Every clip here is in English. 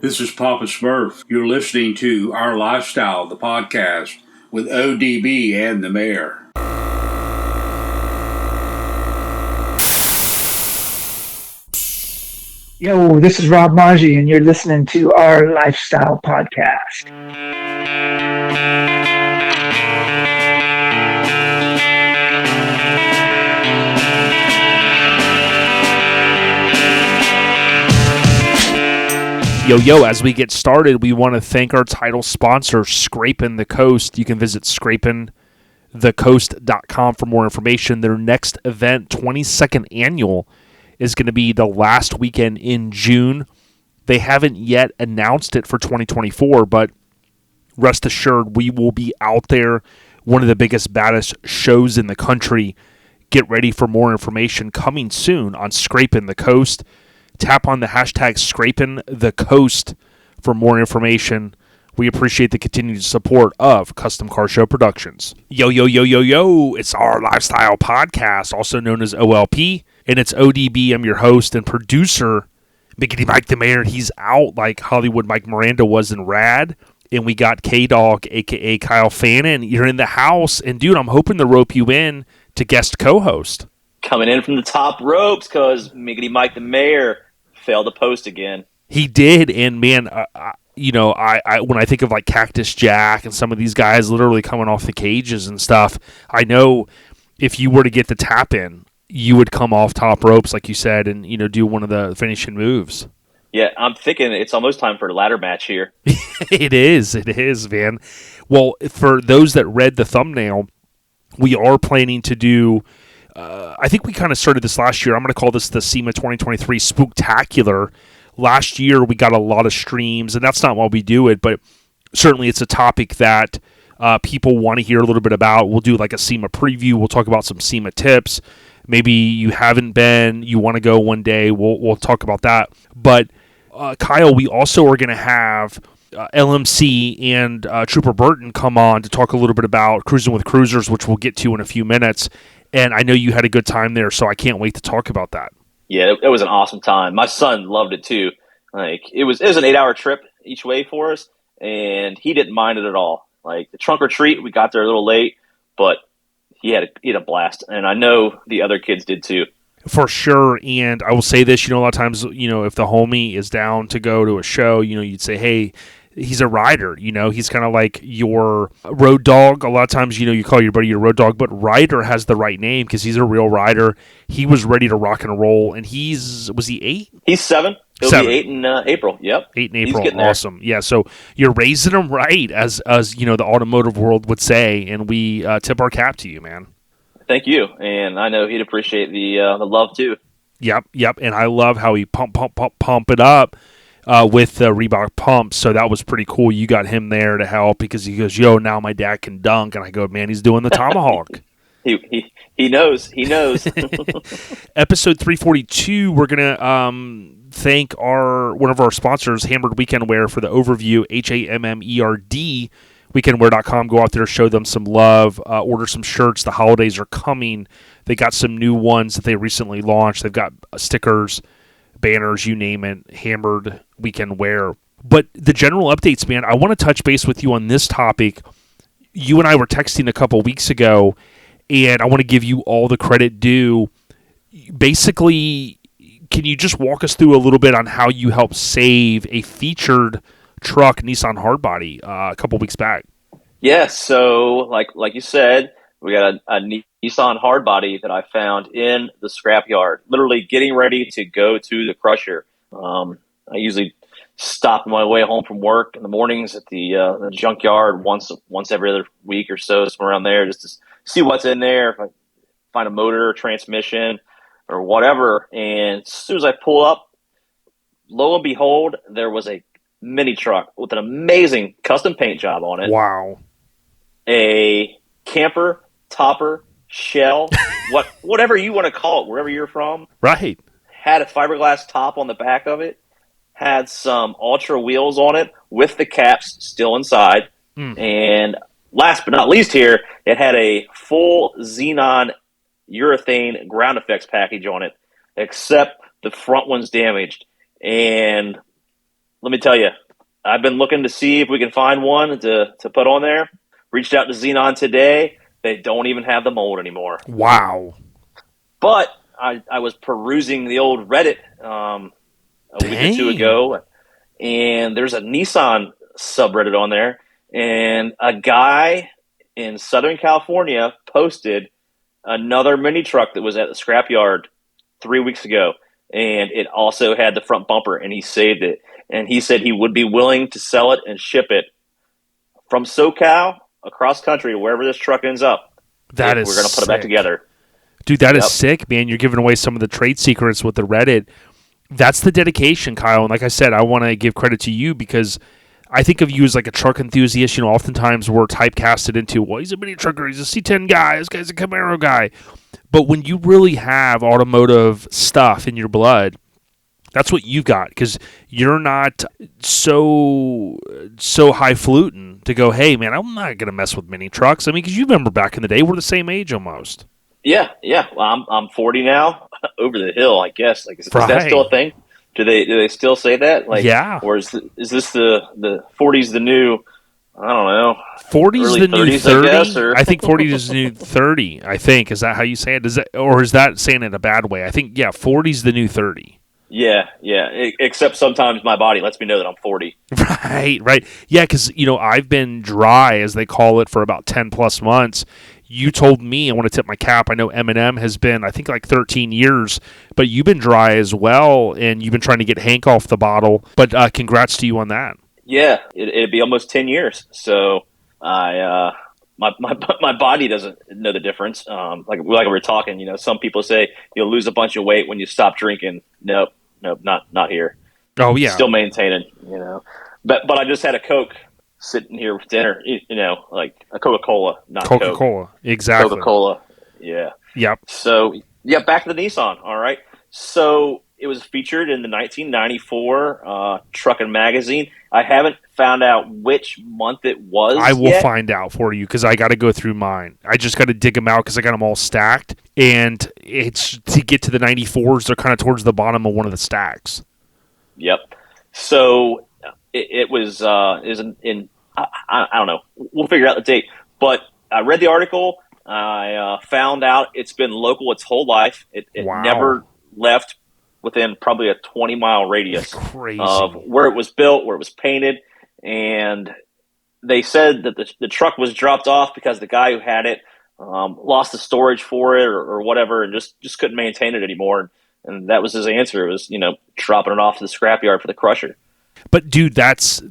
This is Papa Smurf. You're listening to Our Lifestyle, the podcast, with ODB and the Mayor. Yo, this is Rob Margie, and you're listening to Our Lifestyle podcast. Yo, as we get started, we want to thank our title sponsor, Scrapin' the Coast. You can visit scrapinthecoast.com for more information. Their next event, 22nd annual, is going to be the last weekend in June. They haven't yet announced it for 2024, but rest assured we will be out there. One of the biggest, baddest shows in the country. Get ready for more information coming soon on Scrapin' the Coast. Tap on the hashtag #ScrapinTheCoast for more information. We appreciate the continued support of Custom Car Show Productions. Yo, it's Our Lifestyle Podcast, also known as OLP, and it's ODB. I'm your host and producer, Mickey Mike the Mayor. He's out like Hollywood Mike Miranda was in Rad, and we got K-Dogg, a.k.a. Kyle Fannin. You're in the house, and dude, I'm hoping to rope you in to guest co-host. Coming in from the top ropes because Miggity Mike the Mayor failed to post again. He did, and man, I when I think of like Cactus Jack and some of these guys literally coming off the cages and stuff, I know if you were to get the tap in, you would come off top ropes, like you said, and do one of the finishing moves. Yeah, I'm thinking it's almost time for a ladder match here. It is, man. Well, for those that read the thumbnail, we are planning to do. I think we kind of started this last year. I'm going to call this the SEMA 2023 Spooktacular. Last year, we got a lot of streams, and that's not why we do it, but certainly it's a topic that people want to hear a little bit about. We'll do like a SEMA preview. We'll talk about some SEMA tips. Maybe you haven't been, you want to go one day. We'll talk about that. But Kyle, we also are going to have LMC and Trooper Burton come on to talk a little bit about Cruising with Cruisers, which we'll get to in a few minutes. And I know you had a good time there, so I can't wait to talk about that. Yeah, it was an awesome time. My son loved it too. Like it was an 8-hour trip each way for us, and he didn't mind it at all. Like the trunk or treat, we got there a little late, but he had a blast, and I know the other kids did too. For sure, and I will say this, a lot of times, if the homie is down to go to a show, you'd say, hey, he's a rider, he's kind of like your road dog. A lot of times, you call your buddy your road dog, but rider has the right name because he's a real rider. He was ready to rock and roll, and was he 8? He's 7. He'll be 8 in April. Yep. 8 in April. Awesome. Yeah. So you're raising him right, as the automotive world would say, and we tip our cap to you, man. Thank you, and I know he'd appreciate the love too. Yep. And I love how he pump it up with the Reebok pumps. So that was pretty cool. You got him there to help because he goes, "Yo, now my dad can dunk," and I go, "Man, he's doing the tomahawk." He knows. Episode 342. We're gonna thank one of our sponsors, Hammered Weekend Wear, for the overview. HAMMERD. Weekendwear.com. Go out there, show them some love, order some shirts. The holidays are coming. They got some new ones that they recently launched. They've got stickers, banners, you name it, Hammered Weekend Wear. But the general updates, man, I want to touch base with you on this topic. You and I were texting a couple weeks ago, and I want to give you all the credit due. Basically, can you just walk us through a little bit on how you helped save a featured truck, Nissan Hardbody, a couple weeks back? Yeah, so like you said, we got a Nissan Hardbody that I found in the scrapyard, literally getting ready to go to the crusher. I usually stop on my way home from work in the mornings at the junkyard once every other week or so, somewhere around there, just to see what's in there, if I find a motor or transmission or whatever. And as soon as I pull up, lo and behold, there was a mini truck with an amazing custom paint job on it. Wow. A camper, topper, shell, whatever you want to call it, wherever you're from. Right. Had a fiberglass top on the back of it. Had some Ultra wheels on it with the caps still inside. And last but not least here, it had a full xenon urethane ground effects package on it, except the front one's damaged. And let me tell you, I've been looking to see if we can find one to put on there. Reached out to Xenon today. They don't even have the mold anymore. Wow. But I was perusing the old Reddit a week or two ago, and there's a Nissan subreddit on there, and a guy in Southern California posted another mini truck that was at the scrapyard 3 weeks ago, and it also had the front bumper, and he saved it. And he said he would be willing to sell it and ship it from SoCal across country to wherever this truck ends up. That is We're going to put it back together. Dude, that is sick, man. You're giving away some of the trade secrets with the Reddit. That's the dedication, Kyle. And like I said, I want to give credit to you because I think of you as like a truck enthusiast. You know, oftentimes we're typecasted into, well, he's a mini trucker, he's a C10 guy, this guy's a Camaro guy. But when you really have automotive stuff in your blood, that's what you've got, because you're not so highfalutin to go, hey, man, I'm not going to mess with mini trucks. I mean, because you remember back in the day, we're the same age almost. Yeah. Well, I'm 40 now, over the hill, I guess. Like, is that still a thing? Do they still say that? Like, yeah. Or is this the 40s the new? I don't know. 40's the new 30? I guess, or? I think 40 is the new 30. I think, is that how you say it? Is that saying it in a bad way? I think 40's the new 30. Yeah. Except sometimes my body lets me know that I'm 40. Right. Yeah, because, I've been dry, as they call it, for about 10 plus months. You told me, I want to tip my cap, I know Eminem has been, I think, like 13 years, but you've been dry as well, and you've been trying to get Hank off the bottle. But congrats to you on that. Yeah, it'd be almost 10 years. So my body doesn't know the difference. Like we were talking, some people say you'll lose a bunch of weight when you stop drinking. Nope, not here. Oh yeah, still maintaining. But I just had a Coke sitting here with dinner. Like a Coca-Cola, not Coca-Cola. Coke. Exactly. Coca-Cola. Yeah. Yep. So back to the Nissan. All right. So it was featured in the 1994 Truckin Magazine. I haven't found out which month it was. I will find out for you because I got to go through mine. I just got to dig them out because I got them all stacked. And it's to get to the 94s, they're kind of towards the bottom of one of the stacks. Yep. So it was in I don't know. We'll figure out the date. But I read the article. I found out it's been local its whole life. It never left within probably a 20-mile radius of where it was built, where it was painted. And they said that the truck was dropped off because the guy who had it lost the storage for it or whatever, and just couldn't maintain it anymore. And that was his answer. It was, dropping it off to the scrapyard for the crusher. But dude, that's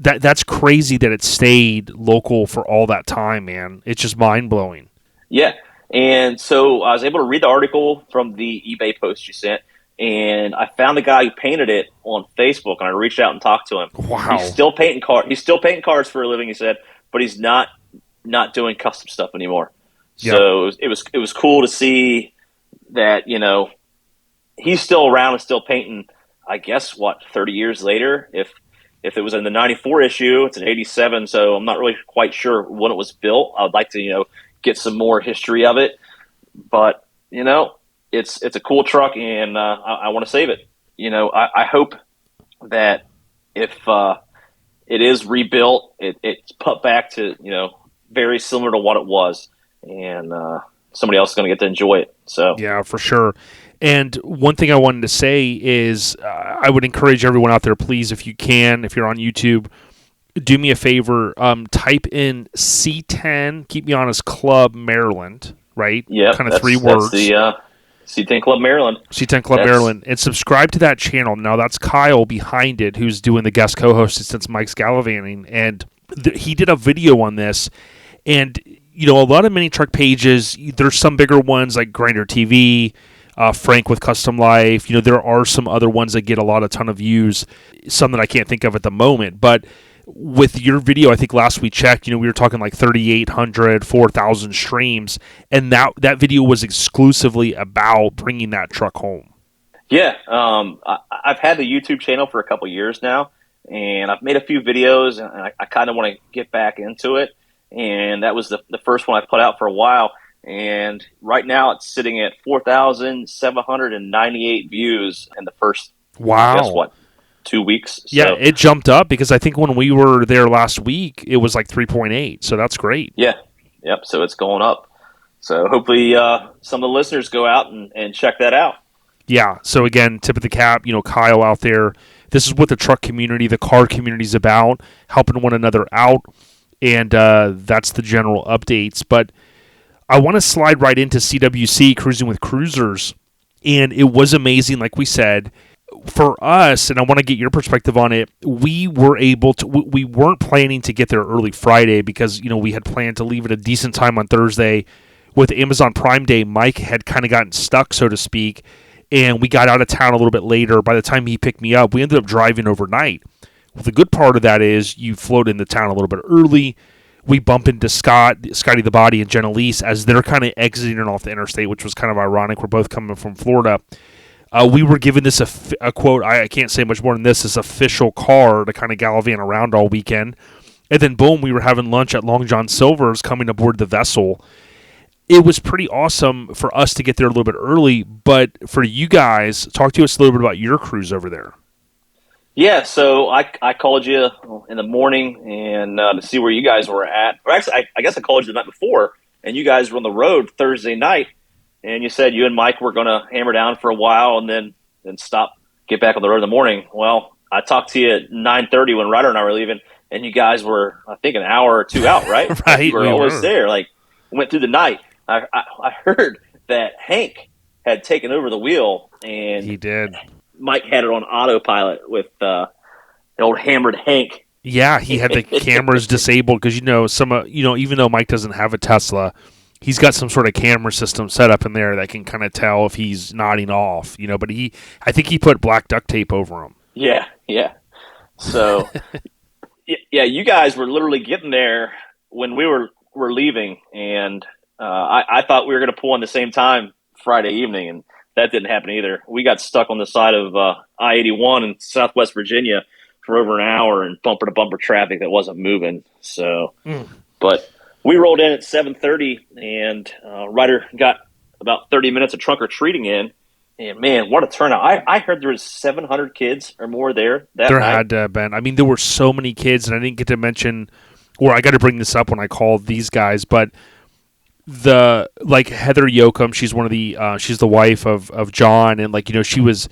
crazy that it stayed local for all that time, man. It's just mind-blowing. Yeah. And so I was able to read the article from the eBay post you sent, and I found the guy who painted it on Facebook, and I reached out and talked to him. Wow. He's still painting cars for a living, he said, but he's not doing custom stuff anymore. Yep. So it was cool to see that, he's still around and still painting, I guess, 30 years later? If it was in the 94 issue, it's an 87, so I'm not really quite sure when it was built. I would like to, get some more history of it. But, it's a cool truck, and I want to save it. I hope that if it is rebuilt, it's put back to, very similar to what it was, and somebody else is going to get to enjoy it. So yeah, for sure. And one thing I wanted to say is I would encourage everyone out there, please, if you can, if you're on YouTube, do me a favor, type in C10, Keep Me Honest Club Maryland, right? Yeah, kind of 3 words. That's the C10 Club Maryland. C10 Club Maryland. And subscribe to that channel. Now, that's Kyle behind it, who's doing the guest co-host since Mike's gallivanting. And he did a video on this. And, a lot of mini truck pages, there's some bigger ones like Grinder TV, Frank with Custom Life. There are some other ones that get a ton of views, some that I can't think of at the moment. But with your video, I think last we checked, we were talking like 3,800, 4,000 streams. And that video was exclusively about bringing that truck home. Yeah. I've had the YouTube channel for a couple years now, and I've made a few videos, and I kind of want to get back into it. And that was the first one I put out for a while. And right now it's sitting at 4,798 views in the first, wow. guess what, 2 weeks. Yeah, So, it jumped up because I think when we were there last week, it was like 3.8. So that's great. yeah, yep. So it's going up. So hopefully some of the listeners go out and check that out. Yeah. So again, tip of the cap, Kyle out there. This is what the truck community, the car community is about, helping one another out. And that's the general updates. But I want to slide right into CWC, Cruising with Cruisers. And it was amazing, like we said. For us, and I want to get your perspective on it, we weren't planning to get there early Friday because, we had planned to leave at a decent time on Thursday. With Amazon Prime Day, Mike had kind of gotten stuck, so to speak, and we got out of town a little bit later. By the time he picked me up, we ended up driving overnight. Well, the good part of that is you float into town a little bit early. We bump into Scotty the Body, and Jen Elise as they're kind of exiting off the interstate, which was kind of ironic. We're both coming from Florida. We were given this a quote, I can't say much more than this official car to kind of gallivant around all weekend. And then, boom, we were having lunch at Long John Silver's coming aboard the vessel. It was pretty awesome for us to get there a little bit early, but for you guys, talk to us a little bit about your cruise over there. Yeah, so I called you in the morning and to see where you guys were at. Or actually, I guess I called you the night before, and you guys were on the road Thursday night, and you said you and Mike were going to hammer down for a while and then stop, get back on the road in the morning. Well, I talked to you at 9:30 when Ryder and I were leaving, and you guys were, I think, an hour or two out, right? Right, You were always there. Like, went through the night. I heard that Hank had taken over the wheel, and he did. Mike had it on autopilot with the old hammered Hank. Yeah, he had the cameras disabled because even though Mike doesn't have a Tesla, he's got some sort of camera system set up in there that can kind of tell if he's nodding off. But I think he put black duct tape over him. Yeah. So, yeah, you guys were literally getting there when we were leaving, and I thought we were going to pull in the same time Friday evening, and that didn't happen either. We got stuck on the side of I-81 in Southwest Virginia for over an hour in bumper-to-bumper traffic that wasn't moving. So, But we rolled in at 7:30, and Ryder got about 30 minutes of trunk or treating in. And, man, what a turnout. I heard there was 700 kids or more there that There night. had to have been. I mean, there were so many kids, and I didn't get to mention, or I got to bring this up when I called these guys, but Heather Yoakum, she's one of the she's the wife of John, and she was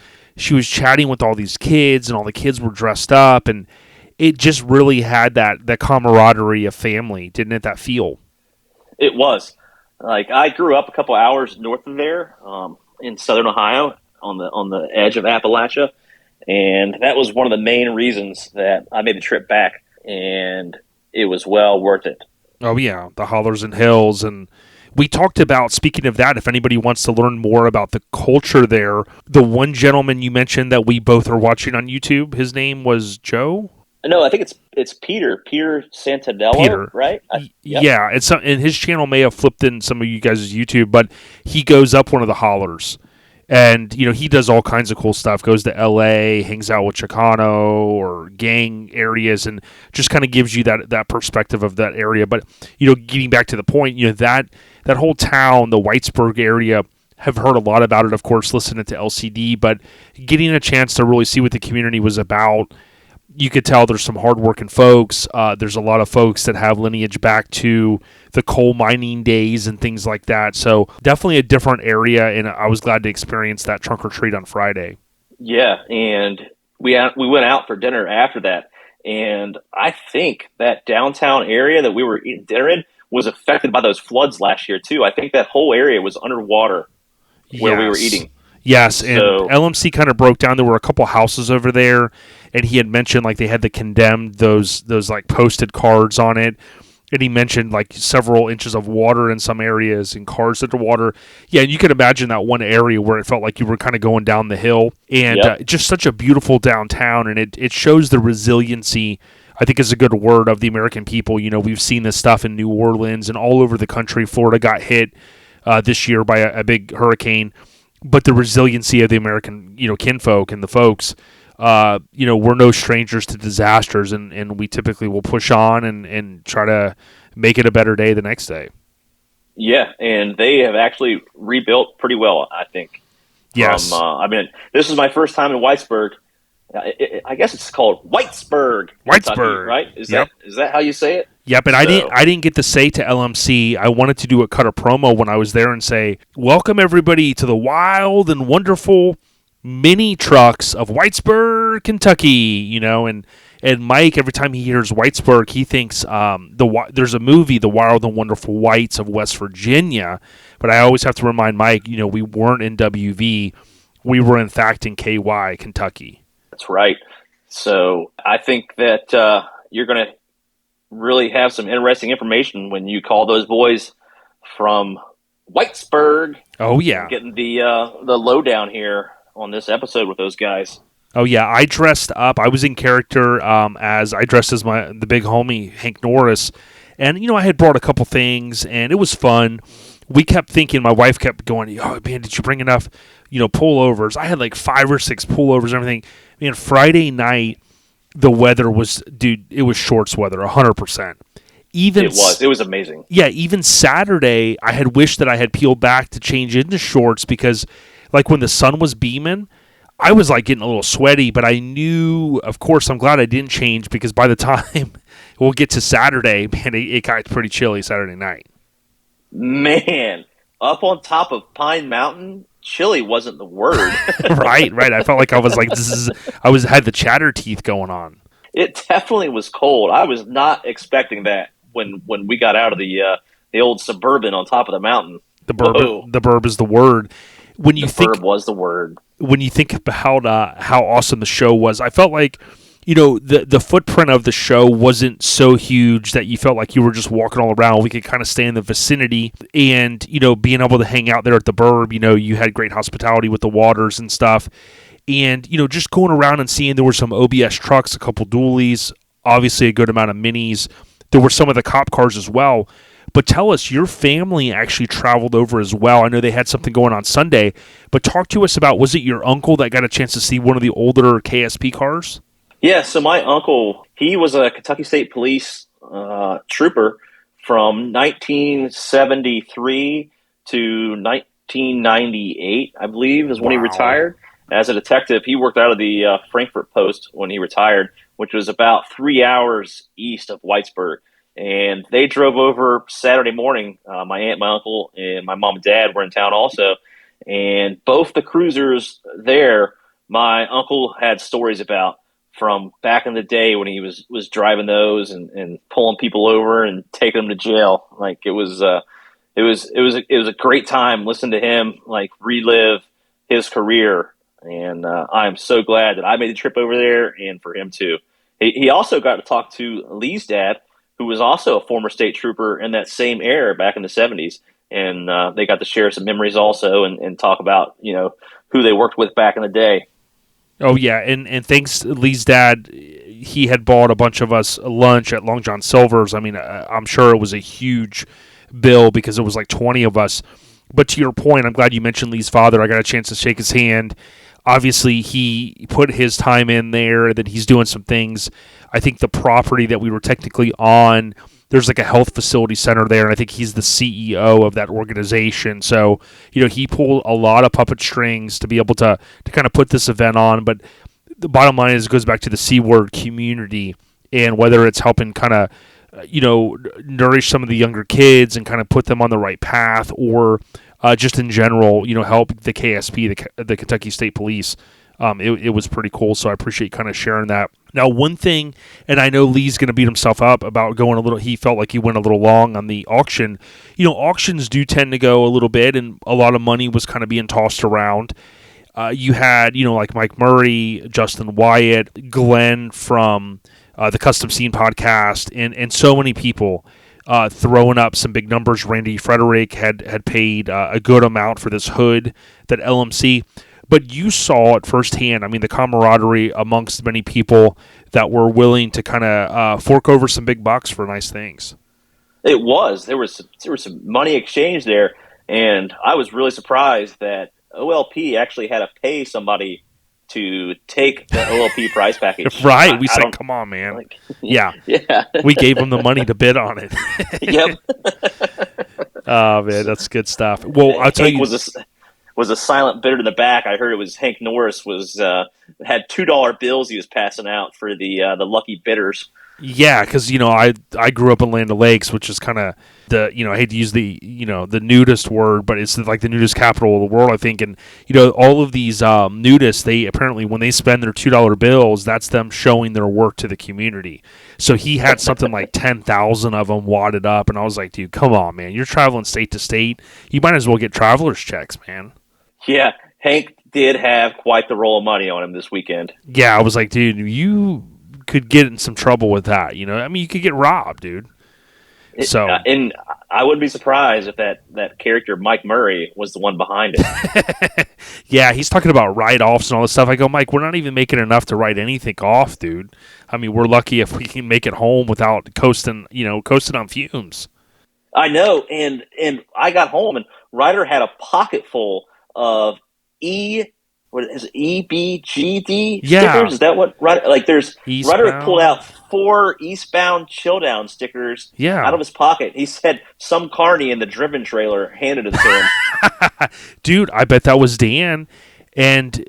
chatting with all these kids, and all the kids were dressed up, and it just really had that camaraderie of family, didn't it? That feel. It was. I grew up a couple hours north of there, in southern Ohio, on the edge of Appalachia, and that was one of the main reasons that I made the trip back, and it was well worth it. Oh yeah, the hollers and hills, and we talked about, speaking of that, if anybody wants to learn more about the culture there, the one gentleman you mentioned that we both are watching on YouTube, his name was Joe? No, I think it's Peter Santanello, Peter. right? Yep. Yeah, and his channel may have flipped in some of you guys' YouTube, but he goes up one of the hollers. And, he does all kinds of cool stuff, goes to L.A., hangs out with Chicano or gang areas, and just kind of gives you that perspective of that area. But, getting back to the point, that whole town, the Whitesburg area, have heard a lot about it, of course, listening to LCD, but getting a chance to really see what the community was about, you could tell there's some hardworking folks. There's a lot of folks that have lineage back to the coal mining days and things like that. So definitely a different area, and I was glad to experience that trunk or treat on Friday. Yeah, and we went out for dinner after that, and I think that downtown area that we were eating dinner in was affected by those floods last year too. I think that whole area was underwater where we were eating. Yes, and LMC kind of broke down. There were a couple houses over there, and he had mentioned they had the condemned, those posted cards on it, and he mentioned several inches of water in some areas and cars underwater. Yeah, and you can imagine that one area where it felt like you were kind of going down the hill, and just such a beautiful downtown, and it shows the resiliency, I think is a good word, of the American people. We've seen this stuff in New Orleans and all over the country. Florida got hit this year by a big hurricane. But the resiliency of the American, kinfolk and the folks, we're no strangers to disasters, and we typically will push on and try to make it a better day the next day. Yeah, and they have actually rebuilt pretty well, I think. Yes. This is my first time in Whitesburg, I guess it's called Whitesburg, Kentucky, right? Is Yep. that how you say it? Yep, and I didn't get to say to LMC. I wanted to do cut a promo when I was there and say, "Welcome everybody to the wild and wonderful mini trucks of Whitesburg, Kentucky." And Mike, every time he hears Whitesburg, he thinks there's a movie, The Wild and Wonderful Whites of West Virginia. But I always have to remind Mike, we weren't in WV. We were, in fact, in KY, Kentucky. That's right. So I think that you're going to really have some interesting information when you call those boys from Whitesburg. Oh, yeah. Getting the lowdown here on this episode with those guys. Oh, yeah. I dressed up. I was in character as the big homie, Hank Norris. And, I had brought a couple things, and it was fun. We kept thinking, my wife kept going, "Oh, man, did you bring enough, pullovers?" I had like 5 or 6 pullovers and everything. Man, Friday night, the weather was, dude, it was shorts weather, 100%. It was amazing. Yeah, even Saturday, I had wished that I had peeled back to change into shorts because, like, when the sun was beaming, I was, like, getting a little sweaty, but I knew, of course, I'm glad I didn't change because by the time we'll get to Saturday, man, it got pretty chilly Saturday night. Man, up on top of Pine Mountain, chilly wasn't the word. Right. I felt like I was like, had the chatter teeth going on. It definitely was cold. I was not expecting that when we got out of the old Suburban on top of the mountain. The burb is the word. Burb was the word. When you think about how awesome the show was, I felt like, the footprint of the show wasn't so huge that you felt like you were just walking all around. We could kind of stay in the vicinity and, being able to hang out there at the burb, you had great hospitality with the waters and stuff. And, just going around and seeing there were some OBS trucks, a couple dualies, obviously a good amount of minis. There were some of the cop cars as well. But tell us, your family actually traveled over as well. I know they had something going on Sunday, but talk to us about, was it your uncle that got a chance to see one of the older KSP cars? Yeah, so my uncle, he was a Kentucky State Police trooper from 1973 to 1998, I believe, is when he retired. As a detective, he worked out of the Frankfurt Post when he retired, which was about 3 hours east of Whitesburg. And they drove over Saturday morning. My aunt, my uncle, and my mom and dad were in town also. And both the cruisers there, my uncle had stories about from back in the day when he was driving those and pulling people over and taking them to jail. Like it was a great time listening to him like relive his career. And I'm so glad that I made the trip over there and for him too. He also got to talk to Lee's dad, who was also a former state trooper in that same era back in the 70s. And they got to share some memories also and talk about, who they worked with back in the day. Oh, yeah, and thanks to Lee's dad, he had bought a bunch of us lunch at Long John Silver's. I mean, I'm sure it was a huge bill because it was like 20 of us. But to your point, I'm glad you mentioned Lee's father. I got a chance to shake his hand. Obviously, he put his time in there, that he's doing some things. I think the property that we were technically on, there's like a health facility center there, and I think he's the CEO of that organization. So, he pulled a lot of puppet strings to be able to kind of put this event on. But the bottom line is it goes back to the C-word community, and whether it's helping kind of, nourish some of the younger kids and kind of put them on the right path, or just in general, help the KSP, the Kentucky State Police. It was pretty cool, so I appreciate kind of sharing that. Now, one thing, and I know Lee's going to beat himself up about going a little, he felt like he went a little long on the auction. Auctions do tend to go a little bit, and a lot of money was kind of being tossed around. You had, like Mike Murray, Justin Wyatt, Glenn from the Custom Scene podcast, and so many people throwing up some big numbers. Randy Frederick had paid a good amount for this hood that LMC. But you saw it firsthand. I mean, the camaraderie amongst many people that were willing to kind of fork over some big bucks for nice things. It was. There was some money exchange there, and I was really surprised that OLP actually had to pay somebody to take the OLP prize package. Right. We said, come on, man. Yeah. We gave them the money to bid on it. Yep. Oh, man, that's good stuff. Well, I'll tell you. was a silent bidder in the back. I heard it was Hank Norris had $2 bills he was passing out for the lucky bidders. Yeah, because I grew up in Land O'Lakes, which is kind of I hate to use the nudist word, but it's like the nudist capital of the world, I think. And all of these nudists, they apparently when they spend their $2 bills, that's them showing their work to the community. So he had something like 10,000 of them wadded up, and I was like, dude, come on, man, you're traveling state to state, you might as well get traveler's checks, man. Yeah, Hank did have quite the roll of money on him this weekend. Yeah, I was like, dude, you could get in some trouble with that. I mean, you could get robbed, dude. And I wouldn't be surprised if that character Mike Murray was the one behind it. Yeah, he's talking about write-offs and all this stuff. I go, Mike, we're not even making enough to write anything off, dude. I mean, we're lucky if we can make it home without coasting on fumes. I know, and I got home and Ryder had a pocket full of EBGD stickers? Is that what Ryder, like there's Eastbound. Ryder pulled out 4 Eastbound Chill Down stickers out of his pocket. He said some carny in the driven trailer handed it to him. Dude, I bet that was Dan. And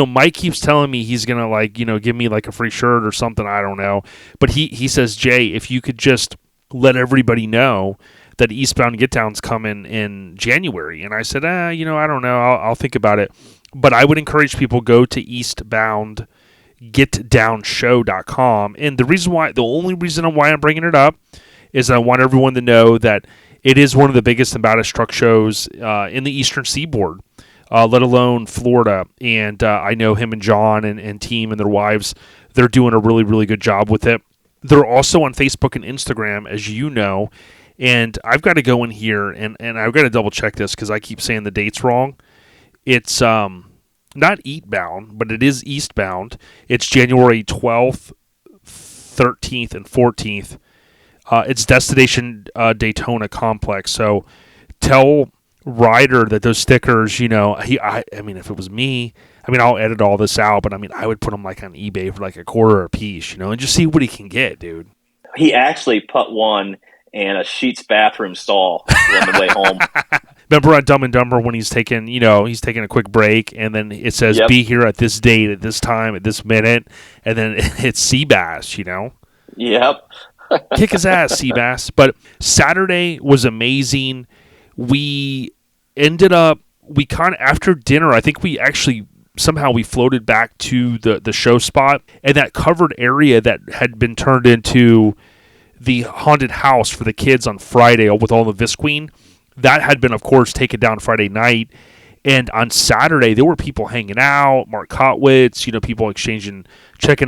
Mike keeps telling me he's gonna give me like a free shirt or something. I don't know, but he says, Jay, if you could just let everybody know that Eastbound Get Down's coming in January. And I said, I don't know. I'll think about it. But I would encourage people go to eastboundgetdownshow.com. And the only reason why I'm bringing it up is I want everyone to know that it is one of the biggest and baddest truck shows in the Eastern Seaboard, let alone Florida. And I know him and John and team and their wives, they're doing a really, really good job with it. They're also on Facebook and Instagram, as you know. And I've got to go in here and I've got to double check this because I keep saying the dates wrong. It's not Eastbound, but it is Eastbound. It's January 12th, 13th, and 14th. It's Destination Daytona Complex. So tell Ryder that those stickers, I mean, if it was me, I mean, I'll edit all this out, but I mean, I would put them like on eBay for like a quarter a piece, and just see what he can get, dude. He actually put one in a Sheet's bathroom stall on the way home. Remember on Dumb and Dumber when he's taking a quick break, and then it says, be here at this date, at this time, at this minute, and then it's Seabass, Yep. Kick his ass, Seabass. But Saturday was amazing. We ended up, after dinner, I think we actually, somehow we floated back to the show spot, and that covered area that had been turned into the haunted house for the kids on Friday with all the Visqueen, that had been, of course, taken down Friday night. And on Saturday, there were people hanging out, Mark Kotwitz, people checking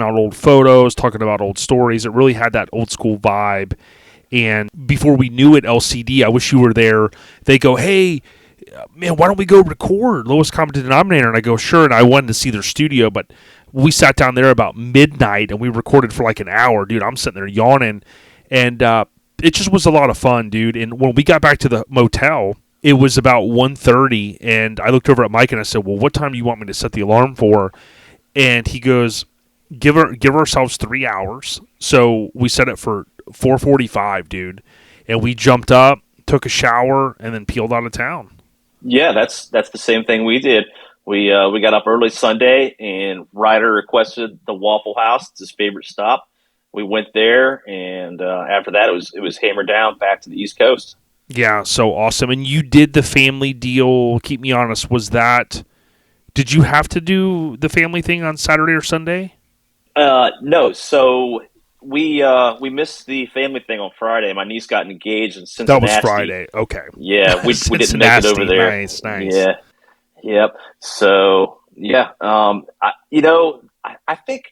out old photos, talking about old stories. It really had that old school vibe. And before we knew it, LCD, I wish you were there. They go, hey, man, why don't we go record Lowest Common Denominator? And I go, sure. And I wanted to see their studio, but we sat down there about midnight and we recorded for like an hour. Dude, I'm sitting there yawning. And it just was a lot of fun, dude. And when we got back to the motel, it was about 1:30, and I looked over at Mike and I said, well, what time do you want me to set the alarm for? And he goes, give ourselves 3 hours. So we set it for 4:45, dude. And we jumped up, took a shower, and then peeled out of town. Yeah, that's the same thing we did. We got up early Sunday, and Ryder requested the Waffle House. It's his favorite stop. We went there, and after that, it was hammered down back to the East Coast. Yeah, so awesome. And you did the family deal. Keep me honest. Did you have to do the family thing on Saturday or Sunday? No. So we missed the family thing on Friday. My niece got engaged in Cincinnati. That was Friday. Okay. Yeah, we didn't make it over there. Nice. Yeah. Yep. So yeah. I think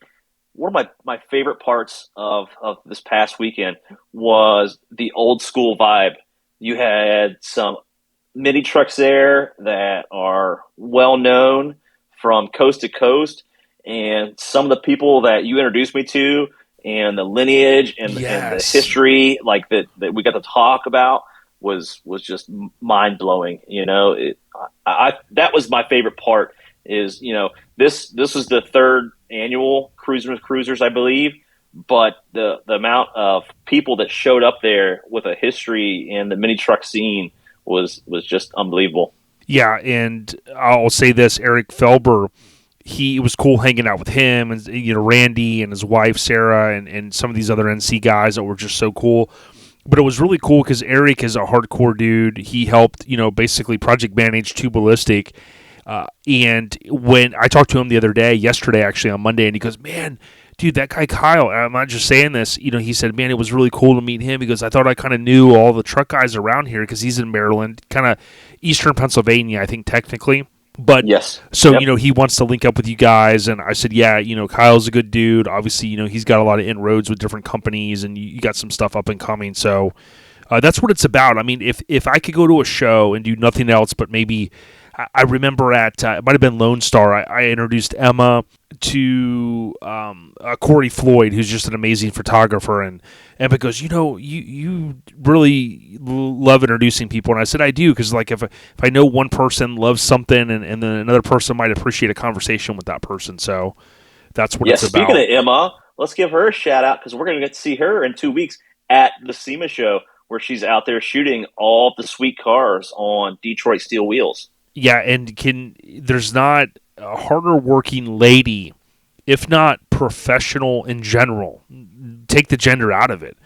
one of my favorite parts of this past weekend was the old school vibe. You had some mini trucks there that are well known from coast to coast, and some of the people that you introduced me to, and the lineage and the history, like that we got to talk about, was just mind blowing. That was my favorite part. Is this was the third annual Cruisers, I believe. But the amount of people that showed up there with a history in the mini truck scene was just unbelievable. Yeah, and I'll say this, Eric Felber, it was cool hanging out with him and Randy and his wife Sarah and some of these other NC guys that were just so cool. But it was really cool because Eric is a hardcore dude. He helped, basically project manage Two Ballistic. And when I talked to him yesterday actually on Monday, and he goes, "Man, dude, that guy Kyle," and I'm not just saying this, he said, "Man, it was really cool to meet him." He goes, "I thought I kind of knew all the truck guys around here," because he's in Maryland, kind of eastern Pennsylvania, I think technically. But yes, so he wants to link up with you guys, and I said, "Yeah, Kyle's a good dude. Obviously, he's got a lot of inroads with different companies, and you got some stuff up and coming." So that's what it's about. I mean, if I could go to a show and do nothing else, but maybe I remember it might have been Lone Star. I introduced Emma to Corey Floyd, who's just an amazing photographer, and Emma goes, you really love introducing people, and I said I do, because like if I know one person loves something, and then another person might appreciate a conversation with that person, so that's what it's about. Speaking of Emma, let's give her a shout out, because we're going to get to see her in 2 weeks at the SEMA show, where she's out there shooting all the sweet cars on Detroit steel wheels. Yeah, and there's not a harder working lady, if not professional in general, take the gender out of it,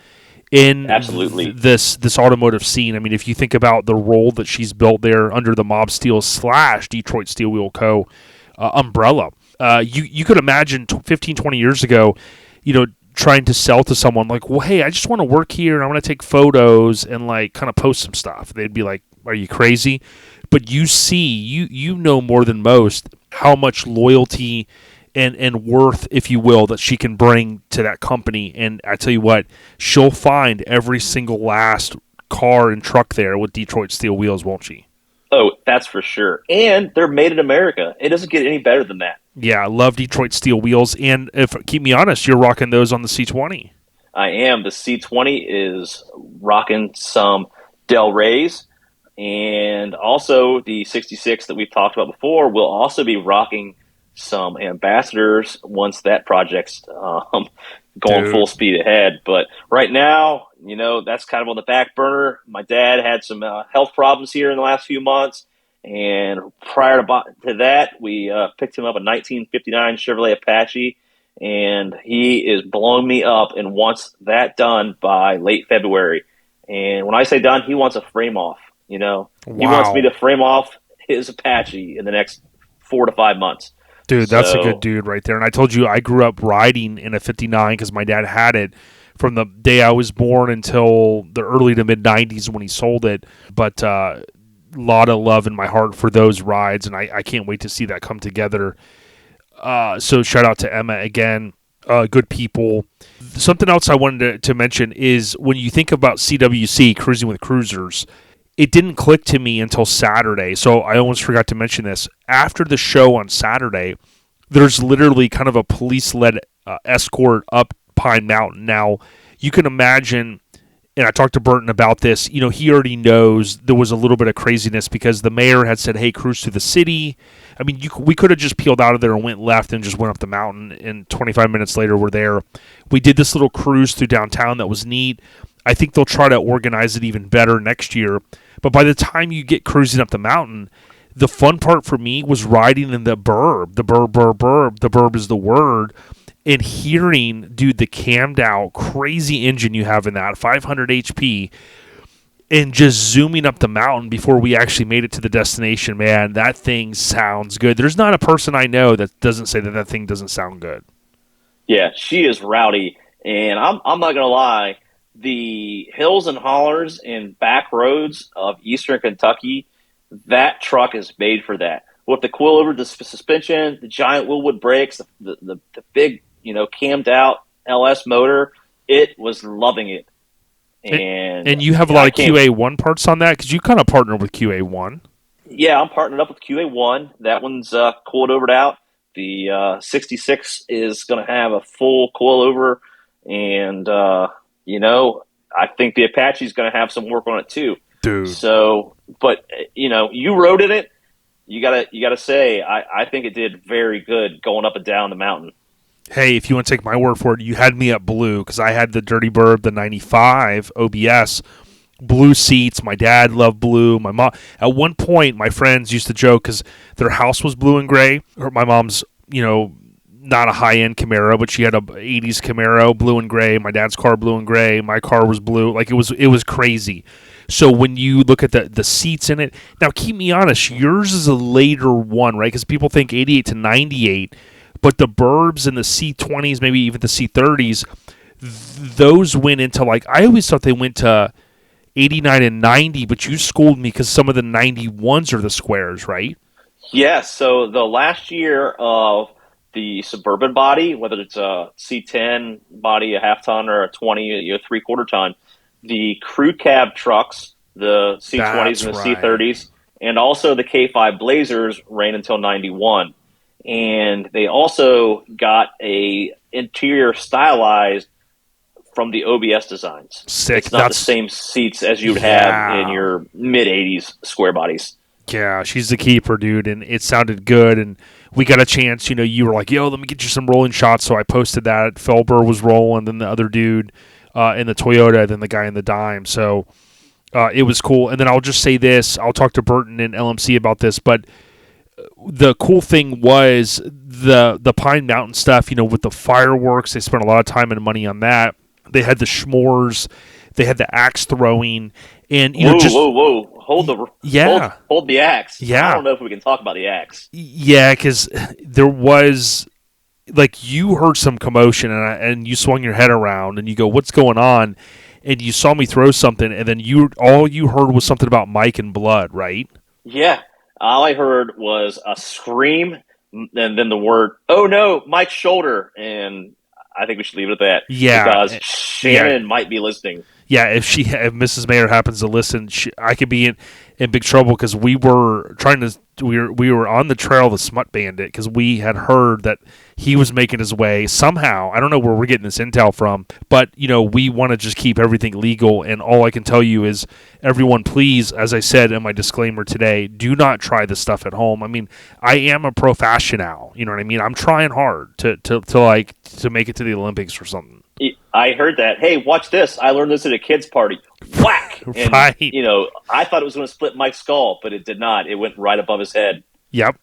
in absolutely this automotive scene. I mean, if you think about the role that she's built there under the Mob Steel / Detroit Steel Wheel Co. Umbrella, you could imagine 15, 20 years ago, trying to sell to someone like, well, hey, I just want to work here and I want to take photos and like kind of post some stuff. They'd be like, are you crazy? But you know more than most how much loyalty and worth, if you will, that she can bring to that company. And I tell you what, she'll find every single last car and truck there with Detroit steel wheels, won't she? Oh, that's for sure. And they're made in America. It doesn't get any better than that. Yeah, I love Detroit steel wheels. And keep me honest, you're rocking those on the C20. I am. The C20 is rocking some Del Rey's. And also the 66 that we've talked about before will also be rocking some Ambassadors once that project's going full speed ahead. But right now, that's kind of on the back burner. My dad had some health problems here in the last few months. And prior to that, we picked him up a 1959 Chevrolet Apache. And he is blowing me up and wants that done by late February. And when I say done, he wants a frame off. He wants me to frame off his Apache in the next 4 to 5 months. Dude, that's a good dude right there. And I told you I grew up riding in a 59 because my dad had it from the day I was born until the early to mid 90s when he sold it. But a lot of love in my heart for those rides, and I can't wait to see that come together. So shout out to Emma again. Good people. Something else I wanted to mention is when you think about CWC, Cruising with Cruisers, it didn't click to me until Saturday, so I almost forgot to mention this. After the show on Saturday, there's literally kind of a police-led escort up Pine Mountain. Now, you can imagine, and I talked to Burton about this, he already knows there was a little bit of craziness because the mayor had said, hey, cruise through the city. I mean, we could have just peeled out of there and went left and just went up the mountain, and 25 minutes later, we're there. We did this little cruise through downtown that was neat. I think they'll try to organize it even better next year. But by the time you get cruising up the mountain, the fun part for me was riding in the burb. The burb. The burb is the word. And hearing, dude, the cammed out, crazy engine you have in that, 500 HP, and just zooming up the mountain before we actually made it to the destination, man, that thing sounds good. There's not a person I know that doesn't say that thing doesn't sound good. Yeah, she is rowdy. And I'm not going to lie. The hills and hollers and back roads of eastern Kentucky, that truck is made for that. With the coilover, the suspension, the giant Willwood brakes, the big, cammed out LS motor, it was loving it. And you have a lot of QA1 parts on that because you kind of partner with QA1. Yeah, I'm partnered up with QA1. That one's coilovered out. The 66 is going to have a full coilover, and I think the Apache is going to have some work on it too. Dude. So, but you rode in it. You gotta say, I think it did very good going up and down the mountain. Hey, if you want to take my word for it, you had me at blue because I had the Dirty Bird, the 95 OBS, blue seats. My dad loved blue. My mom, at one point, my friends used to joke because their house was blue and gray. My mom's, not a high-end Camaro, but she had a 80s Camaro, blue and gray. My dad's car, blue and gray. My car was blue. Like, it was crazy. So when you look at the seats in it, now keep me honest, yours is a later one, right? Because people think 88 to 98, but the Burbs and the C20s, maybe even the C30s, those went into, like, I always thought they went to 89 and 90, but you schooled me because some of the 91s are the squares, right? Yes. So the last year of the Suburban body, whether it's a C10 body, a half ton, or a 20, a 3/4 ton, the crew cab trucks, the C20s and the C30s, and also the K5 Blazers ran until 91. And they also got a interior stylized from the OBS designs. Sick. It's not the same seats as you'd have in your mid-80s square bodies. Yeah, she's the keeper, dude, and it sounded good, and we got a chance, you were like, yo, let me get you some rolling shots, so I posted that. Felber was rolling, then the other dude in the Toyota, then the guy in the dime, so it was cool. And then I'll just say this, I'll talk to Burton and LMC about this, but the cool thing was the Pine Mountain stuff, with the fireworks, they spent a lot of time and money on that. They had the s'mores, they had the axe throwing, and whoa. Hold the axe. Yeah. I don't know if we can talk about the axe. Yeah, because there was, like, you heard some commotion, and you swung your head around, and you go, what's going on? And you saw me throw something, and then all you heard was something about Mike and blood, right? Yeah. All I heard was a scream, and then the word, oh no, Mike's shoulder. And I think we should leave it at that. Yeah. Because Shannon might be listening. Yeah, if Mrs. Mayer happens to listen, I could be in big trouble because we were on the trail of the Smut Bandit because we had heard that he was making his way somehow. I don't know where we're getting this intel from, but we want to just keep everything legal. And all I can tell you is, everyone, please, as I said in my disclaimer today, do not try this stuff at home. I mean, I am a professional. You know what I mean? I'm trying hard to make it to the Olympics or something. I heard that. Hey, watch this. I learned this at a kid's party. Whack! And, right. I thought it was going to split Mike's skull, but it did not. It went right above his head. Yep,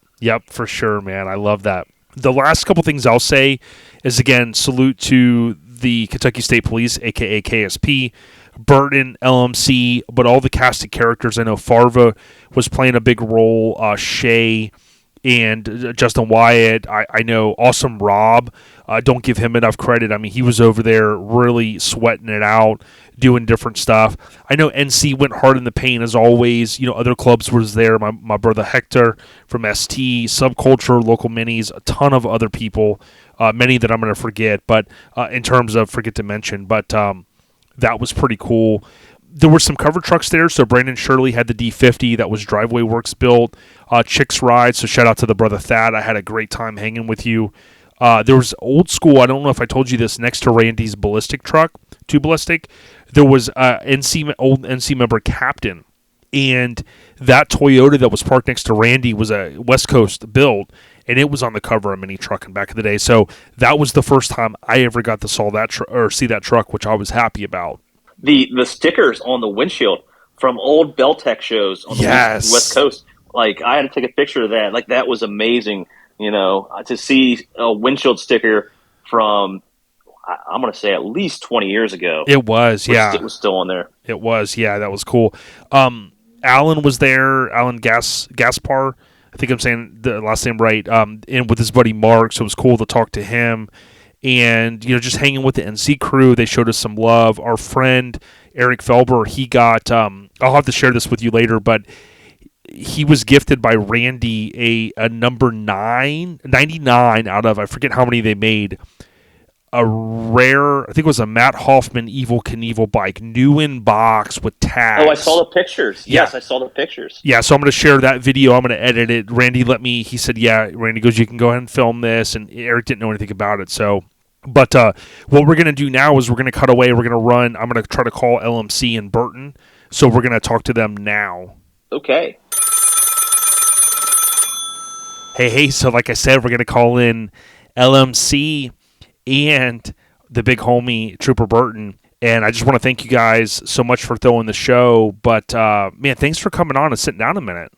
for sure, man. I love that. The last couple things I'll say is, again, salute to the Kentucky State Police, a.k.a. KSP, Burton, LMC, but all the casted characters. I know Farva was playing a big role, Shay, and Justin Wyatt. I know Awesome Rob. Don't give him enough credit. I mean, he was over there really sweating it out, doing different stuff. I know NC went hard in the paint as always. Other clubs was there. My brother Hector from ST, Subculture, Local Minis, a ton of other people, many that I'm going to forget, but in terms of forget to mention. But that was pretty cool. There were some cover trucks there. So Brandon Shirley had the D50 that was Driveway Works built. Chicks Ride. So shout out to the brother Thad. I had a great time hanging with you. There was old school. I don't know if I told you this. Next to Randy's ballistic truck, 2 ballistic, there was old NC member Captain, and that Toyota that was parked next to Randy was a West Coast build, and it was on the cover of Mini Truckin' back in the day. So that was the first time I ever got to see that truck, which I was happy about. The stickers on the windshield from old Beltec shows on the West Coast. Like, I had to take a picture of that. Like, that was amazing. To see a windshield sticker from, I'm going to say, at least 20 years ago. It was, yeah. It was still on there. It was, yeah. That was cool. Alan was there. Alan Gaspar. I think I'm saying the last name right. And with his buddy Mark, so it was cool to talk to him. And, just hanging with the NC crew, they showed us some love. Our friend, Eric Felber, he got, I'll have to share this with you later, but he was gifted by Randy a number 99 out of, I forget how many they made, a rare, I think it was a Matt Hoffman Evel Knievel bike, new in box with tags. Oh, I saw the pictures. Yeah. Yes, I saw the pictures. Yeah, so I'm going to share that video. I'm going to edit it. Randy he said, yeah, Randy goes, you can go ahead and film this, and Eric didn't know anything about it, so... But what we're going to do now is we're going to cut away. We're going to run. I'm going to try to call LMC and Burton, so we're going to talk to them now. Okay. Hey, so like I said, we're going to call in LMC and the big homie, Trooper Burton. And I just want to thank you guys so much for throwing the show. But, man, thanks for coming on and sitting down a minute.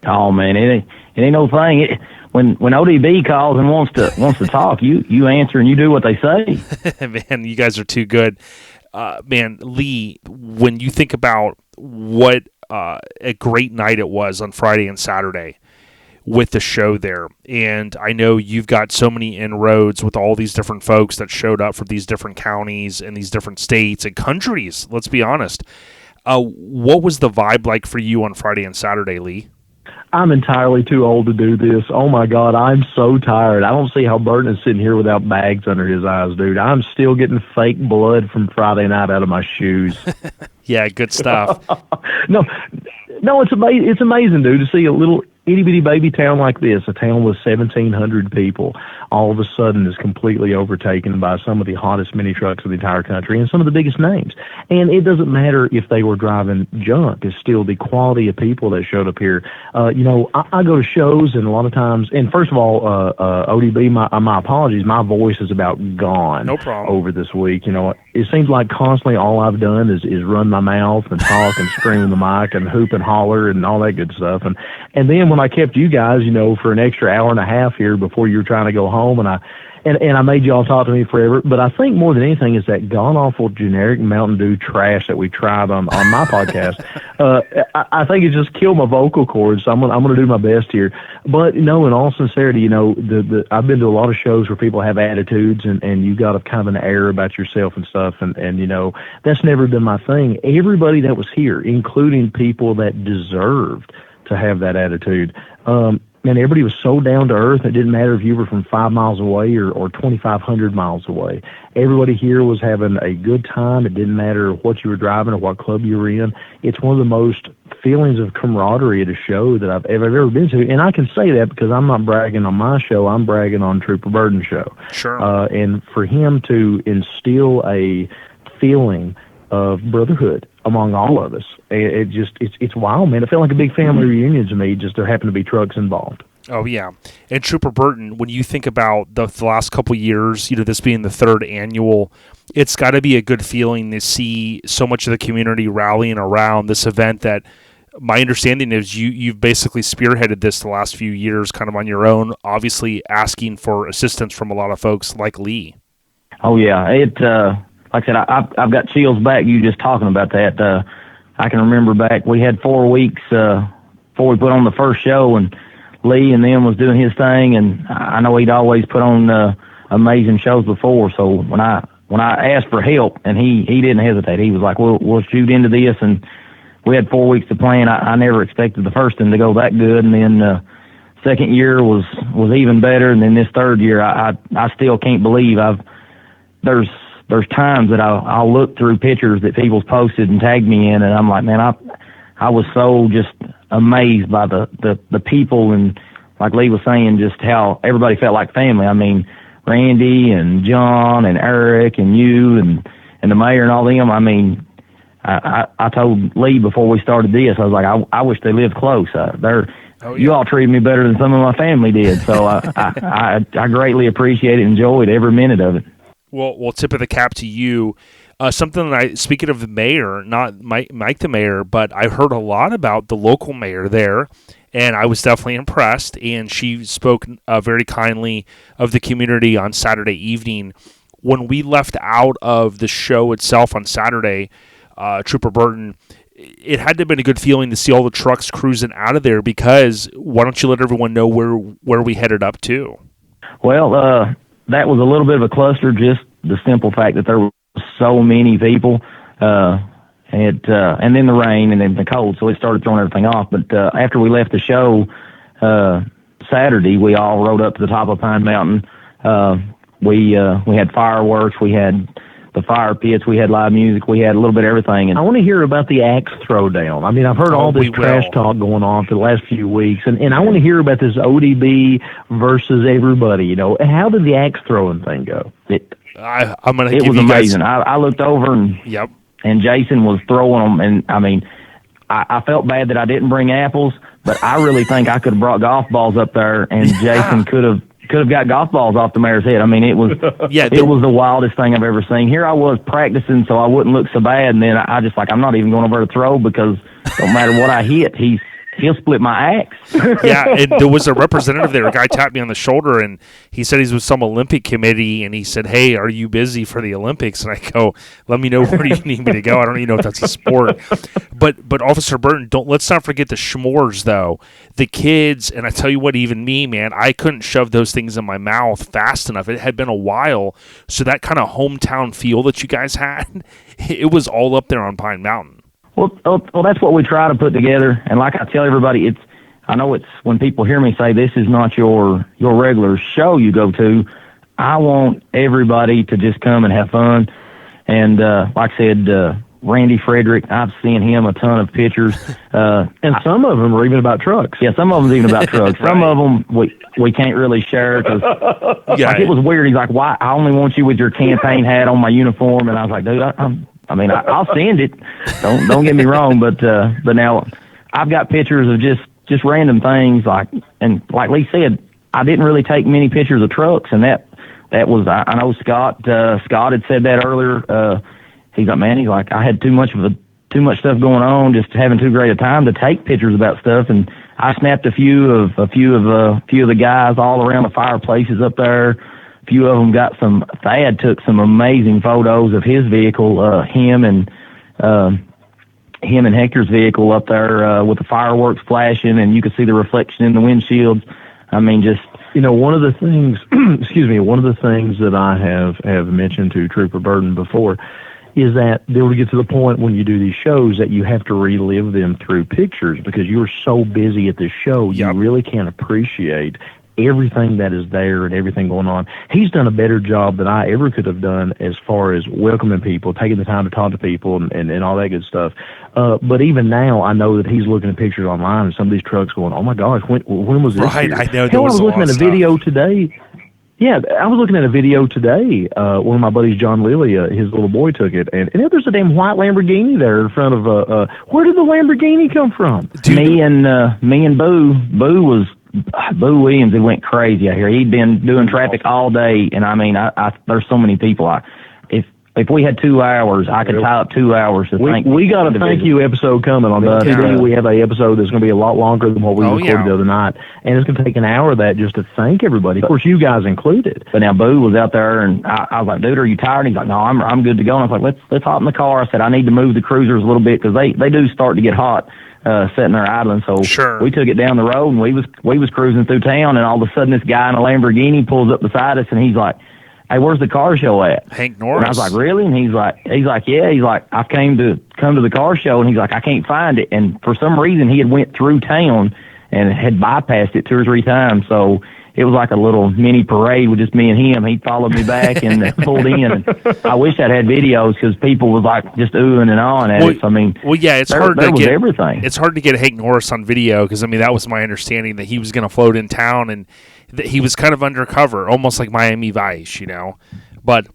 Oh, man, it ain't no thing. When ODB calls and wants to talk, you answer and you do what they say. Man, you guys are too good. Man, Lee, when you think about what a great night it was on Friday and Saturday with the show there, and I know you've got so many inroads with all these different folks that showed up from these different counties and these different states and countries, let's be honest. What was the vibe like for you on Friday and Saturday, Lee? I'm entirely too old to do this. Oh, my God, I'm so tired. I don't see how Burton is sitting here without bags under his eyes, dude. I'm still getting fake blood from Friday night out of my shoes. Yeah, good stuff. No, it's amazing. It's amazing, dude, to see a little itty-bitty baby town like this, a town with 1,700 people, all of a sudden is completely overtaken by some of the hottest mini trucks of the entire country and some of the biggest names. And it doesn't matter if they were driving junk. It's still the quality of people that showed up here. I go to shows, and a lot of times, and first of all, ODB, my apologies, my voice is about gone. No problem. Over this week. It seems like constantly all I've done is run my mouth and talk and scream in the mic and hoop and holler and all that good stuff. And then when I kept you guys, for an extra hour and a half here before you were trying to go home, and I made y'all talk to me forever. But I think more than anything is that god-awful generic Mountain Dew trash that we tried on my podcast. I think it just killed my vocal cords, so I'm gonna do my best here. But, in all sincerity, I've been to a lot of shows where people have attitudes, and you got a kind of an air about yourself and stuff, and that's never been my thing. Everybody that was here, including people that deserved to have that attitude, and everybody was so down to earth. It didn't matter if you were from 5 miles away or 2,500 miles away. Everybody here was having a good time. It didn't matter what you were driving or what club you were in. It's one of the most feelings of camaraderie at a show that I've ever been to. And I can say that because I'm not bragging on my show. I'm bragging on Trooper Burton's show. Sure. And for him to instill a feeling of brotherhood among all of us, it's wild, man. It felt like a big family reunion to me. Just there happened to be trucks involved. Oh yeah, and Trooper Burton, when you think about the last couple of years, this being the third annual, it's got to be a good feeling to see so much of the community rallying around this event. That my understanding is you've basically spearheaded this the last few years, kind of on your own. Obviously, asking for assistance from a lot of folks like Lee. Oh yeah, like I said, I've got chills back. You just talking about that. I can remember back, we had 4 weeks before we put on the first show, and Lee and them was doing his thing, and I know he'd always put on amazing shows before. So when I asked for help, and he didn't hesitate, he was like, "We'll shoot into this," and we had 4 weeks to plan. I never expected the first one to go that good, and then second year was even better, and then this third year, I still can't believe there's times that I'll look through pictures that people's posted and tagged me in, and I'm like, man, I was so just amazed by the people, and like Lee was saying, just how everybody felt like family. I mean, Randy and John and Eric and you and the mayor and all them. I mean, I told Lee before we started this, I was like, I wish they lived close. You all treated me better than some of my family did, so I greatly appreciate it and enjoyed every minute of it. Well, tip of the cap to you. Something that speaking of the mayor, not Mike the mayor, but I heard a lot about the local mayor there, and I was definitely impressed. And she spoke very kindly of the community on Saturday evening. When we left out of the show itself on Saturday, Trooper Burton, it had to have been a good feeling to see all the trucks cruising out of there, because why don't you let everyone know where we headed up to? Well, that was a little bit of a cluster, just the simple fact that there were so many people, and then the rain and then the cold, so it started throwing everything off. But after we left the show Saturday, we all rode up to the top of Pine Mountain. We had fireworks, we had the fire pits, we had live music, we had a little bit of everything. And I want to hear about the axe throwdown. I mean, I've heard all this trash talk going on for the last few weeks, and I want to hear about this ODB versus everybody. How did the axe throwing thing go? I'm going to give you guys... It was amazing. I looked over, and yep, and Jason was throwing them, and I mean, I felt bad that I didn't bring apples, but I really think I could have brought golf balls up there, and Jason could have could have got golf balls off the mare's head. I mean, it was it was the wildest thing I've ever seen. Here I was practicing so I wouldn't look so bad, and then I just I'm not even going over to throw because no matter what I hit, he'll split my axe. Yeah, and there was a representative there. A guy tapped me on the shoulder, and he said he's with some Olympic committee, and he said, "Hey, are you busy for the Olympics?" And I go, "Let me know where you need me to go. I don't even know if that's a sport." But Officer Burton, let's not forget the s'mores, though. The kids, and I tell you what, even me, man, I couldn't shove those things in my mouth fast enough. It had been a while, so that kind of hometown feel that you guys had, it was all up there on Pine Mountain. Well, that's what we try to put together. And like I tell everybody, I know it's when people hear me say this is not your regular show you go to, I want everybody to just come and have fun. And like I said, Randy Frederick, I've seen him a ton of pictures. And some of them are even about trucks. Yeah, some of them even about trucks. Some of them we can't really share because it was weird. He's like, "Why? I only want you with your campaign hat on my uniform." And I was like, "Dude, I'll send it. Don't get me wrong, but now I've got pictures of just random things like Lee said, I didn't really take many pictures of trucks, and that was I know Scott had said that earlier. He's like, I had too much stuff going on, just having too great a time to take pictures about stuff, and I snapped a few of the guys all around the fireplaces up there. Few of them got Thad took some amazing photos of his vehicle, him and Hector's vehicle up there with the fireworks flashing, and you could see the reflection in the windshields. I mean, just one of the things, one of the things that I have mentioned to Trooper Burton before is that they will get to the point when you do these shows that you have to relive them through pictures because you're so busy at the show, you really can't appreciate everything that is there and everything going on. He's done a better job than I ever could have done as far as welcoming people, taking the time to talk to people and all that good stuff. But even now, I know that he's looking at pictures online and some of these trucks going, "Oh my gosh, when was this?" Right, I know. I was looking at a video today. Yeah, I was looking at a video today. One of my buddies, John Lilly, his little boy took it, and there's a damn white Lamborghini there in front of where did the Lamborghini come from? Me and Boo Williams, he went crazy out here. He'd been doing traffic all day, and I mean, there's so many people. If we had 2 hours, I could tie up 2 hours to thank. We got a thank you episode coming on the TV. We have a episode that's going to be a lot longer than what we recorded the other night, and it's going to take an hour of that just to thank everybody. Of course, you guys included. But now Boo was out there, and I was like, "Dude, are you tired?" And he's like, "No, I'm good to go." And I was like, "Let's hop in the car." I said, "I need to move the cruisers a little bit because they do start to get hot." Sitting there idling, so we took it down the road and we was cruising through town, and all of a sudden this guy in a Lamborghini pulls up beside us, and he's like, "Hey, where's the car show at?" Hank Norris. And I was like, "Really?" And he's like, "Yeah." He's like, "I come to the car show," and he's like, "I can't find it." And for some reason, he had went through town and had bypassed it 2 or 3 times, so it was like a little mini parade with just me and him. He followed me back and pulled in. And I wish I'd had videos because people was like just oohing and ahhing at it. So, I mean, it's hard to get everything. It's hard to get Hank Norris on video because I mean that was my understanding that he was going to float in town and that he was kind of undercover, almost like Miami Vice, But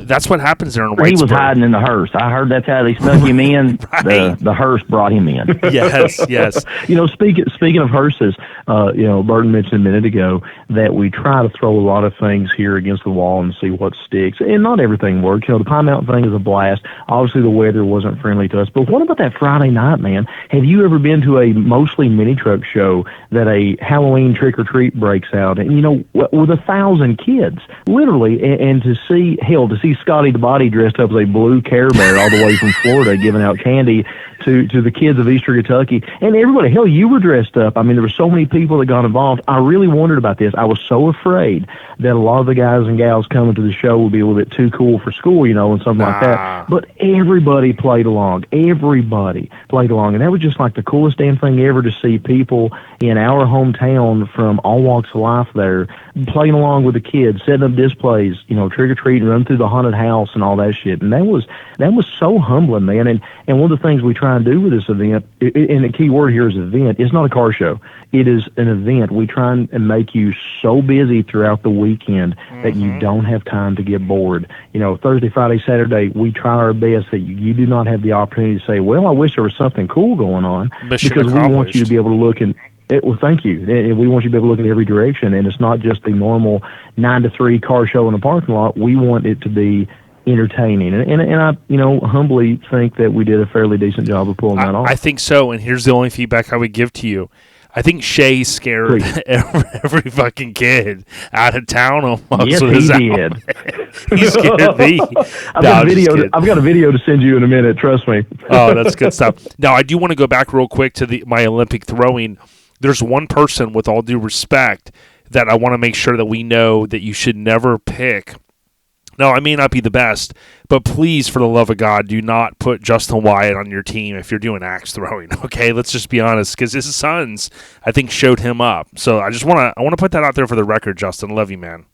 that's what happens there in Whitesburg. He was hiding in the hearse. I heard that's how they snuck him in. Right. The hearse brought him in. Yes. Speaking of hearses, Burton mentioned a minute ago that we try to throw a lot of things here against the wall and see what sticks. And not everything works. The Pine Mountain thing is a blast. Obviously, the weather wasn't friendly to us. But what about that Friday night, man? Have you ever been to a mostly mini truck show that a Halloween trick-or-treat breaks out? And, with 1,000 kids, literally, and to see Scotty the Body dressed up as a blue Care Bear all the way from Florida giving out candy to the kids of Eastern Kentucky. And everybody, hell, you were dressed up. I mean, there were so many people that got involved. I really wondered about this. I was so afraid that a lot of the guys and gals coming to the show would be a little bit too cool for school, and something like that. But everybody played along. Everybody played along. And that was just like the coolest damn thing ever to see people in our hometown from all walks of life there playing along with the kids, setting up displays, trick-or-treat and run through the haunted house and all that shit. And that was so humbling, man. And one of the things we try and do with this event, and the key word here is event, it's not a car show. It is an event. We try and make you so busy throughout the weekend that you don't have time to get bored. Thursday, Friday, Saturday, we try our best that you do not have the opportunity to say, well, I wish there was something cool going on, because we want you to be able to look and Well, thank you. We want you to be able to look in every direction, and it's not just the normal 9 to 3 car show in a parking lot. We want it to be entertaining, and I humbly think that we did a fairly decent job of pulling that off. I think so, and here's the only feedback I would give to you. I think Shay scared every fucking kid out of town almost. Yes, he did. He scared me. I've got a video to send you in a minute. Trust me. Oh, that's good stuff. Now, I do want to go back real quick to my Olympic throwing. There's one person, with all due respect, that I want to make sure that we know that you should never pick. Now, I may not be the best, but please, for the love of God, do not put Justin Wyatt on your team if you're doing axe throwing. Okay, let's just be honest, because his sons, I think, showed him up. So I want to put that out there for the record, Justin. Love you, man.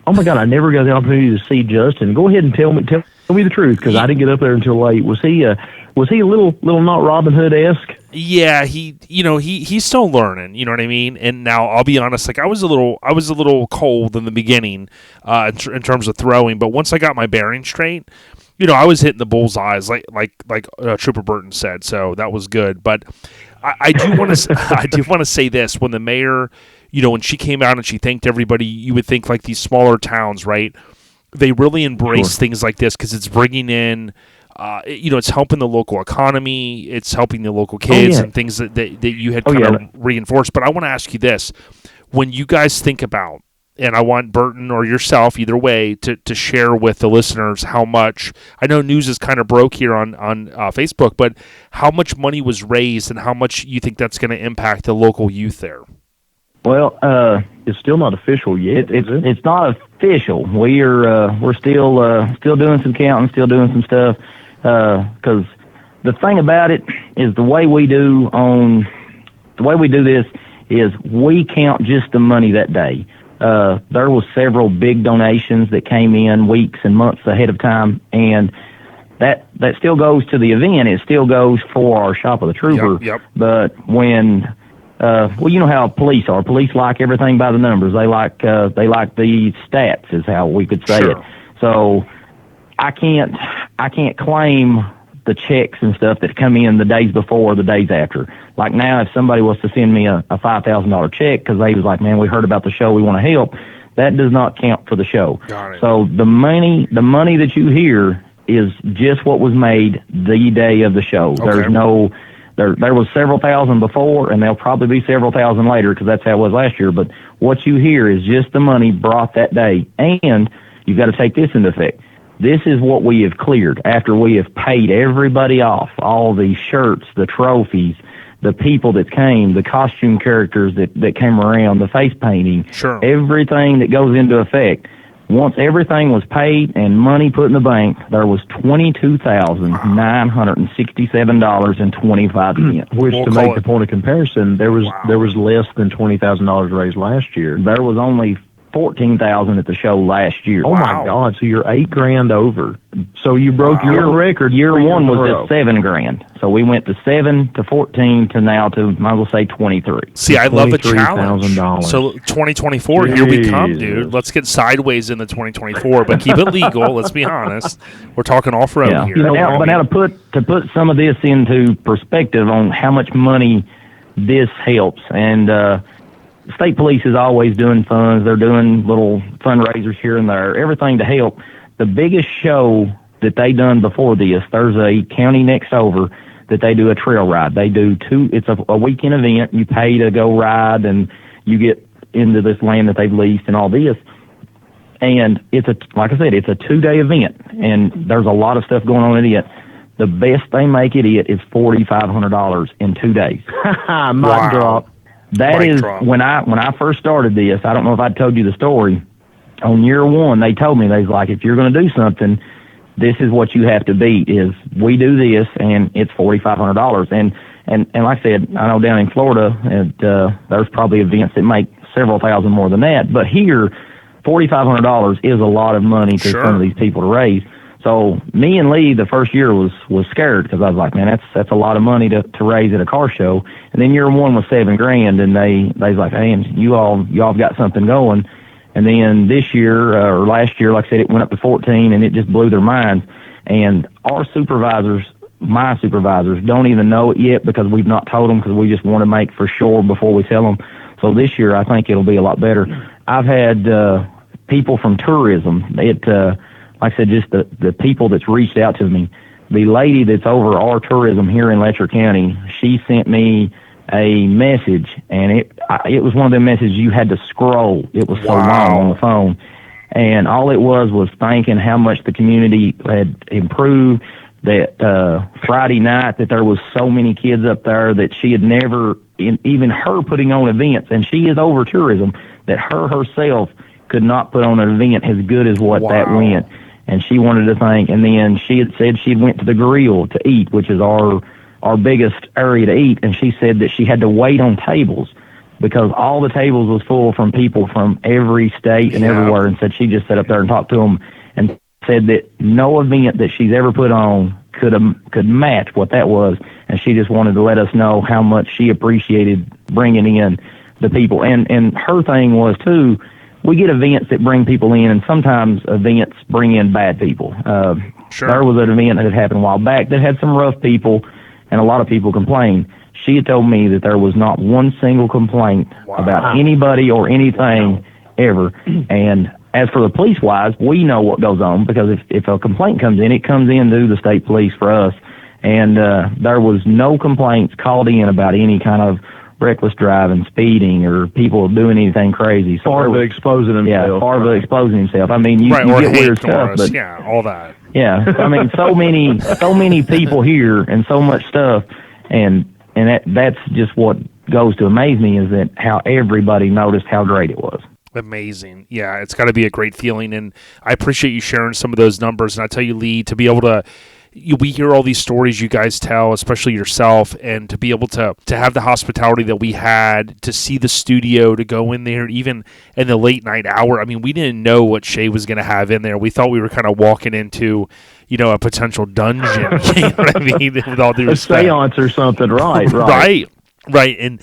Oh my God, I never got the opportunity to see Justin. Go ahead and tell me the truth, because I didn't get up there until late. Was he a little not Robin Hood-esque? Yeah, he's still learning. You know what I mean? And now I'll be honest, like I was a little cold in the beginning in terms of throwing, but once I got my bearing straight, I was hitting the bullseyes like Trooper Burton said. So that was good. But I do want to say this: when the mayor, when she came out and she thanked everybody, you would think like these smaller towns, right? They really embrace things like this because it's bringing in. It's helping the local economy. It's helping the local kids and things that you had kind of reinforced. But I want to ask you this. When you guys think about, and I want Burton or yourself, either way, to share with the listeners how much, I know news is kind of broke here on Facebook, but how much money was raised and how much you think that's going to impact the local youth there? Well, it's still not official yet. It's not official. We're still doing some counting, still doing some stuff. Because the thing about it is the way we do this is we count just the money that day. There was several big donations that came in weeks and months ahead of time, and that still goes to the event. It still goes for our Shop of the Trooper. Yep. But when you know how police are. Police like everything by the numbers. They like the stats, is how we could say it. So I can't claim the checks and stuff that come in the days before or the days after. Like now, if somebody was to send me a $5,000 check because they was like, man, we heard about the show, we want to help, that does not count for the show. Got it. So the money that you hear is just what was made the day of the show. Okay. There's no, there was several thousand before, and there'll probably be several thousand later because that's how it was last year. But what you hear is just the money brought that day, and you've got to take this into effect. This is what we have cleared after we have paid everybody off, all the shirts, the trophies, the people that came, the costume characters that came around, the face painting, everything that goes into effect. Once everything was paid and money put in the bank, there was $22,967.25. Which, to make the point of comparison, there was less than $20,000 raised last year. There was only $14,000 at the show last year. Oh my God! So you're $8,000 over. So you broke your record. Year one was at $7,000. So we went to 7 to 14 to now to I will say 23. See, I love a challenge. $23,000. So 2024, here we come, dude. Let's get sideways into 2024, but keep it legal. Let's be honest. We're talking off road here. But now to put some of this into perspective on how much money this helps, and state police is always doing funds. They're doing little fundraisers here and there, everything to help. The biggest show that they done before this, there's a county next over that they do a trail ride. They do it's a weekend event. You pay to go ride, and you get into this land that they've leased and all this. And like I said, it's a 2-day event, and there's a lot of stuff going on in it. The best they make it is $4,500 in 2 days. Mic drop. That is when I first started this. I don't know if I told you the story. On year one, they told me, they was like, if you're going to do something, this is what you have to beat. Is we do this, and it's $4,500. And like I said, I know down in Florida, there's probably events that make several thousand more than that. But here, $4,500 is a lot of money to some of these people to raise. So me and Lee, the first year was scared because I was like, man, that's a lot of money to raise at a car show. And then year one was $7,000, and they was like, hey, you all got something going. And then this year or last year, like I said, it went up to 14, and it just blew their minds. And our supervisors my supervisors don't even know it yet because we've not told them because we just want to make for sure before we tell them. So this year, I think it'll be a lot better. I've had people from tourism. Like I said, just the people that's reached out to me. The lady that's over our tourism here in Letcher County, she sent me a message, and it was one of the messages you had to scroll. It was so long on the phone. And all it was thanking how much the community had improved, that Friday night that there was so many kids up there that she had never, even her putting on events, and she is over tourism, that her herself could not put on an event as good as what that went. And she wanted to thank, and then she had said she went to the grill to eat, which is our biggest area to eat, and she said that she had to wait on tables because all the tables was full from people from every state and everywhere, and said she just sat up there and talked to them and said that no event that she's ever put on could match what that was, and she just wanted to let us know how much she appreciated bringing in the people. And her thing was, too, we get events that bring people in, and sometimes events bring in bad people. There was an event that had happened a while back that had some rough people, and a lot of people complained. She had told me that there was not one single complaint about anybody or anything ever. And as for the police-wise, we know what goes on because if a complaint comes in, it comes in to the state police for us. And there was no complaints called in about any kind of reckless driving, speeding, or people doing anything crazy. So far of exposing himself. Yeah, far of exposing himself. I mean, you get weird stuff, but all that. Yeah, I mean, so many people here and so much stuff, and that's just what goes to amaze me is that how everybody noticed how great it was. Amazing. Yeah, it's got to be a great feeling, and I appreciate you sharing some of those numbers. And I tell you, Lee, to be able to, we hear all these stories you guys tell, especially yourself, and to be able to have the hospitality that we had, to see the studio, to go in there, even in the late night hour. I mean, we didn't know what Shay was going to have in there. We thought we were kind of walking into, a potential dungeon. You know what I mean? With all due respect. A seance or something, right? Right. And,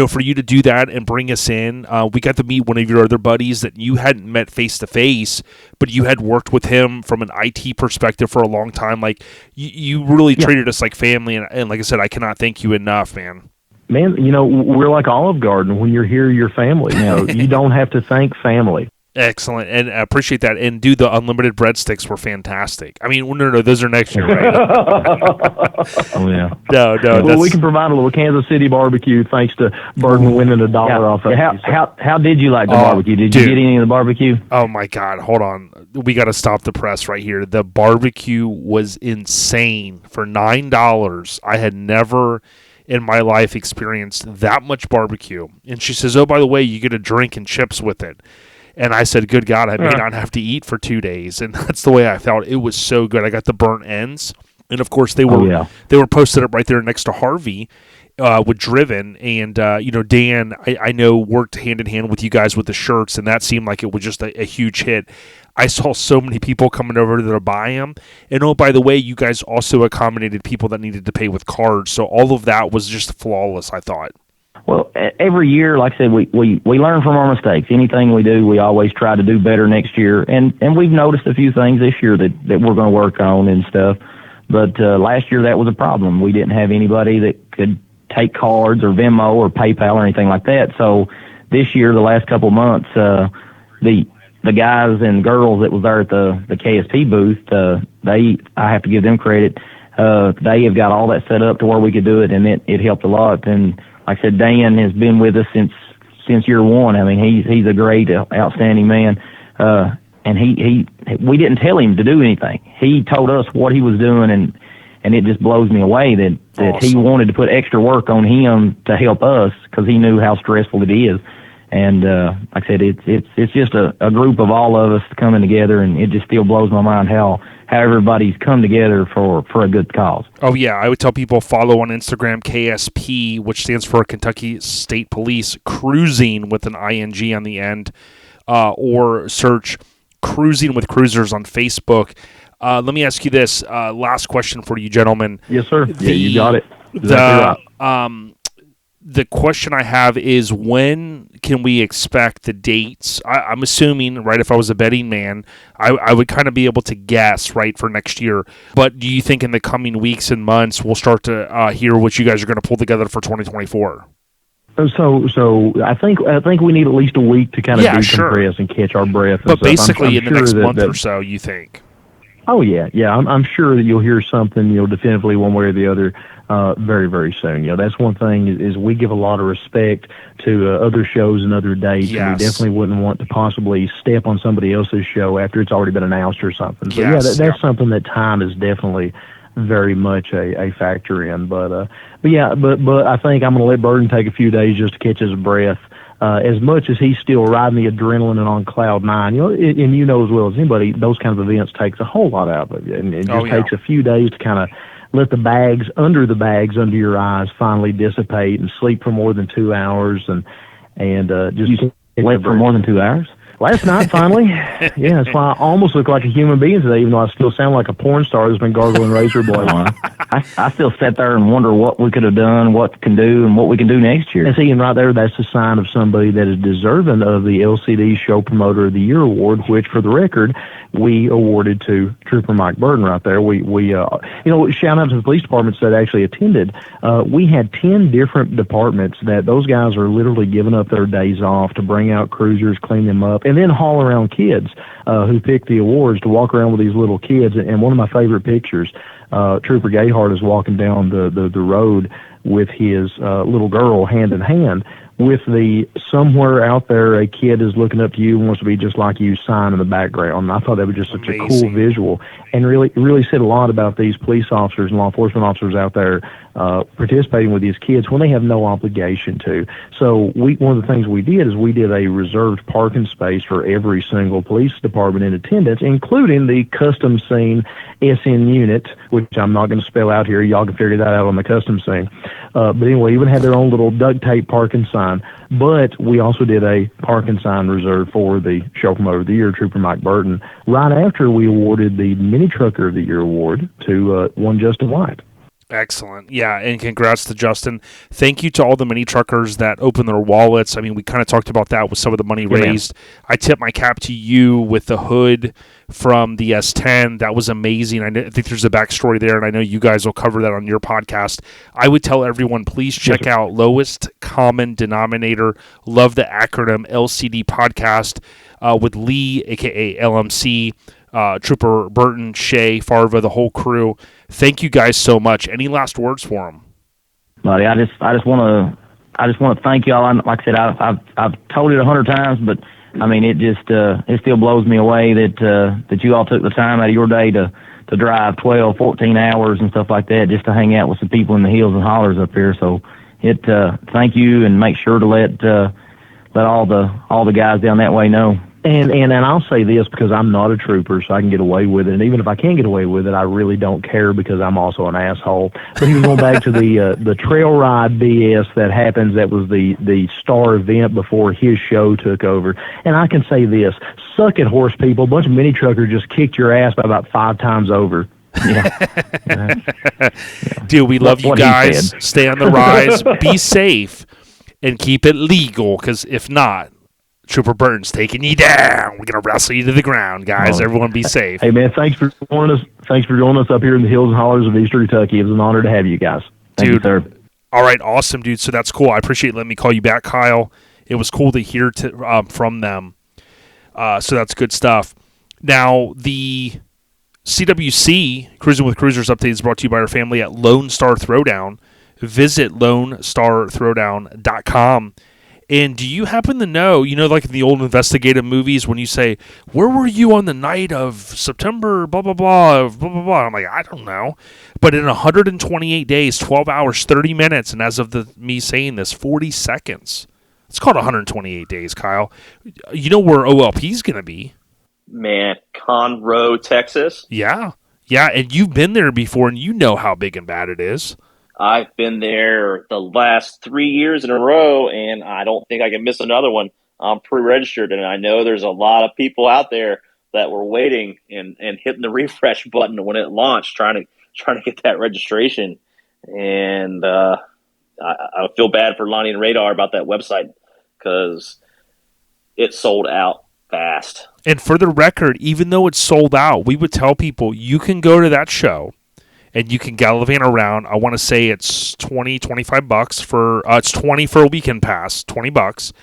for you to do that and bring us in, we got to meet one of your other buddies that you hadn't met face-to-face, but you had worked with him from an IT perspective for a long time. Like, you really treated us like family, and like I said, I cannot thank you enough, man. Man, we're like Olive Garden. When you're here, you're family. You don't have to thank family. Excellent, and I appreciate that. And dude, the unlimited breadsticks were fantastic. I mean, no, those are next year, right? Oh yeah. No. Well, we can provide a little Kansas City barbecue thanks to Burton winning $1 off of it. How did you like the barbecue? Did you get any of the barbecue? Oh my God! Hold on, we got to stop the press right here. The barbecue was insane for $9. I had never in my life experienced that much barbecue. And she says, "Oh, by the way, you get a drink and chips with it." And I said, good God, I may not have to eat for 2 days. And that's the way I felt. It was so good. I got the burnt ends. And, of course, they were posted up right there next to Harvey with Driven. And, Dan, I know, worked hand-in-hand with you guys with the shirts, and that seemed like it was just a huge hit. I saw so many people coming over there to buy them. And, oh, by the way, you guys also accommodated people that needed to pay with cards. So all of that was just flawless, I thought. Well, every year, like I said, we learn from our mistakes. Anything we do, we always try to do better next year. And we've noticed a few things this year that we're going to work on and stuff. But last year, that was a problem. We didn't have anybody that could take cards or Venmo or PayPal or anything like that. So this year, the last couple months, the guys and girls that was there at the KSP booth, I have to give them credit. They have got all that set up to where we could do it, and it helped a lot. And like I said, Dan has been with us since year one. I mean, he's a great, outstanding man. And we didn't tell him to do anything. He told us what he was doing, and it just blows me away that awesome. He wanted to put extra work on him to help us because he knew how stressful it is. And like I said, it's just a group of all of us coming together, and it just still blows my mind how everybody's come together for a good cause. Oh, yeah. I would tell people follow on Instagram KSP, which stands for Kentucky State Police, Cruising with an ING on the end, or search Cruising with Cruisers on Facebook. Let me ask you this. Last question for you, gentlemen. Yes, sir. Yeah, you got it. Exactly right. the question I have is, when can we expect the dates? I'm assuming, right, if I was a betting man, I would kind of be able to guess, right, for next year. But do you think in the coming weeks and months we'll start to hear what you guys are going to pull together for 2024? So I think we need at least a week to kind of decompress and catch our breath. But basically, in the next month or so, you think? Oh yeah. I'm sure that you'll hear something, definitively one way or the other, very, very soon. That's one thing is we give a lot of respect to other shows and other dates. Yes. And we definitely wouldn't want to possibly step on somebody else's show after it's already been announced or something. So that's something that time is definitely very much a factor in. But I think I'm going to let Burton take a few days just to catch his breath. As much as he's still riding the adrenaline and on cloud nine, and as well as anybody, those kinds of events takes a whole lot out of it, and it just takes a few days to kind of let the bags under your eyes finally dissipate and sleep for more than 2 hours, and just sleep for more than 2 hours. Last night, finally. Yeah, that's why I almost look like a human being today, even though I still sound like a porn star that's been gargling razor blades. I still sit there and wonder what we could have done, what can do, and what we can do next year. And see, and right there, that's a sign of somebody that is deserving of the LCD Show Promoter of the Year award, which, for the record, we awarded to Trooper Mike Burton right there. We shout out to the police departments that actually attended. We had 10 different departments that those guys are literally giving up their days off to bring out cruisers, clean them up, and then haul around kids who picked the awards to walk around with these little kids. And one of my favorite pictures, Trooper Gayhart is walking down the road with his little girl hand in hand, with the "somewhere out there a kid is looking up to you and wants to be just like you" sign in the background. And I thought that was just such a cool visual, and really said a lot about these police officers and law enforcement officers out there participating with these kids when they have no obligation to. So one of the things we did is we did a reserved parking space for every single police department in attendance, including the custom scene SN unit, which I'm not going to spell out here. Y'all can figure that out on the custom scene. But anyway, even had their own little duct tape parking sign. But we also did a parking sign reserved for the Show Promoter of the Year, Trooper Mike Burton, right after we awarded the Mini Trucker of the Year award to one Justin White. Excellent. Yeah, and congrats to Justin. Thank you to all the mini truckers that opened their wallets. I mean, we kind of talked about that with some of the money raised. I tip my cap to you with the hood from the S10. That was amazing. I think there's a backstory there, and I know you guys will cover that on your podcast. I would tell everyone, please check out Lowest Common Denominator. Love the acronym LCD podcast with Lee, a.k.a. LMC, Trooper Burton, Shay, Farva, the whole crew. Thank you guys so much. Any last words for them? Buddy, I just want to thank y'all. Like I said, I've told it 100 times, but I mean, it just it still blows me away that you all took the time out of your day to drive 12, 14 hours and stuff like that just to hang out with some people in the hills and hollers up here. So thank you, and make sure to let all the guys down that way know. And I'll say this because I'm not a trooper, so I can get away with it. And even if I can't get away with it, I really don't care because I'm also an asshole. But even going back to the trail ride BS that happens, that was the star event before his show took over. And I can say this: suck it, horse people. A bunch of mini truckers just kicked your ass by about 5 times over. Yeah. Dude, we love you guys. Stay on the rise. Be safe and keep it legal, because if not, Trooper Burton's taking you down. We're going to wrestle you to the ground, guys. Everyone be safe. Hey, man, thanks for joining us. Thanks for joining us up here in the hills and hollers of Eastern Kentucky. It was an honor to have you guys. Thank you, sir. All right, awesome, dude. So that's cool. I appreciate letting me call you back, Kyle. It was cool to hear from them. So that's good stuff. Now, the CWC, Cruising with Cruisers update, is brought to you by our family at Lone Star Throwdown. Visit LoneStarThrowdown.com. And do you happen to know, like in the old investigative movies, when you say, where were you on the night of September, blah, blah, blah, blah, blah, blah. I'm like, I don't know. But in 128 days, 12 hours, 30 minutes, and as of me saying this, 40 seconds. It's called 128 days, Kyle. You know where OLP's going to be? Man, Conroe, Texas. Yeah. Yeah, and you've been there before, and you know how big and bad it is. I've been there the last 3 years in a row, and I don't think I can miss another one. I'm pre-registered, and I know there's a lot of people out there that were waiting and hitting the refresh button when it launched, trying to get that registration. And I feel bad for Lonnie and Radar about that website because it sold out fast. And for the record, even though it's sold out, we would tell people you can go to that show and you can gallivant around. I want to say it's $25 for it's $20 for a weekend pass, $20.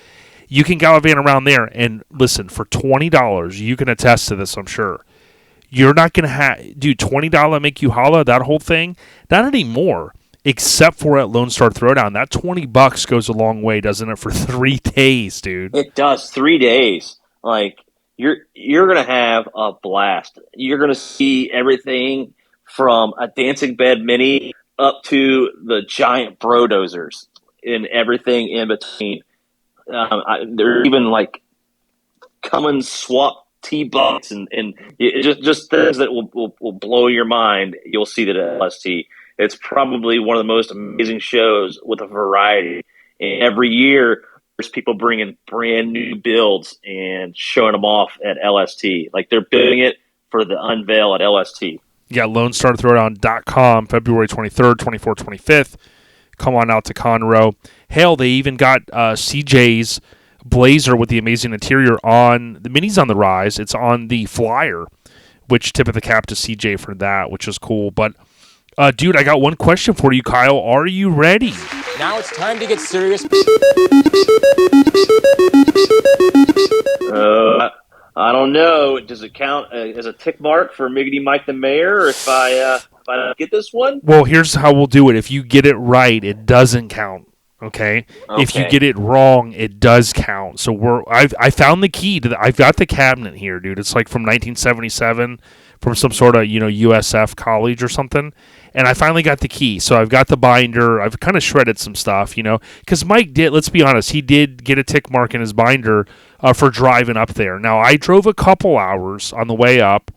You can gallivant around there, and listen, for $20, you can attest to this, I'm sure. You're not going to have, dude, $20 make you holla, that whole thing? Not anymore, except for at Lone Star Throwdown. That $20 goes a long way, doesn't it, for 3 days, dude? It does, 3 days. Like, you're going to have a blast. You're going to see everything from a dancing bed mini up to the giant brodozers and everything in between. They're even like Cummins swap T-bucks and just things that will blow your mind. You'll see that at LST. It's probably one of the most amazing shows with a variety. And every year, there's people bringing brand new builds and showing them off at LST. Like they're building it for the unveil at LST. Yeah, LoneStarThrowdown.com, February 23rd, 24th, 25th. Come on out to Conroe. Hell, they even got CJ's Blazer with the amazing interior on the Mini's on the rise. It's on the Flyer, which tip of the cap to CJ for that, which is cool. But, dude, I got one question for you, Kyle. Are you ready? Now it's time to get serious. I don't know. Does it count as a tick mark for Miggity Mike the Mayor if I get this one? Well, here's how we'll do it. If you get it right, it doesn't count. Okay? If you get it wrong, it does count. So I found the key to I've got the cabinet here, dude. It's like from 1977 from some sort of, USF college or something. And I finally got the key. So I've got the binder. I've kind of shredded some stuff, because Mike did, let's be honest, he did get a tick mark in his binder for driving up there. Now, I drove a couple hours on the way up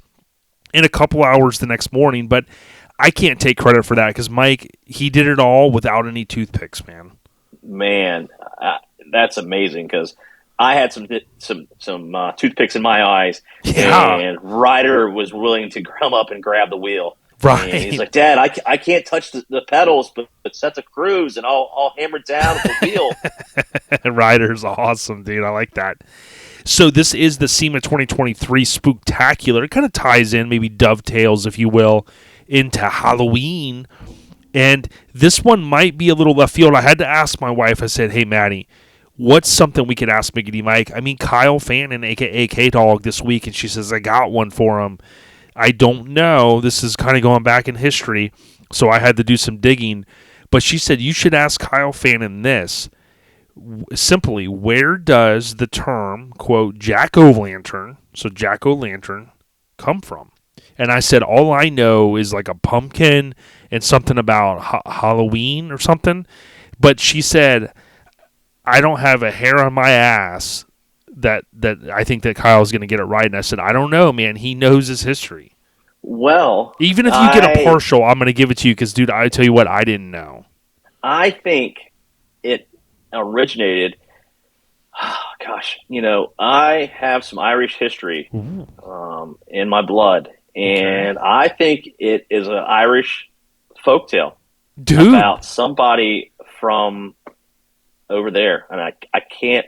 and a couple hours the next morning, but I can't take credit for that because Mike, he did it all without any toothpicks, man. Man, that's amazing because I had some toothpicks in my eyes, and Ryder was willing to come up and grab the wheel. Right. And he's like, Dad, I can't touch the pedals, but set the cruise, and I'll hammer down the wheel. Ryder's awesome, dude. I like that. So this is the SEMA 2023 Spooktacular. It kind of ties in, maybe dovetails, if you will, into Halloween. And this one might be a little left field. I had to ask my wife. I said, hey, Maddie, what's something we could ask Miggity Mike? I mean, Kyle Fannin, a.k.a. K-Dogg, this week, and she says, I got one for him. I don't know. This is kind of going back in history, so I had to do some digging. But she said, you should ask Kyle Fannin this. Simply, where does the term, quote, jack-o'-lantern, so jack-o'-lantern, come from? And I said, all I know is like a pumpkin and something about Halloween or something. But she said, I don't have a hair on my ass that I think that Kyle's going to get it right. And I said, I don't know, man. He knows his history. Well, even if you get a partial, I'm going to give it to you because, dude, I tell you what, I didn't know. I think it originated, I have some Irish history in my blood. And I think it is an Irish folktale about somebody from over there. And I can't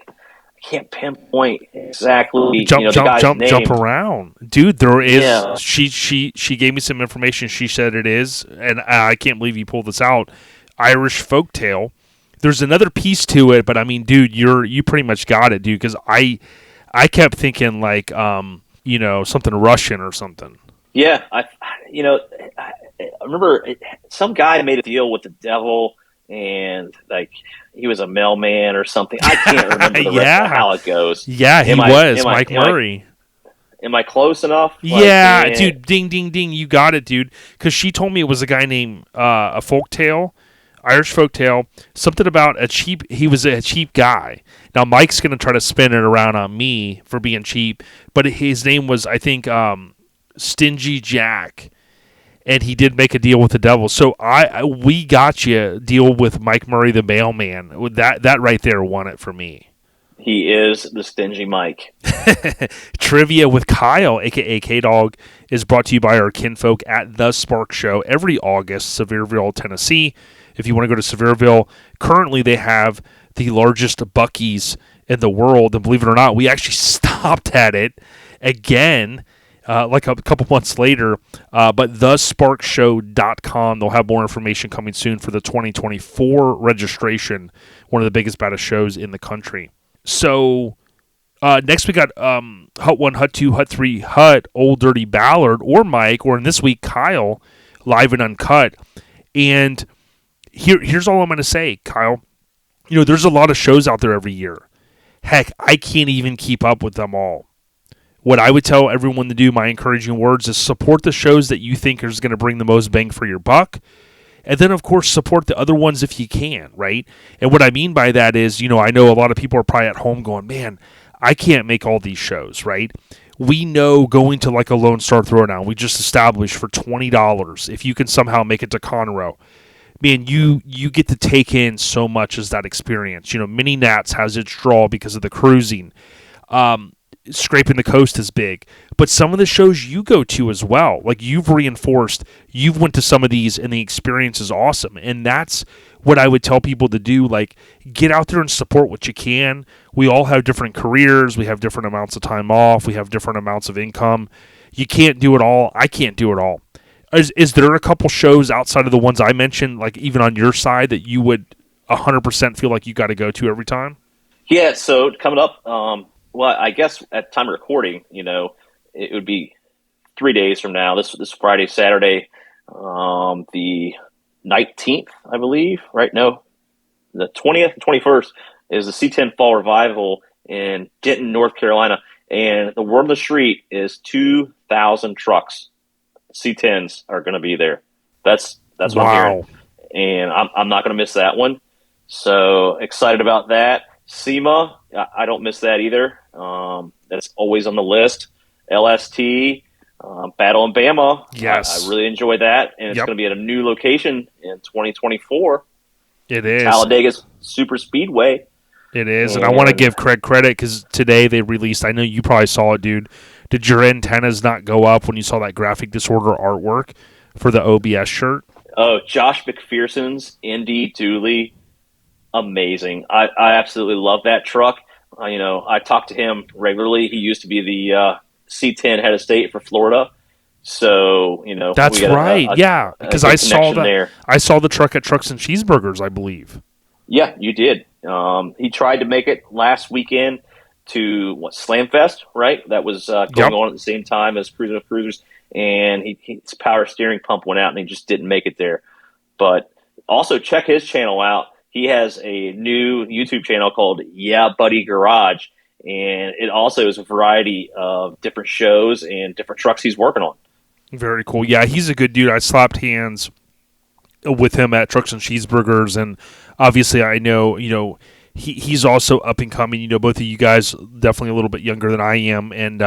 pinpoint exactly jump around, dude. There is she gave me some information. She said it is, and I can't believe you pulled this out. Irish folktale. There's another piece to it, but I mean, dude, you pretty much got it, dude. Because I kept thinking like something Russian or something. Yeah, I remember some guy made a deal with the devil, and like he was a mailman or something. I can't remember the rest of how it goes. Yeah, he was Mike Murray. Am I close enough? Yeah, dude, ding, ding, ding, you got it, dude. Because she told me it was a guy named a folktale, Irish folktale, something about he was a cheap guy. Now Mike's gonna try to spin it around on me for being cheap, but his name was, I think, Stingy Jack, and he did make a deal with the devil. So we got you a deal with Mike Murray the mailman. That right there won it for me. He is the stingy Mike. Trivia with Kyle, a.k.a. K-Dogg, is brought to you by our kinfolk at The Spark Show every August, Sevierville, Tennessee. If you want to go to Sevierville, currently they have the largest Buc-ee's in the world, and believe it or not, we actually stopped at it again like a couple months later, but thesparkshow.com, they'll have more information coming soon for the 2024 registration, one of the biggest, baddest shows in the country. So next we got Hut 1, Hut 2, Hut 3, Hut, Old Dirty Ballard, or Mike, or in this week, Kyle, live and uncut. And here's all I'm going to say, Kyle. You know, there's a lot of shows out there every year. Heck, I can't even keep up with them all. What I would tell everyone to do, my encouraging words, is support the shows that you think is going to bring the most bang for your buck. And then, of course, support the other ones if you can, right? And what I mean by that is, you know, I know a lot of people are probably at home going, man, I can't make all these shows, right? We know going to like a Lone Star Throwdown, we just established for $20, if you can somehow make it to Conroe, man, you get to take in so much as that experience. You know, Mini Nats has its draw because of the cruising. Scraping the Coast is big, but some of the shows you go to as well, like you've reinforced, you've went to some of these and the experience is awesome. And that's what I would tell people to do. Like, get out there and support what you can. We all have different careers. We have different amounts of time off. We have different amounts of income. You can't do it all. I can't do it all. Is there a couple shows outside of the ones I mentioned, like even on your side, that you would 100% feel like you got to go to every time? Yeah, so coming up, well, I guess at time of recording, you know, it would be 3 days from now. This Friday, Saturday, the 19th, I believe. Right? No, the 20th, 21st is the C10 Fall Revival in Denton, North Carolina, and the word on the street is 2,000 trucks. C10s are going to be there. That's what I'm hearing, and I'm not going to miss that one. So excited about that. SEMA, I don't miss that either. That's always on the list. LST, Battle in Bama. Yes. I really enjoy that, and it's going to be at a new location in 2024. It is. Talladega Super Speedway. It is, and I want to give Craig credit because today they released, I know you probably saw it, dude. Did your antennas not go up when you saw that graphic disorder artwork for the OBS shirt? Oh, Josh McPherson's Indy Dooley. Amazing. I absolutely love that truck. You know, I talk to him regularly. He used to be the C10 head of state for Florida. So, you know, that's right. Yeah, because I saw that. I saw the truck at Trucks and Cheeseburgers, I believe. Yeah, you did. He tried to make it last weekend to Slamfest, right? That was going on at the same time as Cruising with Cruisers, and his power steering pump went out, and he just didn't make it there. But also check his channel out. He has a new YouTube channel called Yeah Buddy Garage, and it also is a variety of different shows and different trucks he's working on. Very cool. Yeah, he's a good dude. I slapped hands with him at Trucks and Cheeseburgers, and obviously I know, you know, he's also up and coming. You know, both of you guys definitely a little bit younger than I am, and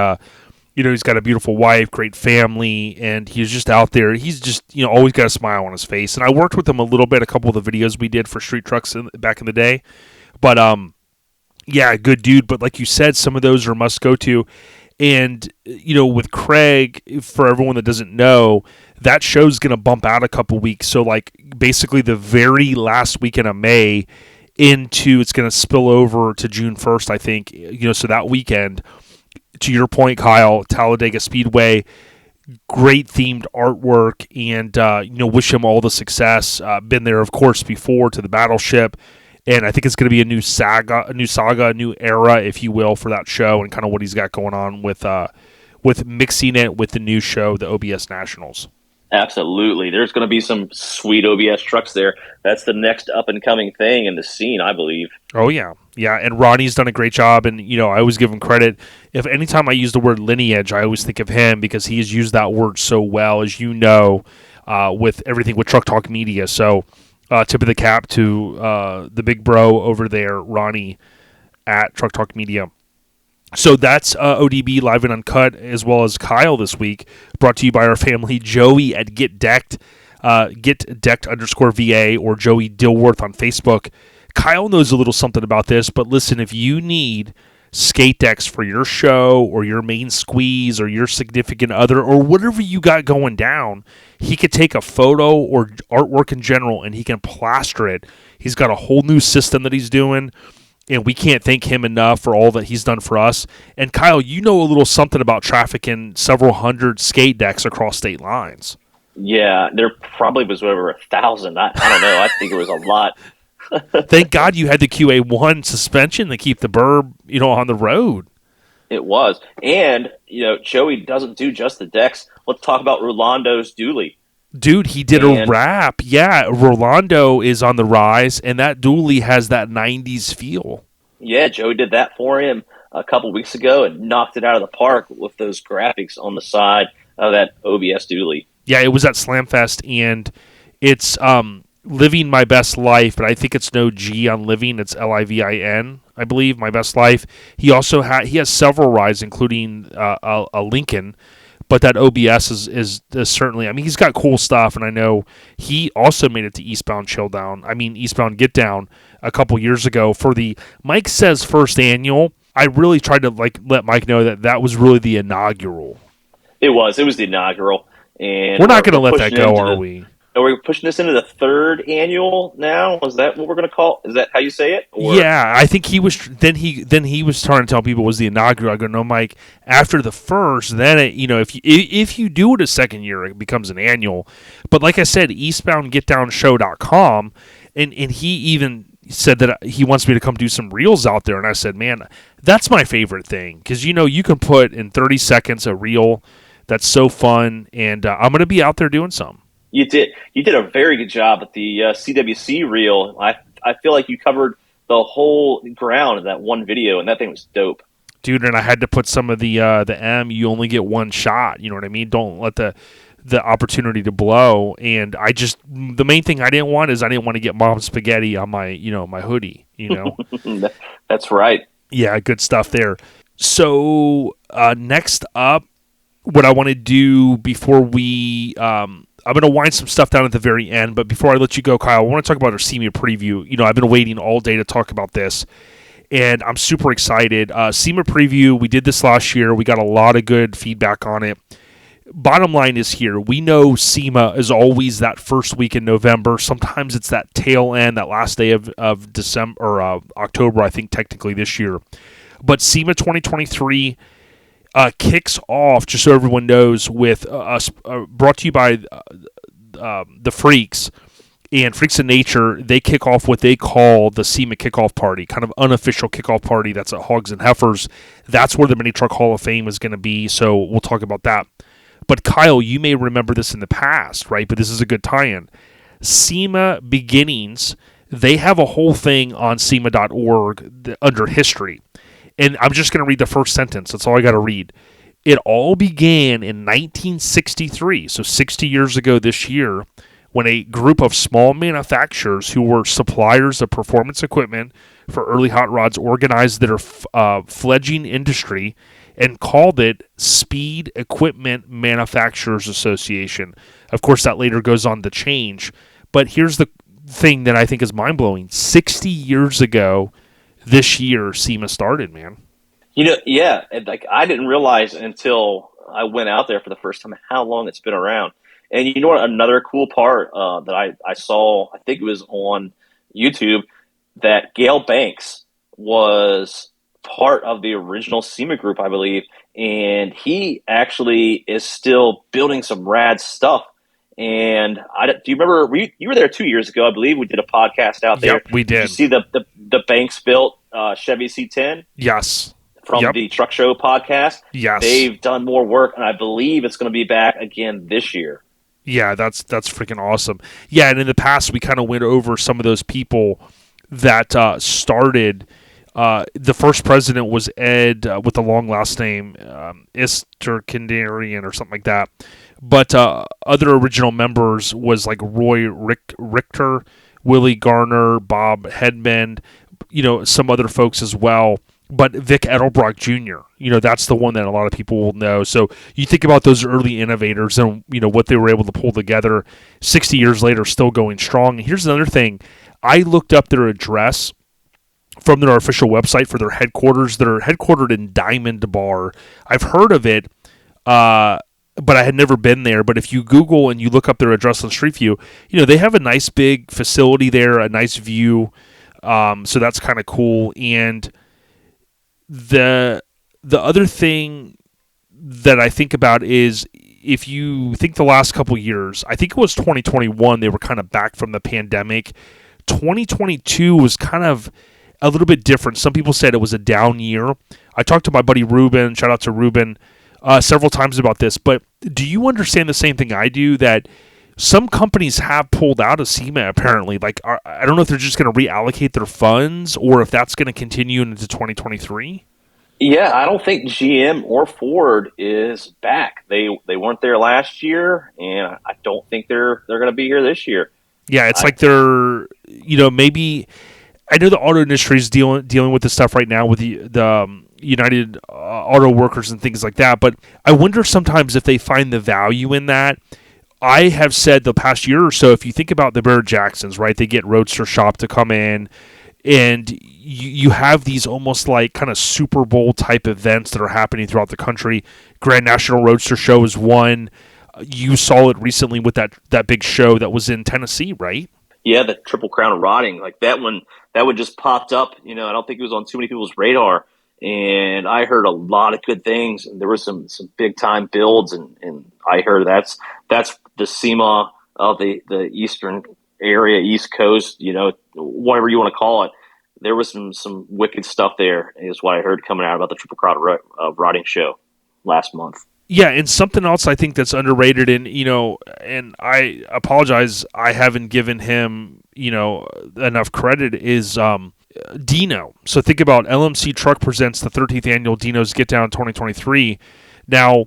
you know, he's got a beautiful wife, great family, and he's just out there. He's just, you know, always got a smile on his face. And I worked with him a little bit, a couple of the videos we did for Street Trucks back in the day. But, yeah, good dude. But like you said, some of those are must go to. And, you know, with Craig, for everyone that doesn't know, that show's going to bump out a couple weeks. So, like, basically the very last weekend of May it's going to spill over to June 1st, I think. You know, so that weekend, to your point, Kyle, Talladega Speedway, great themed artwork, and you know, wish him all the success. Been there, of course, before to the Battleship, and I think it's going to be a new saga, a new era, if you will, for that show, and kind of what he's got going on with mixing it with the new show, the OBS Nationals. Absolutely. There's going to be some sweet OBS trucks there. That's the next up-and-coming thing in the scene, I believe. Oh, yeah. Yeah, and Ronnie's done a great job, and, you know, I always give him credit. If anytime I use the word lineage, I always think of him because he has used that word so well, as you know, with everything with Truck Talk Media. So, tip of the cap to the big bro over there, Ronnie, at Truck Talk Media. So that's ODB Live and Uncut, as well as Kyle this week, brought to you by our family, Joey at Get Decked, _VA, or Joey Dilworth on Facebook. Kyle knows a little something about this, but listen, if you need skate decks for your show or your main squeeze or your significant other or whatever you got going down, he could take a photo or artwork in general and he can plaster it. He's got a whole new system that he's doing, and we can't thank him enough for all that he's done for us. And Kyle, you know a little something about trafficking several hundred skate decks across state lines. Yeah, there probably was over 1,000. I don't know. I think it was a lot. Thank God you had the QA1 suspension to keep the burb, on the road. It was. And, Joey doesn't do just the decks. Let's talk about Rolando's dually. Dude, he did a wrap. Yeah, Rolando is on the rise, and that dually has that 90s feel. Yeah, Joey did that for him a couple weeks ago and knocked it out of the park with those graphics on the side of that OBS dually. Yeah, it was at Slamfest, and it's Living My Best Life, but I think it's no G on Living. It's Livin, I believe, My Best Life. He also he has several rides, including a Lincoln, but that OBS is certainly, he's got cool stuff, and I know he also made it to Eastbound Get Down a couple years ago for the Mike Says First Annual. I really tried to let Mike know that was really the inaugural. It was the inaugural. And we're not going to let that go, are we? Are we pushing this into the third annual now? Is that what we're going to call? Is that how you say it? Or? Yeah, I think he was. Then he was trying to tell people it was the inaugural. I go, no, Mike. After the first, then if you do it a second year, it becomes an annual. But like I said, EastboundGetDownShow.com, and he even said that he wants me to come do some reels out there, and I said, man, that's my favorite thing because you can put in 30 seconds a reel. That's so fun, and I'm going to be out there doing some. You did a very good job at the CWC reel. I feel like you covered the whole ground in that one video, and that thing was dope. Dude, and I had to put some of the M. You only get one shot. You know what I mean? Don't let the opportunity to blow. And the main thing I didn't want to get mom spaghetti on my my hoodie. That's right. Yeah, good stuff there. So next up. What I want to do before we, I'm going to wind some stuff down at the very end, but before I let you go, Kyle, I want to talk about our SEMA preview. I've been waiting all day to talk about this, and I'm super excited. SEMA preview, we did this last year. We got a lot of good feedback on it. Bottom line is here. We know SEMA is always that first week in November. Sometimes it's that tail end, that last day of December or October, I think technically this year. But SEMA 2023 kicks off, just so everyone knows, with us brought to you by the Freaks and Freaks of Nature. They kick off what they call the SEMA kickoff party, kind of unofficial kickoff party. That's at Hogs and Heifers. That's where the Mini Truck Hall of Fame is going to be, so we'll talk about that. But Kyle, you may remember this in the past, right? But this is a good tie-in. SEMA Beginnings, they have a whole thing on SEMA.org under history. And I'm just going to read the first sentence. That's all I got to read. It all began in 1963, so 60 years ago this year, when a group of small manufacturers who were suppliers of performance equipment for early hot rods organized their fledgling industry and called it Speed Equipment Manufacturers Association. Of course, that later goes on to change. But here's the thing that I think is mind-blowing. 60 years ago, this year, SEMA started, man. Yeah, I didn't realize until I went out there for the first time how long it's been around. And you know what? Another cool part that I saw, I think it was on YouTube, that Gail Banks was part of the original SEMA group, I believe, and he actually is still building some rad stuff. And do you remember? You were there 2 years ago, I believe. We did a podcast out there. Yep, we did. Did you see the Banks built Chevy C10? Yes. From the Truck Show podcast. Yes. They've done more work, and I believe it's going to be back again this year. Yeah, that's freaking awesome. Yeah, and in the past, we kind of went over some of those people that started. The first president was Ed, with a long last name, Isterkindarian or something like that. But other original members was like Roy Richter, Willie Garner, Bob Hedmond, some other folks as well. But Vic Edelbrock Jr., that's the one that a lot of people will know. So you think about those early innovators and, what they were able to pull together 60 years later, still going strong. And here's another thing. I looked up their address from their official website for their headquarters. They're headquartered in Diamond Bar. I've heard of it, but I had never been there. But if you Google and you look up their address on Street View, they have a nice big facility there, a nice view. So that's kind of cool. And the other thing that I think about is, if you think the last couple years, I think it was 2021, they were kind of back from the pandemic. 2022 was kind of a little bit different. Some people said it was a down year. I talked to my buddy Ruben, shout out to Ruben, several times about this. But do you understand the same thing I do, that some companies have pulled out of SEMA apparently? Like, I don't know if they're just going to reallocate their funds or if that's going to continue into 2023. Yeah, I don't think GM or Ford is back. They weren't there last year, and I don't think they're going to be here this year. Yeah, it's like they're, maybe, I know the auto industry is dealing with this stuff right now with the United Auto Workers and things like that, but I wonder sometimes if they find the value in that. I have said the past year or so, if you think about the Barrett Jacksons, right, they get Roadster Shop to come in, and you have these almost like kind of Super Bowl type events that are happening throughout the country. Grand National Roadster Show is one. You saw it recently with that big show that was in Tennessee, right? Yeah, the Triple Crown of Rotting, like that one just popped up. I don't think it was on too many people's radar, and I heard a lot of good things. And there were some big time builds, and I heard that's the SEMA of the Eastern area, East Coast, whatever you want to call it. There was some wicked stuff there, is what I heard coming out about the Triple Crown of Rotting show last month. Yeah, and something else I think that's underrated, and and I apologize, I haven't given him enough credit, is Dino. So think about LMC Truck presents the 13th annual Dino's Get Down 2023. Now,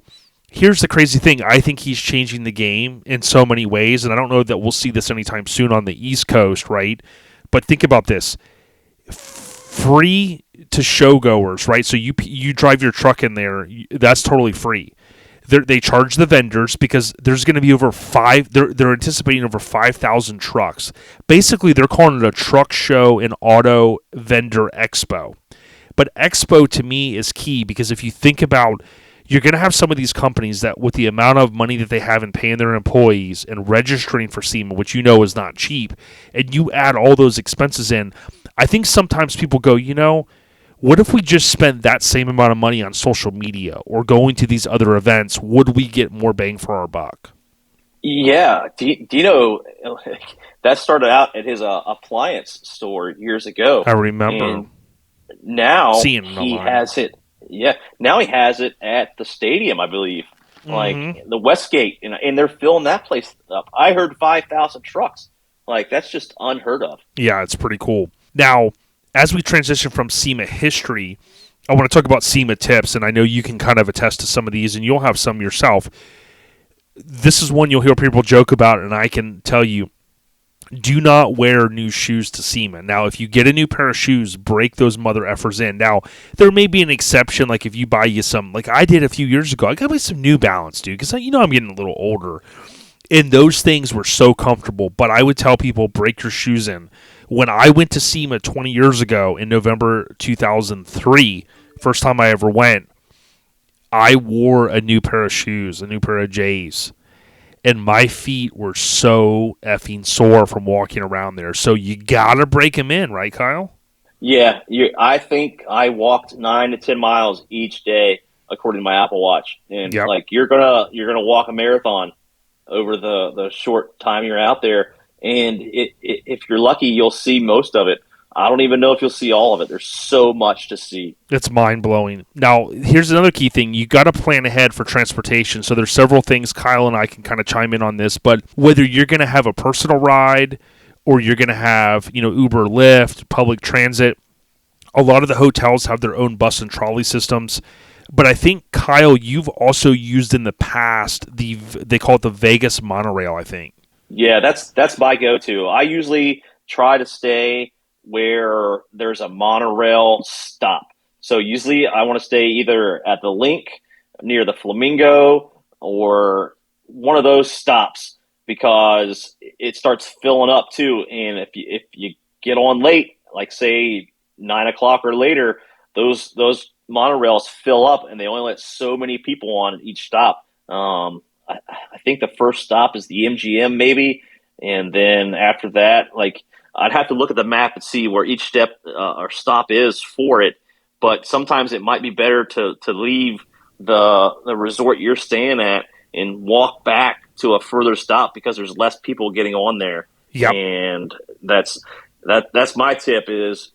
here's the crazy thing. I think he's changing the game in so many ways, and I don't know that we'll see this anytime soon on the East Coast, right? But think about this. Free to showgoers, right? So you drive your truck in there, that's totally free. They charge the vendors because there's going to be they're anticipating over 5,000 trucks. Basically, they're calling it a truck show and auto vendor expo. But expo to me is key, because if you think about, you're going to have some of these companies that, with the amount of money that they have in paying their employees and registering for SEMA, which is not cheap, and you add all those expenses in, I think sometimes people go, what if we just spent that same amount of money on social media or going to these other events? Would we get more bang for our buck? Yeah, Dino, that started out at his appliance store years ago. I remember. And now seeing he has it. Yeah, now he has it at the stadium, I believe, like the Westgate, and they're filling that place up. I heard 5,000 trucks. Like, that's just unheard of. Yeah, it's pretty cool. Now, as we transition from SEMA history, I want to talk about SEMA tips, and I know you can kind of attest to some of these, and you'll have some yourself. This is one you'll hear people joke about, and I can tell you, do not wear new shoes to SEMA. Now, if you get a new pair of shoes, break those mother effers in. Now, there may be an exception, like if you buy you some, like I did a few years ago. I got me some New Balance, dude, because I'm getting a little older. And those things were so comfortable. But I would tell people, break your shoes in. When I went to SEMA 20 years ago in November 2003, first time I ever went, I wore a new pair of shoes, a new pair of J's. And my feet were so effing sore from walking around there. So you got to break them in, right, Kyle? Yeah, I think I walked 9 to 10 miles each day, according to my Apple Watch. And like you're gonna walk a marathon over the short time you're out there. And if you're lucky, you'll see most of it. I don't even know if you'll see all of it. There's so much to see. It's mind-blowing. Now, here's another key thing. You got to plan ahead for transportation. So there's several things. Kyle and I can kind of chime in on this. But whether you're going to have a personal ride or you're going to have, Uber, Lyft, public transit, a lot of the hotels have their own bus and trolley systems. But I think, Kyle, you've also used in the past, they call it the Vegas monorail, I think. Yeah, that's my go-to. I usually try to stay where there's a monorail stop. So usually I want to stay either at the Link near the Flamingo or one of those stops, because it starts filling up too. And if you get on late, like say 9 o'clock or later, those monorails fill up and they only let so many people on at each stop. I think the first stop is the MGM maybe, and then after that, like I'd have to look at the map and see where each step or stop is for it. But sometimes it might be better to leave the resort you're staying at and walk back to a further stop because there's less people getting on there. Yep. And that's my tip is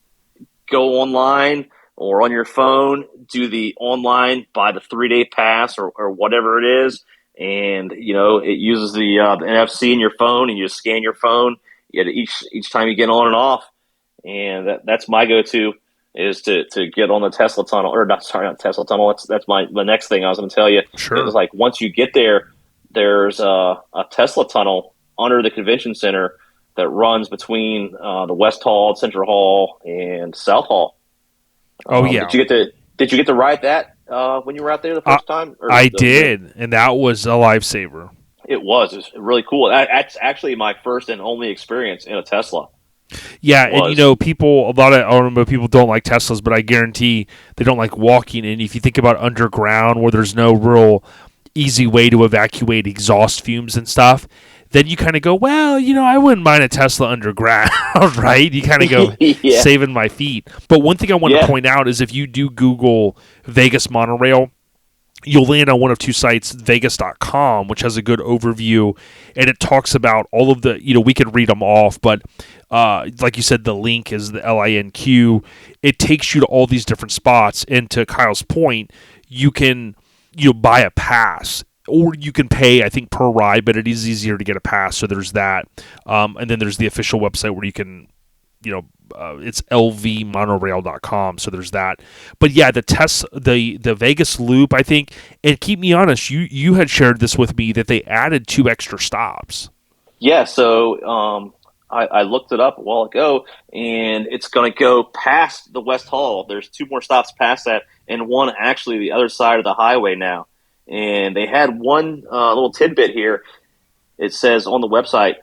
go online or on your phone, do the online, buy the 3-day pass or whatever it is. And, it uses the NFC in your phone and you just scan your phone each time you get on and off. And that's my go-to is to get on the Tesla tunnel or not Tesla tunnel. That's my next thing I was going to tell you. Sure. It was like, once you get there, there's a Tesla tunnel under the convention center that runs between the West Hall, Central Hall, and South Hall. Oh yeah. Did you get to ride that when you were out there the first time? I did, and that was a lifesaver. It was really cool. That's actually my first and only experience in a Tesla. Yeah, and people, people don't like Teslas, but I guarantee they don't like walking. And if you think about underground, where there's no real easy way to evacuate exhaust fumes and stuff, then you kind of go, well, I wouldn't mind a Tesla underground, right? You kind of go, yeah. Saving my feet. But one thing I want to point out is if you do Google Vegas monorail, you'll land on one of two sites, Vegas.com, which has a good overview, and it talks about all of the, we could read them off, but like you said, the link is the LINQ. It takes you to all these different spots, and to Kyle's point, you can buy a pass, or you can pay, I think, per ride, but it is easier to get a pass, so there's that. And then there's the official website where you can, it's lvmonorail.com, so there's that. But yeah, the Vegas Loop, I think, and keep me honest, you had shared this with me that they added 2 extra stops. Yeah, so I looked it up a while ago, and it's going to go past the West Hall. There's 2 more stops past that, and one actually the other side of the highway now. And they had one little tidbit here. It says on the website,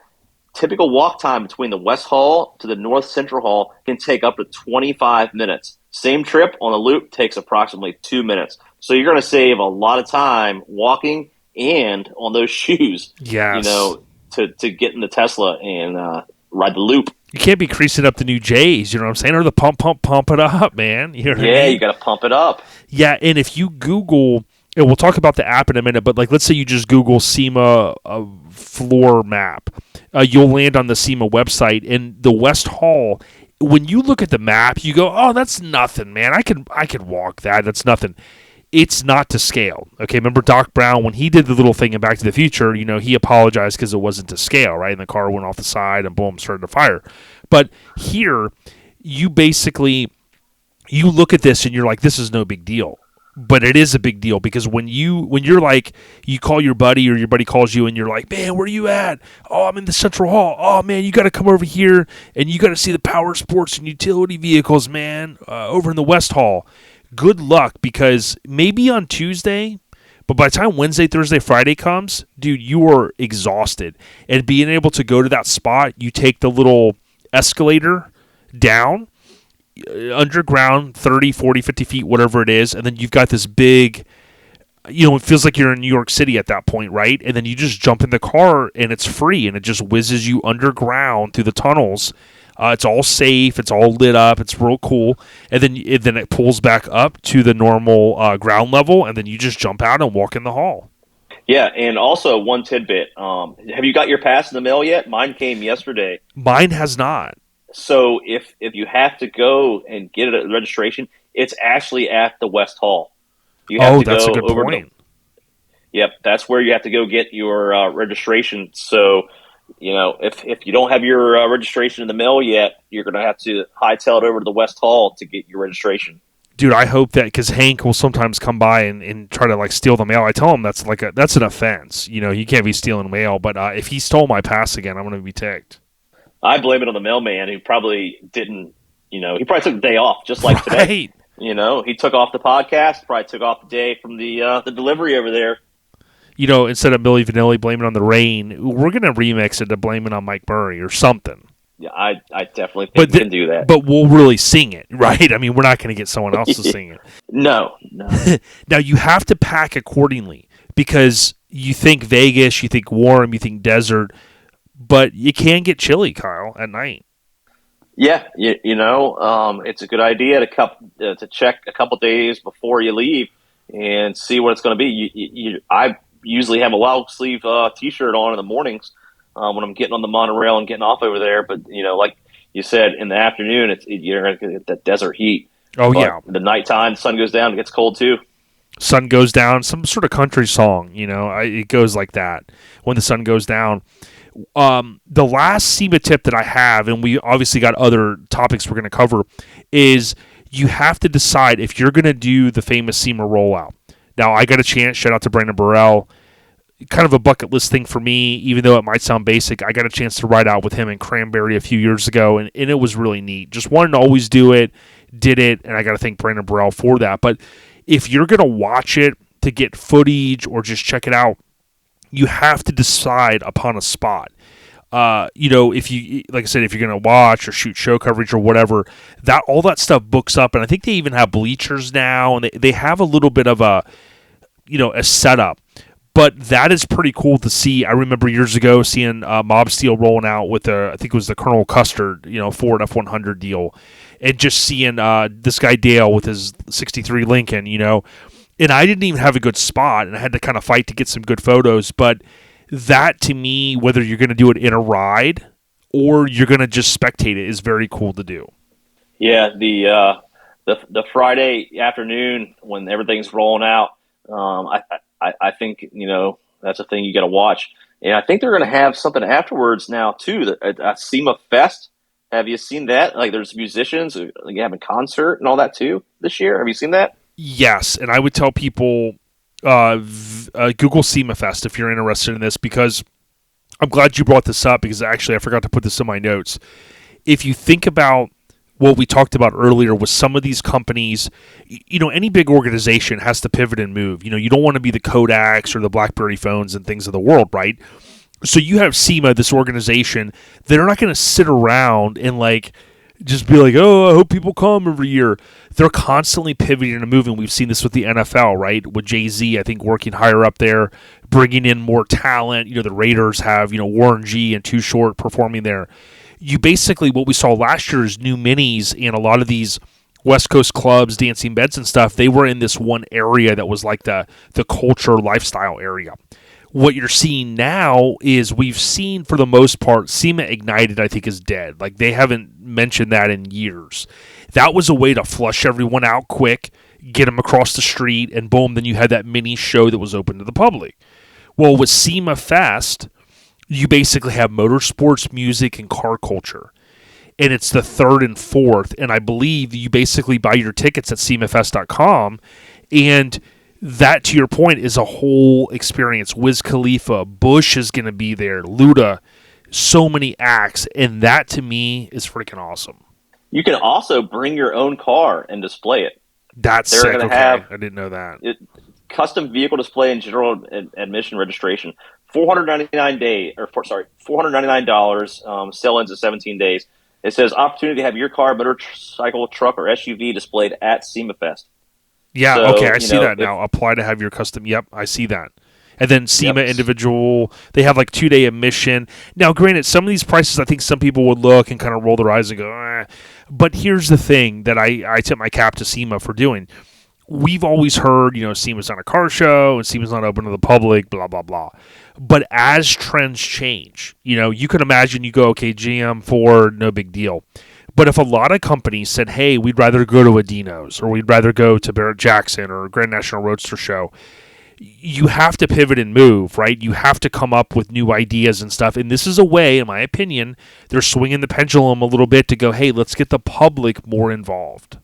typical walk time between the West Hall to the North Central Hall can take up to 25 minutes. Same trip on the loop takes approximately 2 minutes. So you're going to save a lot of time walking and on those shoes. Yes. To get in the Tesla and ride the loop. You can't be creasing up the new J's, you know what I'm saying? Or the pump it up, man. You know what I mean? You got to pump it up. Yeah, and if you Google, and we'll talk about the app in a minute, but like let's say you just Google SEMA floor map, you'll land on the SEMA website, and the West Hall, when you look at the map, you go, oh, that's nothing, man. I could walk that. That's nothing. It's not to scale. Okay, remember Doc Brown, when he did the little thing in Back to the Future, he apologized because it wasn't to scale, right? And the car went off the side and boom, started to fire. But here, you look at this and you're like, this is no big deal. But it is a big deal because when you're like, you call your buddy or your buddy calls you and you're like, man, where are you at? Oh, I'm in the Central Hall. Oh, man, you got to come over here and you got to see the power sports and utility vehicles, man, over in the West Hall. Good luck, because maybe on Tuesday, but by the time Wednesday, Thursday, Friday comes, dude, you are exhausted. And being able to go to that spot, you take the little escalator down, underground, 30, 40, 50 feet, whatever it is, and then you've got this big, it feels like you're in New York City at that point, right? And then you just jump in the car, and it's free, and it just whizzes you underground through the tunnels. It's all safe. It's all lit up. It's real cool. And then it pulls back up to the normal ground level, and then you just jump out and walk in the hall. Yeah, and also one tidbit. Have you got your pass in the mail yet? Mine came yesterday. Mine has not. So if you have to go and get it at registration, it's actually at the West Hall. You have to that's go a good over point. Yep, that's where you have to go get your registration. So, if you don't have your registration in the mail yet, you're going to have to hightail it over to the West Hall to get your registration. Dude, I hope that, because Hank will sometimes come by and try to steal the mail. I tell him that's an offense. You can't be stealing mail. But if he stole my pass again, I'm going to be ticked. I blame it on the mailman who probably didn't. He probably took the day off, just like today. He took off the podcast, probably took off the day from the delivery over there. Instead of Milli Vanilli blaming on the rain, we're going to remix it to blame it on Mike Murray or something. Yeah, I definitely think we can do that. But we'll really sing it, right? I mean, we're not going to get someone else to sing it. No. Now, you have to pack accordingly because you think Vegas, you think warm, you think desert, but you can get chilly, Kyle, at night. Yeah, it's a good idea to check a couple days before you leave and see what it's going to be. I usually have a long sleeve T-shirt on in the mornings when I'm getting on the monorail and getting off over there. But like you said, in the afternoon, you're going to get that desert heat. Oh, but yeah. The nighttime, the sun goes down, it gets cold too. Sun goes down, some sort of country song, it goes like that when the sun goes down. The last SEMA tip that I have, and we obviously got other topics we're going to cover, is you have to decide if you're going to do the famous SEMA rollout. Now, I got a chance, shout out to Brandon Burrell, kind of a bucket list thing for me, even though it might sound basic. I got a chance to ride out with him in Cranberry a few years ago, and it was really neat. Just wanted to always do it, did it, and I got to thank Brandon Burrell for that. But if you're going to watch it to get footage or just check it out, you have to decide upon a spot. If you, like I said, if you're going to watch or shoot show coverage or whatever, all that stuff books up. And I think they even have bleachers now, and they have a little bit of a setup. But that is pretty cool to see. I remember years ago seeing Mob Steel rolling out with I think it was the Colonel Custard, Ford F-100 deal, and just seeing this guy Dale with his 63 Lincoln, and I didn't even have a good spot, and I had to kind of fight to get some good photos. But that, to me, whether you're going to do it in a ride or you're going to just spectate it, is very cool to do. Yeah, the Friday afternoon when everything's rolling out, I think that's a thing you got to watch. And I think they're going to have something afterwards now too. A SEMA Fest. Have you seen that? Like, there's musicians having a concert and all that too this year. Have you seen that? Yes, and I would tell people Google SEMA Fest if you're interested in this, because I'm glad you brought this up, because actually I forgot to put this in my notes. If you think about what we talked about earlier with some of these companies, any big organization has to pivot and move. You don't want to be the Kodaks or the BlackBerry phones and things of the world, right? So you have SEMA, this organization, they're not going to sit around and just be like, oh, I hope people come every year. They're constantly pivoting and moving. We've seen this with the NFL, right? With Jay-Z, I think, working higher up there, bringing in more talent. The Raiders have, Warren G and Too Short performing there. You basically, what we saw last year is new minis, and a lot of these West Coast clubs, dancing beds and stuff, they were in this one area that was like the culture lifestyle area. What you're seeing now is we've seen, for the most part, SEMA Ignited, I think, is dead. They haven't mentioned that in years. That was a way to flush everyone out quick, get them across the street, and boom, then you had that mini show that was open to the public. Well, with SEMA Fest, you basically have motorsports, music, and car culture. And it's the 3rd and 4th, and I believe you basically buy your tickets at SEMAfest.com, and that, to your point, is a whole experience. Wiz Khalifa, Bush is going to be there, Luda, so many acts, and that, to me, is freaking awesome. You can also bring your own car and display it. That's They're sick. gonna Okay, have I didn't know that. Custom vehicle display and general admission registration. $499. Sell ends in 17 days. It says opportunity to have your car, motorcycle, truck, or SUV displayed at SEMA Fest. Yeah, So, okay, I see that now. Apply to have your custom. Yep, I see that. And then SEMA individual, they have 2-day admission. Now, granted, some of these prices, I think some people would look and kind of roll their eyes and go, eh. But here's the thing that I tip my cap to SEMA for doing. We've always heard, SEMA's not a car show and SEMA's not open to the public, blah, blah, blah. But as trends change, you can imagine you go, okay, GM, Ford, no big deal. But if a lot of companies said, hey, we'd rather go to a Dino's or we'd rather go to Barrett-Jackson or Grand National Roadster Show, you have to pivot and move, right? You have to come up with new ideas and stuff. And this is a way, in my opinion, they're swinging the pendulum a little bit to go, hey, let's get the public more involved.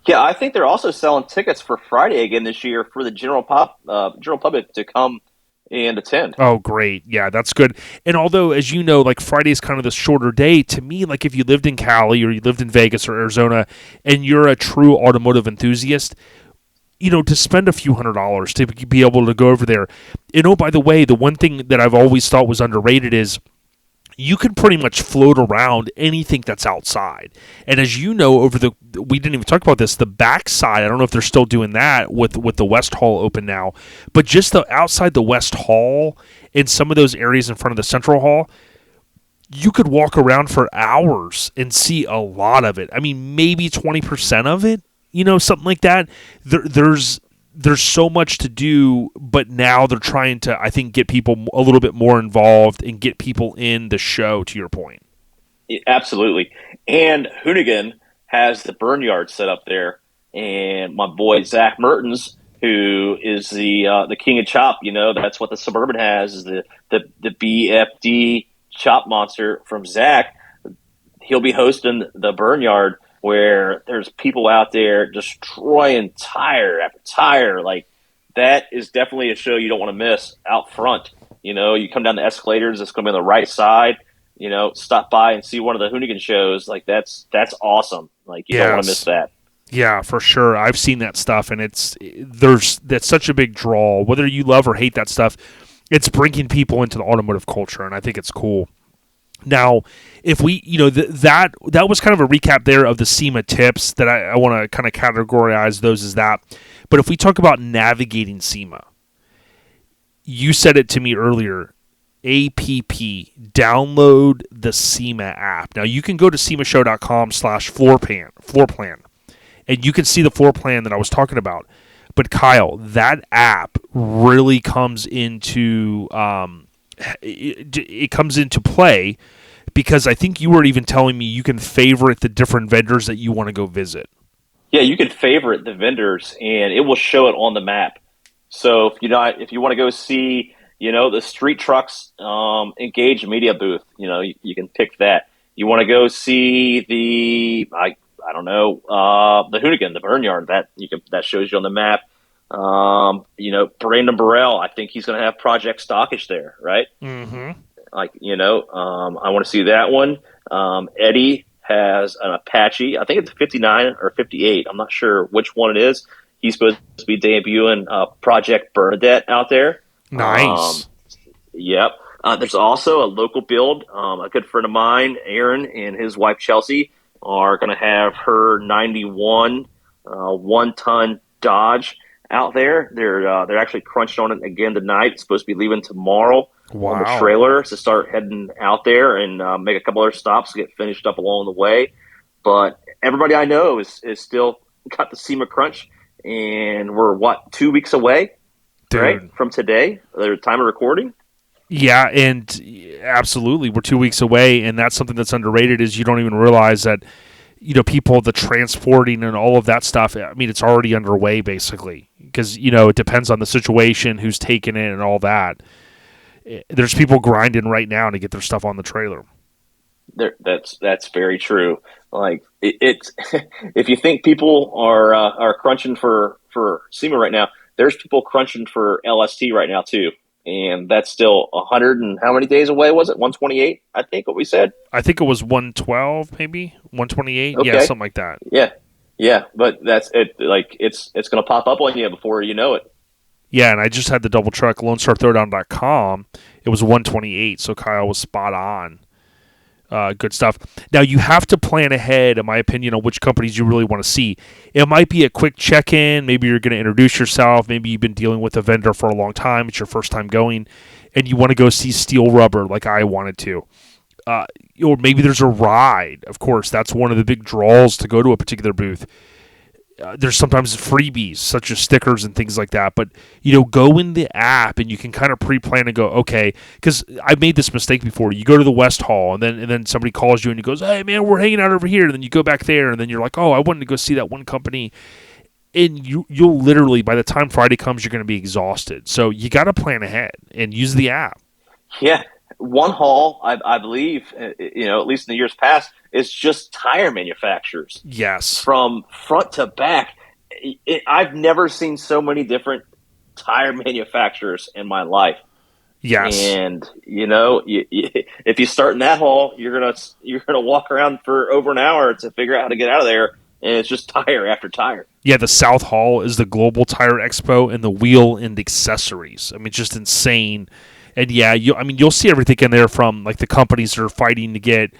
Yeah, I think they're also selling tickets for Friday again this year for the general public to come and attend. Oh, great. Yeah, that's good. And although, as you know, Friday is kind of the shorter day, to me, if you lived in Cali or you lived in Vegas or Arizona and you're a true automotive enthusiast, to spend a few $100s to be able to go over there. By the way, the one thing that I've always thought was underrated is you can pretty much float around anything that's outside. And as you know, we didn't even talk about this, the backside, I don't know if they're still doing that with the West Hall open now, but just outside the West Hall in some of those areas in front of the Central Hall, you could walk around for hours and see a lot of it. I mean, maybe 20% of it, something like that. There's so much to do, but now they're trying to, I think, get people a little bit more involved and get people in the show, to your point. Absolutely. And Hoonigan has the burn yard set up there. And my boy, Zach Mertens, who is the king of chop, that's what the Suburban has, is the BFD chop monster from Zach. He'll be hosting the burn yard, where there's people out there destroying tire after tire. Like, that is definitely a show you don't want to miss out front. You come down the escalators, it's going to be on the right side. Stop by and see one of the Hoonigan shows. Like, that's awesome. Like, you don't want to miss that. Yeah, for sure. I've seen that stuff, and that's such a big draw. Whether you love or hate that stuff, it's bringing people into the automotive culture, and I think it's cool. Now, if we, that was kind of a recap there of the SEMA tips that I want to kind of categorize those as that. But if we talk about navigating SEMA, you said it to me earlier, download the SEMA app. Now, you can go to semashow.com/floor plan, and you can see the floor plan that I was talking about. But Kyle, that app really comes into it comes into play, because I think you were even telling me you can favorite the different vendors that you want to go visit. Yeah, you can favorite the vendors, and it will show it on the map. So if you want to go see, the Street Trucks Engage Media booth, you can pick that. You want to go see the Hoonigan, the Burnyard, that shows you on the map. Brandon Burrell, I think he's going to have Project Stockish there, right? Mm-hmm. I want to see that one. Eddie has an Apache. I think it's 59 or 58. I'm not sure which one it is. He's supposed to be debuting Project Bernadette out there. Nice. Yep. There's also a local build. A good friend of mine, Aaron, and his wife Chelsea are going to have her 91 one-ton Dodge out there. They're actually crunched on it again tonight. It's supposed to be leaving tomorrow on the trailer to start heading out there and make a couple other stops to get finished up along the way. But everybody I know is still got the SEMA crunch, and we're 2 weeks away, right, from today, the time of recording. Yeah, and absolutely, we're 2 weeks away, and that's something that's underrated, is you don't even realize that, people, the transporting and all of that stuff, I mean, it's already underway, basically, because, it depends on the situation, who's taking it, and all that. There's people grinding right now to get their stuff on the trailer. That's very true. Like, it's if you think people are crunching for SEMA right now, there's people crunching for LST right now, too. And that's still 100 and how many days away was it? 128, I think, what we said? I think it was 112, maybe? 128? Okay. Yeah, something like that. Yeah, but that's it. Like, it's going to pop up on you before you know it. Yeah, and I just had the double check, LoneStarThrowdown.com. It was 128, so Kyle was spot on. Good stuff. Now, you have to plan ahead, in my opinion, on which companies you really want to see. It might be a quick check-in. Maybe you're going to introduce yourself. Maybe you've been dealing with a vendor for a long time. It's your first time going, and you want to go see Steel Rubber like I wanted to. Or maybe there's a ride. Of course, that's one of the big draws to go to a particular booth. There's sometimes freebies, such as stickers and things like that. But, go in the app and you can kind of pre-plan and go, okay, because I've made this mistake before. You go to the West Hall and then somebody calls you and he goes, hey, man, we're hanging out over here. And then you go back there and then you're like, oh, I wanted to go see that one company. And you'll literally, by the time Friday comes, you're going to be exhausted. So you got to plan ahead and use the app. Yeah. One hall, I believe, at least in the years past, is just tire manufacturers. Yes. From front to back. I've never seen so many different tire manufacturers in my life. Yes. And, if you start in that hall, you're gonna walk around for over an hour to figure out how to get out of there, and it's just tire after tire. Yeah, the South Hall is the Global Tire Expo and the Wheel and Accessories. I mean, just insane. And yeah, you'll see everything in there from like the companies that are fighting to get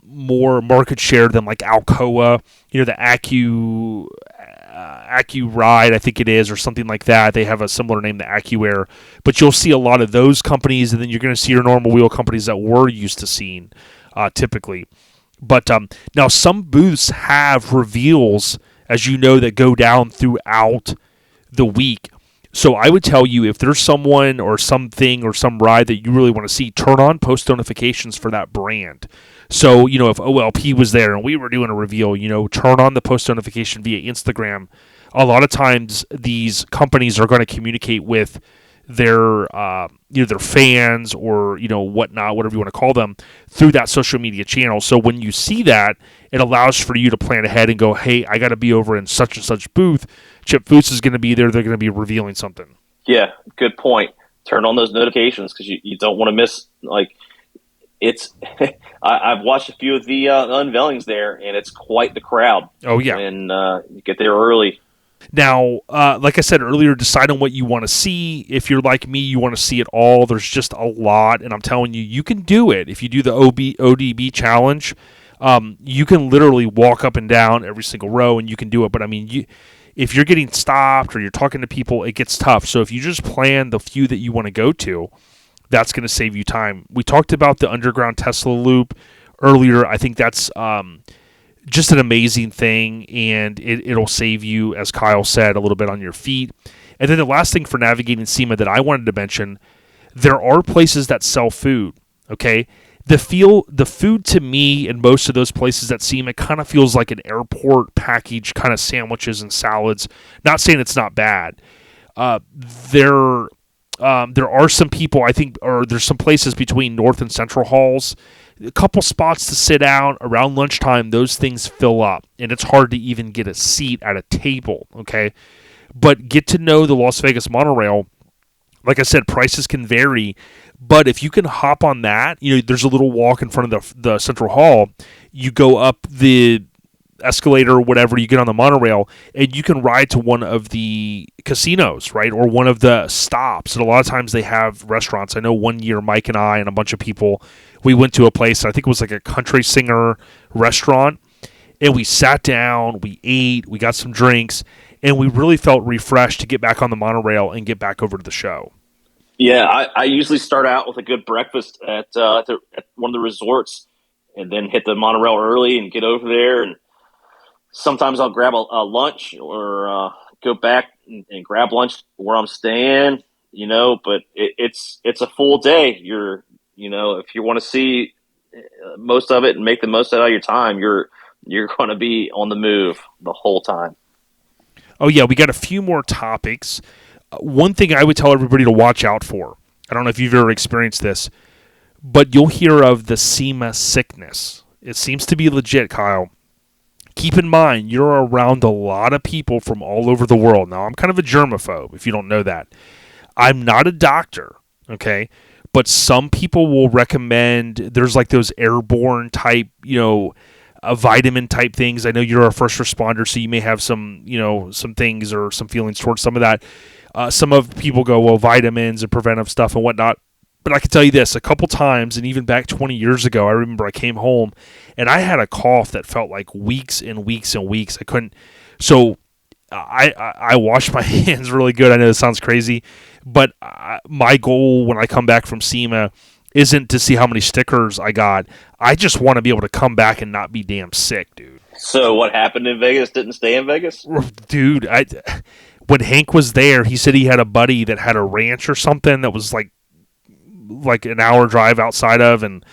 more market share than like Alcoa, the AccuRide, I think it is, or something like that. They have a similar name, the AccuAir. But you'll see a lot of those companies, and then you're going to see your normal wheel companies that we're used to seeing typically. But now some booths have reveals, as you know, that go down throughout the week. So I would tell you, if there's someone or something or some ride that you really want to see, turn on post notifications for that brand. So, if OLP was there and we were doing a reveal, turn on the post notification via Instagram. A lot of times these companies are going to communicate with their their fans or whatnot, whatever you want to call them, through that social media channel. So when you see that, it allows for you to plan ahead and go, hey, I got to be over in such and such booth. Chip Foots is going to be there. They're going to be revealing something. Yeah, good point. Turn on those notifications because you don't want to miss, it's I've watched a few of the unveilings there, and it's quite the crowd. Oh, yeah. And you get there early. Now, like I said earlier, decide on what you want to see. If you're like me, you want to see it all. There's just a lot, and I'm telling you, you can do it. If you do the ODB challenge, you can literally walk up and down every single row, and you can do it. But, if you're getting stopped or you're talking to people, it gets tough. So if you just plan the few that you want to go to, that's going to save you time. We talked about the underground Tesla loop earlier. I think that's just an amazing thing, and it'll save you, as Kyle said, a little bit on your feet. And then the last thing for navigating SEMA that I wanted to mention, there are places that sell food, okay? The food to me in most of those places at SEMA kind of feels like an airport package kind of sandwiches and salads. Not saying it's not bad. There are some people, I think, or there's some places between North and Central halls, a couple spots to sit down around lunchtime. Those things fill up, and it's hard to even get a seat at a table, okay? But get to know the Las Vegas monorail. Like I said, prices can vary, but if you can hop on that, there's a little walk in front of the Central Hall. You go up the escalator or whatever, you get on the monorail, and you can ride to one of the casinos, right, or one of the stops. And a lot of times they have restaurants. I know one year Mike and I and a bunch of people, we went to a place, I think it was like a country singer restaurant, and we sat down, we ate, we got some drinks, and we really felt refreshed to get back on the monorail and get back over to the show. Yeah, I usually start out with a good breakfast at one of the resorts, and then hit the monorail early and get over there. And sometimes I'll grab a lunch or go back and grab lunch where I'm staying. But it's a full day. If you want to see most of it and make the most out of your time, you're going to be on the move the whole time. Oh, yeah, we got a few more topics. One thing I would tell everybody to watch out for, I don't know if you've ever experienced this, but you'll hear of the SEMA sickness. It seems to be legit, Kyle. Keep in mind, you're around a lot of people from all over the world. Now, I'm kind of a germaphobe, if you don't know that. I'm not a doctor, okay? But some people will recommend, there's like those airborne type, vitamin type things. I know you're a first responder, so you may have some, some things or some feelings towards some of that. Some of people go, well, vitamins and preventive stuff and whatnot. But I can tell you this, a couple times, and even back 20 years ago, I remember I came home, and I had a cough that felt like weeks and weeks and weeks. I couldn't, so I washed my hands really good. I know this sounds crazy, but my goal when I come back from SEMA isn't to see how many stickers I got. I just want to be able to come back and not be damn sick, dude. So what happened in Vegas didn't stay in Vegas? Dude, when Hank was there, he said he had a buddy that had a ranch or something that was like an hour drive outside of, and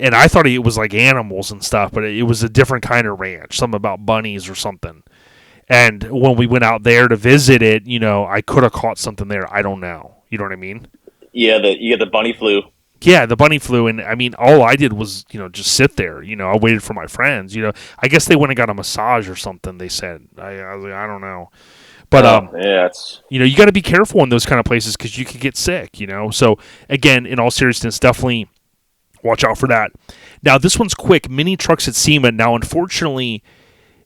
I thought it was like animals and stuff, but it was a different kind of ranch, something about bunnies or something. And when we went out there to visit it, I could have caught something there. I don't know. You know what I mean? Yeah, you get the bunny flu. Yeah, the bunny flu, and all I did was, just sit there. I waited for my friends. I guess they went and got a massage or something. They said, I was like, I don't know. But yeah, it's you got to be careful in those kind of places because you could get sick. So again, in all seriousness, definitely watch out for that. Now this one's quick. Mini trucks at SEMA. Now, unfortunately,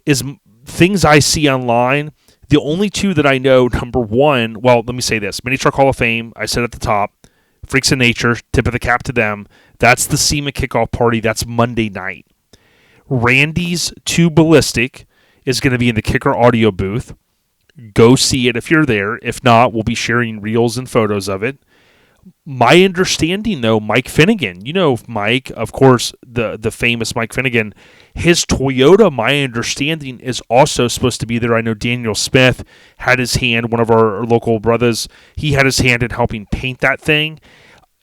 is things I see online. The only two that I know. Number one, well, let me say this: Mini Truck Hall of Fame. I said at the top. Freaks of Nature, tip of the cap to them. That's the SEMA kickoff party. That's Monday night. Randy's Too Ballistic is going to be in the Kicker audio booth. Go see it if you're there. If not, we'll be sharing reels and photos of it. My understanding, though, Mike Finnegan, you know Mike, of course, the famous Mike Finnegan, his Toyota, my understanding, is also supposed to be there. I know Daniel Smith had his hand, one of our local brothers, he had his hand in helping paint that thing,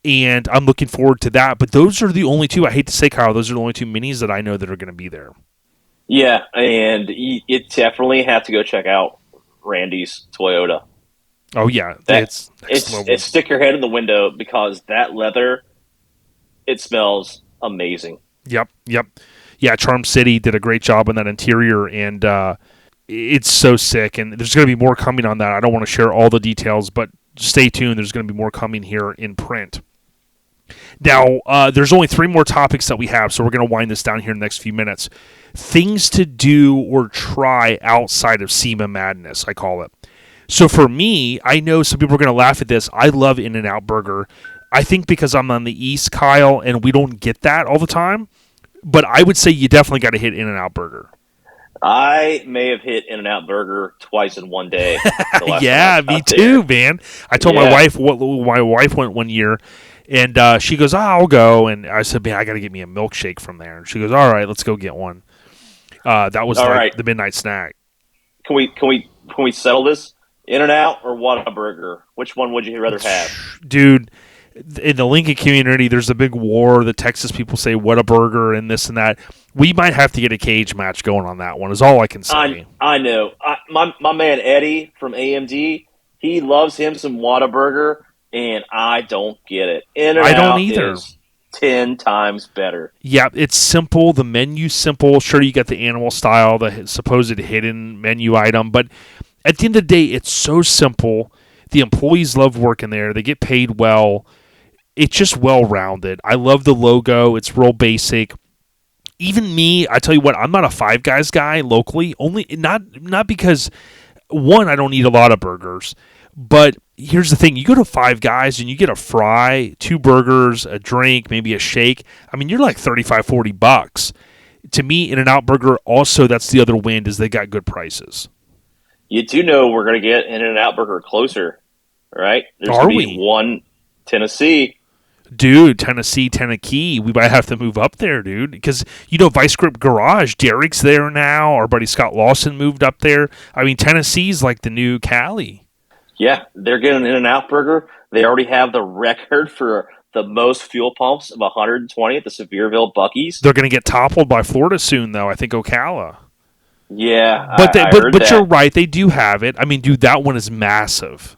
and I'm looking forward to that. But those are the only two, I hate to say, Kyle, those are the only two minis that I know that are going to be there. Yeah, and you definitely have to go check out Randy's Toyota. Oh, yeah. It's stick your head in the window because that leather, it smells amazing. Yep. Yeah, Charm City did a great job on that interior, and it's so sick. And there's going to be more coming on that. I don't want to share all the details, but stay tuned. There's going to be more coming here in print. Now, there's only 3 more topics that we have, so we're going to wind this down here in the next few minutes. Things to do or try outside of SEMA Madness, I call it. So for me, I know some people are going to laugh at this. I love In-N-Out Burger. I think because I'm on the East, Kyle, and we don't get that all the time. But I would say you definitely got to hit In-N-Out Burger. I may have hit In-N-Out Burger twice in one day. Yeah, me too, man. I told my wife my wife went one year, and she goes, I'll go. And I said, man, I got to get me a milkshake from there. And she goes, all right, let's go get one. That was the midnight snack. Can we settle this? In-N-Out or Whataburger? Which one would you rather have? Dude, in the Lincoln community, there's a big war. The Texas people say Whataburger and this and that. We might have to get a cage match going on that one, is all I can say. I know. My man Eddie from AMD, he loves him some Whataburger, and I don't get it. In-N-Out I don't either. Is 10 times better. Yeah, it's simple. The menu's simple. Sure, you got the animal style, the supposed hidden menu item, but at the end of the day, it's so simple. The employees love working there. They get paid well. It's just well-rounded. I love the logo. It's real basic. Even me, I tell you what, I'm not a Five Guys guy locally. Only not because, one, I don't eat a lot of burgers. But here's the thing. You go to Five Guys and you get a fry, 2 burgers, a drink, maybe a shake. I mean, you're like $35, $40. To me, In-N-Out Burger, also, that's the other win, is they got good prices. You do know we're going to get In-N-Out Burger closer, right? There's Are going to we? be one Tennessee. Dude, Tennessee, we might have to move up there, dude. Because, Vice Grip Garage, Derek's there now. Our buddy Scott Lawson moved up there. I mean, Tennessee's like the new Cali. Yeah, they're getting an In-N-Out Burger. They already have the record for the most fuel pumps of 120 at the Sevierville Buc-ee's. They're going to get toppled by Florida soon, though. I think Ocala. Yeah, but I heard that. You're right. They do have it. I mean, dude, that one is massive.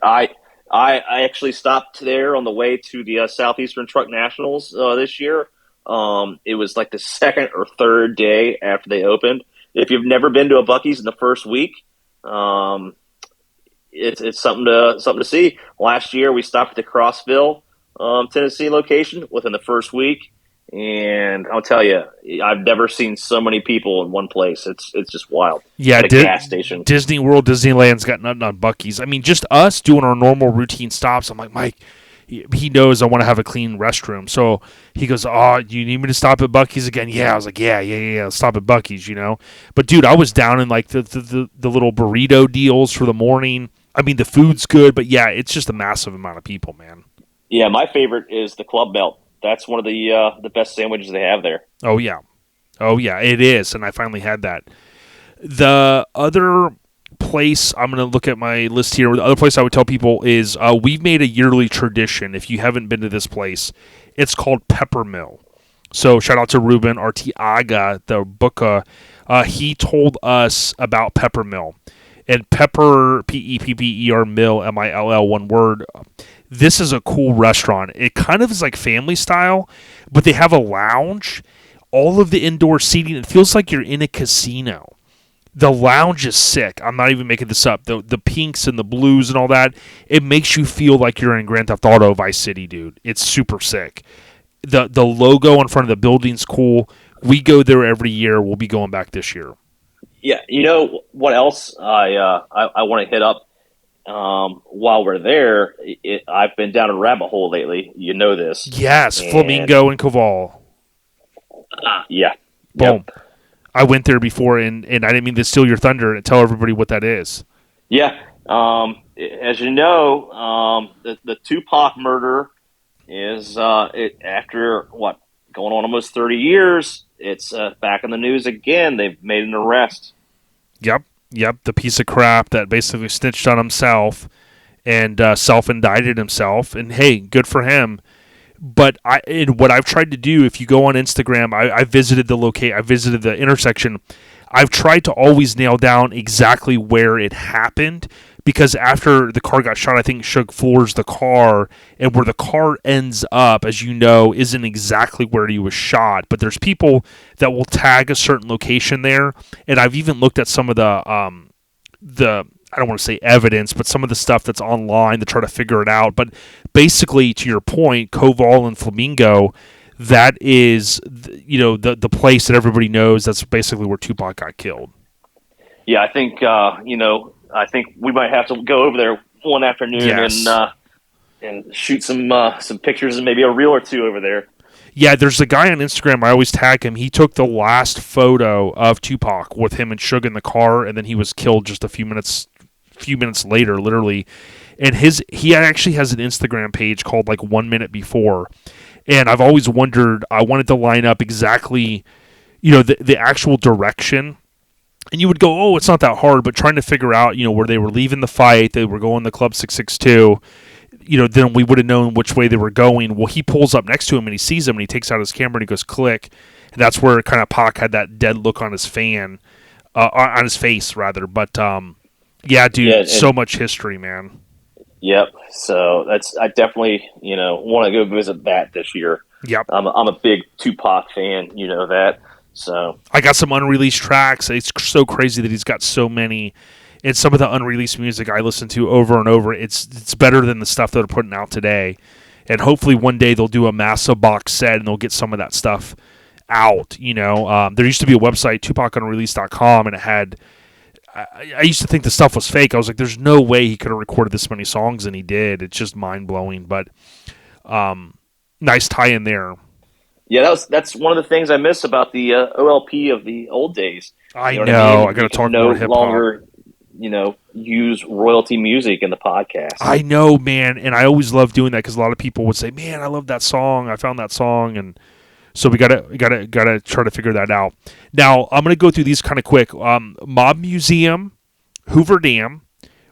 I actually stopped there on the way to the Southeastern Truck Nationals this year. It was like the second or third day after they opened. If you've never been to a Buc-ee's in the first week, it's something to see. Last year we stopped at the Crossville, Tennessee location within the first week. And I'll tell you, I've never seen so many people in one place. It's just wild. Yeah, at a gas station. Disney World, Disneyland's got nothing on Buc-ee's. I mean, just us doing our normal routine stops. I'm like, Mike, he knows I want to have a clean restroom. So he goes, oh, you need me to stop at Buc-ee's again? Yeah, I was like, yeah, stop at Buc-ee's, But, dude, I was down in, like, the little burrito deals for the morning. I mean, the food's good, but, yeah, it's just a massive amount of people, man. Yeah, my favorite is the Club Melt. That's one of the best sandwiches they have there. Oh, yeah, it is, and I finally had that. The other place, I'm going to look at my list here, the other place I would tell people is we've made a yearly tradition. If you haven't been to this place, it's called Pepper Mill. So shout out to Ruben Artiaga, the booker. He told us about Pepper Mill. And Pepper, Pepper Mill, Mill, one word. This is a cool restaurant. It kind of is like family style, but they have a lounge. All of the indoor seating, it feels like you're in a casino. The lounge is sick. I'm not even making this up. The pinks and the blues and all that, it makes you feel like you're in Grand Theft Auto Vice City, dude. It's super sick. The logo in front of the building's cool. We go there every year. We'll be going back this year. Yeah, you know what else I want to hit up? while we're there, I've been down a rabbit hole lately. You know this. Yes, Flamingo and Koval. Yeah. Boom. Yep. I went there before, and I didn't mean to steal your thunder and tell everybody what that is. Yeah. As you know, the Tupac murder is after going on almost 30 years. It's back in the news again. They've made an arrest. Yep. The piece of crap that basically snitched on himself and self-indicted himself. And hey, good for him. But what I've tried to do, if you go on Instagram, I visited I visited the intersection. I've tried to always nail down exactly where it happened, because after the car got shot, I think Suge floors the car, and where the car ends up, as you know, isn't exactly where he was shot. But there's people that will tag a certain location there, and I've even looked at some of the I don't want to say evidence, but some of the stuff that's online to try to figure it out. But basically, to your point, Koval and Flamingo, that is, the place that everybody knows. That's basically where Tupac got killed. Yeah, I think I think we might have to go over there one afternoon. Yes. And shoot some pictures and maybe a reel or two over there. Yeah, there's a guy on Instagram, I always tag him. He took the last photo of Tupac with him and Suge in the car, and then he was killed just a few minutes later, literally. And he actually has an Instagram page called like 1 minute before. And I've always wondered, I wanted to line up exactly, the actual direction. And you would go, oh, it's not that hard, but trying to figure out, where they were leaving the fight, they were going to Club 662, then we would have known which way they were going. Well, he pulls up next to him and he sees him and he takes out his camera and he goes, click. And that's where kind of Pac had that dead look on his on his face rather. But, yeah, dude, so much history, man. Yep. So I definitely, want to go visit that this year. Yep. I'm a big Tupac fan, you know that. So I got some unreleased tracks. It's so crazy that he's got so many. And some of the unreleased music I listen to over and over, it's better than the stuff that they're putting out today. And hopefully one day they'll do a massive box set and they'll get some of that stuff out. There used to be a website, tupac.unreleased.com, and it had. I used to think the stuff was fake. I was like, there's no way he could have recorded this many songs, and he did. It's just mind blowing. But nice tie in there. Yeah, that's one of the things I miss about the OLP of the old days. I know. I got to talk more hip hop. No longer, use royalty music in the podcast. I know, man, and I always love doing that because a lot of people would say, "Man, I love that song. I found that song," and so we gotta try to figure that out. Now I'm gonna go through these kind of quick. Mob Museum, Hoover Dam.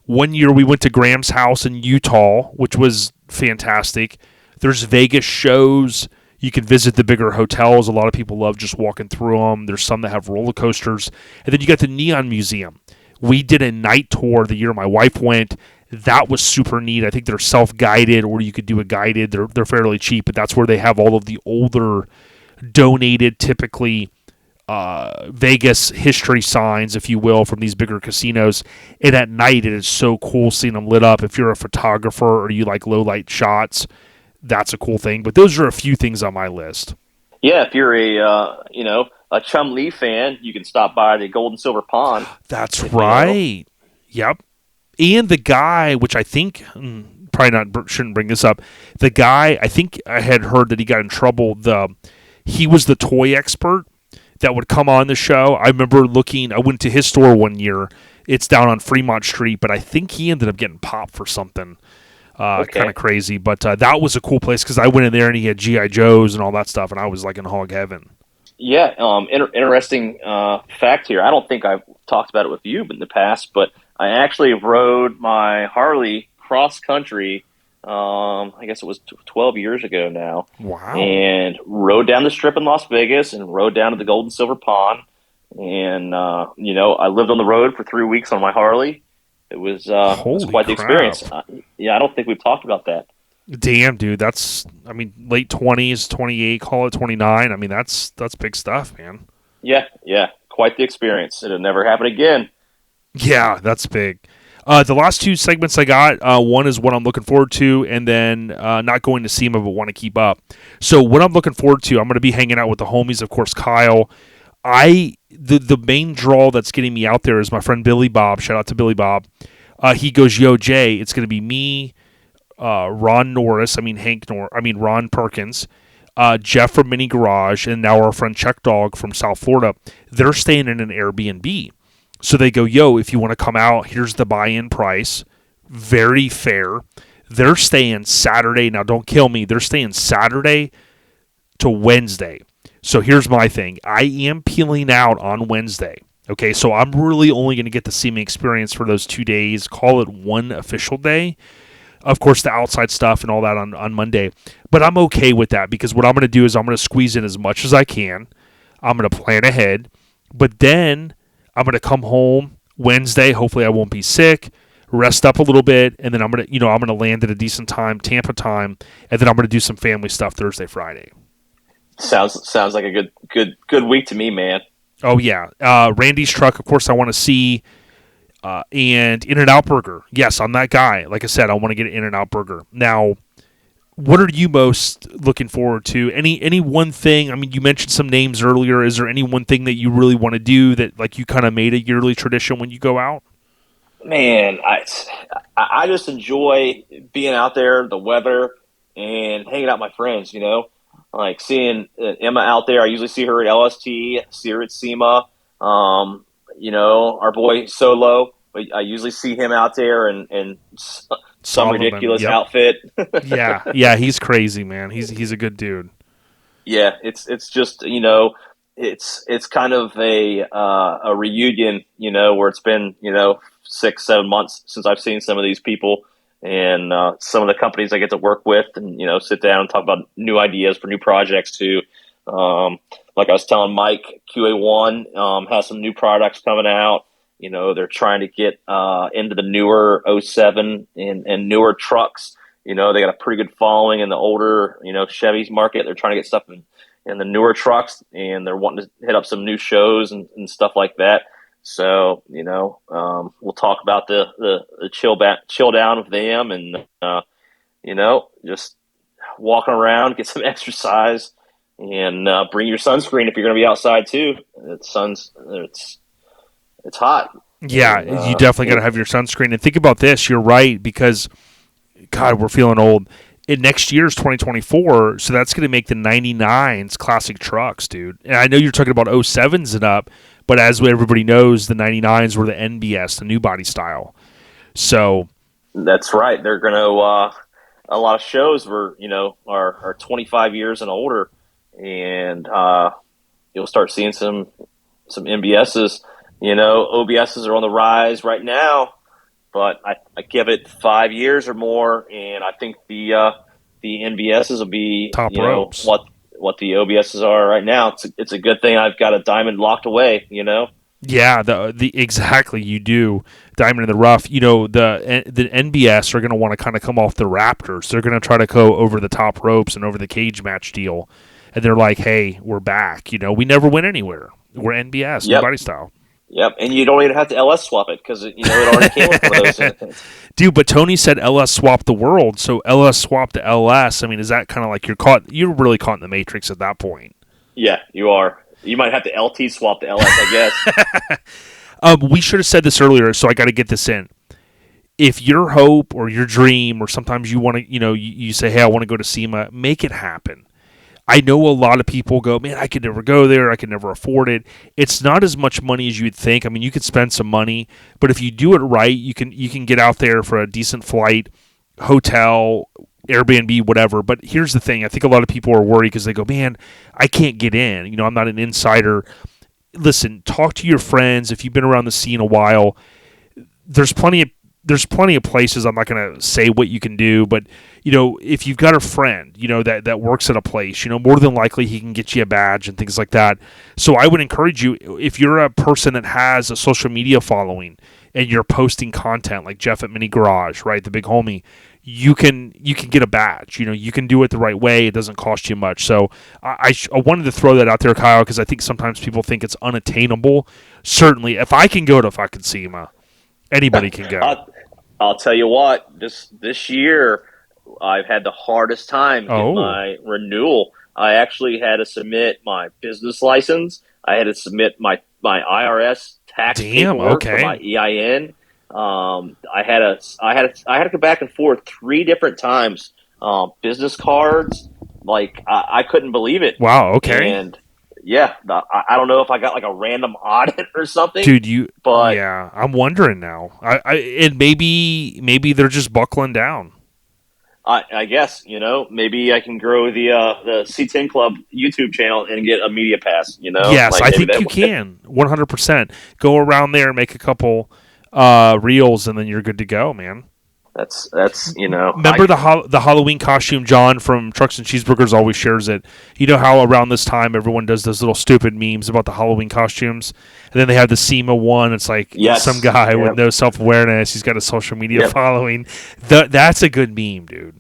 One year we went to Graham's house in Utah, which was fantastic. There's Vegas shows. You can visit the bigger hotels. A lot of people love just walking through them. There's some that have roller coasters. And then you got the Neon Museum. We did a night tour the year my wife went. That was super neat. I think they're self-guided, or you could do a guided. They're fairly cheap, but that's where they have all of the older donated, typically Vegas history signs, if you will, from these bigger casinos. And at night, it is so cool seeing them lit up. If you're a photographer or you like low-light shots, that's a cool thing. But those are a few things on my list. Yeah, if you're a Chum Lee fan, you can stop by the Gold and Silver Pond. That's right. Yep. And the guy, which I think shouldn't bring this up. The guy, I think I had heard that he got in trouble. He was the toy expert that would come on the show. I remember I went to his store one year. It's down on Fremont Street, but I think he ended up getting popped for something. Kind of crazy, but that was a cool place because I went in there and he had G.I. Joes and all that stuff, and I was like in hog heaven. Yeah, interesting fact here. I don't think I've talked about it with you in the past, but I actually rode my Harley cross country. I guess it was 12 years ago now. Wow! And rode down the Strip in Las Vegas and rode down to the Gold and Silver Pond, and I lived on the road for 3 weeks on my Harley. It was quite the experience. I don't think we've talked about that. Damn, dude, that's late 20s, 28, call it 29. That's big stuff, man. Yeah, quite the experience. It'll never happen again. Yeah, that's big. The last two segments I got, one is what I'm looking forward to, and then not going to SEMA but want to keep up. So what I'm looking forward to, I'm going to be hanging out with the homies, of course, Kyle. The main draw that's getting me out there is my friend Billy Bob. Shout out to Billy Bob. He goes, "Yo, Jay, it's going to be me, Ron Perkins, Jeff from Mini Garage, and now our friend K-Dogg from South Florida. They're staying in an Airbnb. So they go, yo, if you want to come out, here's the buy-in price. Very fair. They're staying Saturday. Now, don't kill me. They're staying Saturday to Wednesday. So here's my thing. I am peeling out on Wednesday. Okay, so I'm really only going to get the SEMA experience for those 2 days. Call it one official day. Of course, the outside stuff and all that on Monday. But I'm okay with that because what I'm going to do is I'm going to squeeze in as much as I can. I'm going to plan ahead. But then I'm going to come home Wednesday. Hopefully I won't be sick. Rest up a little bit. And then I'm going to land at a decent time, Tampa time. And then I'm going to do some family stuff Thursday, Friday. Sounds like a good week to me, man. Oh, yeah. Randy's truck, of course, I want to see. And In-N-Out Burger. Yes, I'm that guy. Like I said, I want to get an In-N-Out Burger. Now, what are you most looking forward to? Any one thing? I mean, you mentioned some names earlier. Is there any one thing that you really want to do that like you kind of made a yearly tradition when you go out? Man, I just enjoy being out there, the weather, and hanging out with my friends, Like seeing Emma out there. I usually see her at LST, see her at SEMA. Our boy Solo, I usually see him out there in some ridiculous outfit. yeah, he's crazy, man. He's a good dude. Yeah, it's just it's kind of a reunion, where it's been 6-7 months since I've seen some of these people and some of the companies I get to work with, and sit down and talk about new ideas for new projects too. Like I was telling Mike, QA1 has some new products coming out. They're trying to get into the newer 07 and newer trucks. They got a pretty good following in the older, Chevy's market. They're trying to get stuff in the newer trucks, and they're wanting to hit up some new shows and stuff like that. So, we'll talk about the chill down with them and, just walking around, get some exercise. And bring your sunscreen if you're going to be outside too. It's hot. Yeah, and, you definitely got to have your sunscreen. And think about this. You're right, because, God, we're feeling old. Next year's 2024, so that's going to make the 99s classic trucks, dude. And I know you're talking about 07s and up, but as everybody knows, the 99s were the NBS, the new body style. So that's right. They're going to a lot of shows were are 25 years and older, and you'll start seeing some NBSs. OBSs are on the rise right now, but I give it 5 years or more, and I think the NBSs will be top ropes. What the OBSs are right now. It's a good thing I've got a diamond locked away. Yeah, the exactly you do diamond in the rough. The NBS are going to want to kind of come off the Raptors. They're going to try to go over the top ropes and over the cage match deal, and they're like, "Hey, we're back. We never went anywhere. We're NBS, yep. Body style." Yep, and you don't even have to LS swap it because it already came with one of those. Dude, but Tony said LS swapped the world, so LS swapped to LS. I mean, is that kind of like you're really caught in the matrix at that point? Yeah, you are. You might have to LT swap to LS, I guess. We should have said this earlier, so I got to get this in. If your hope or your dream, or sometimes you want to, you say, hey, I want to go to SEMA, make it happen. I know a lot of people go, man, I could never go there. I could never afford it. It's not as much money as you'd think. I mean, you could spend some money, but if you do it right, you can get out there for a decent flight, hotel, Airbnb, whatever. But here's the thing. I think a lot of people are worried because they go, man, I can't get in. I'm not an insider. Listen, talk to your friends. If you've been around the scene a while, there's plenty of places. I'm not going to say what you can do, but if you've got a friend, that works at a place, more than likely he can get you a badge and things like that. So I would encourage you, if you're a person that has a social media following and you're posting content like Jeff at Mini Garage, right, the big homie, you can get a badge. You can do it the right way. It doesn't cost you much. So I wanted to throw that out there, Kyle, because I think sometimes people think it's unattainable. Certainly, if I can go to fucking SEMA, anybody can go. I'll tell you what, this year I've had the hardest time getting my renewal. I actually had to submit my business license. I had to submit my IRS tax paperwork for my EIN. I had to go back and forth 3 different times. Business cards, like I couldn't believe it. Wow. Okay. And yeah, I don't know if I got like a random audit or something, Dude, but yeah, I'm wondering now. And maybe they're just buckling down. I guess, maybe I can grow the C10 Club YouTube channel and get a media pass. Yes, like I maybe think you can 100%. Go around there, make a couple reels, and then you're good to go, man. That's Remember the Halloween costume? John from Trucks and Cheeseburgers always shares it. You know how around this time everyone does those little stupid memes about the Halloween costumes, and then they have the SEMA one. It's like some guy with no self-awareness. He's got a social media following. That's a good meme, dude.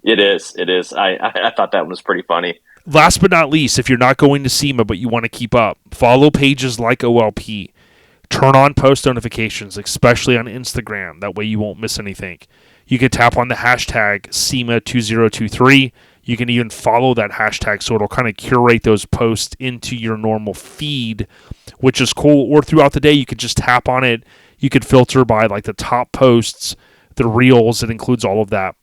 It is. I thought that one was pretty funny. Last but not least, if you're not going to SEMA but you want to keep up, follow pages like OLP. Turn on post notifications, especially on Instagram. That way you won't miss anything. You can tap on the hashtag SEMA2023. You can even follow that hashtag so it'll kind of curate those posts into your normal feed, which is cool. Or throughout the day, you could just tap on it. You could filter by like the top posts, the reels. It includes all of that.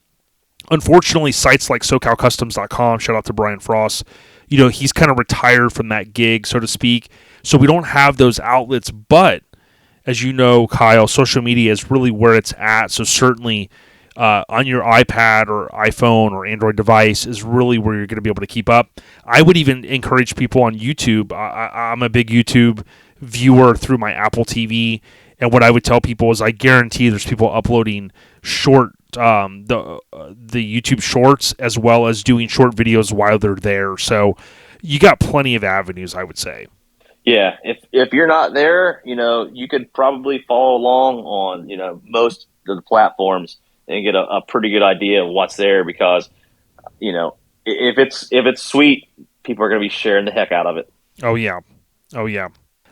Unfortunately, sites like SoCalCustoms.com, shout out to Brian Frost, he's kind of retired from that gig, so to speak. So we don't have those outlets, but as you know, Kyle, social media is really where it's at. So certainly on your iPad or iPhone or Android device is really where you're going to be able to keep up. I would even encourage people on YouTube. I'm a big YouTube viewer through my Apple TV, and what I would tell people is I guarantee there's people uploading the YouTube shorts as well as doing short videos while they're there. So you got plenty of avenues, I would say. Yeah, if you're not there, you could probably follow along on, most of the platforms and get a pretty good idea of what's there because, if it's sweet, people are going to be sharing the heck out of it. Oh yeah.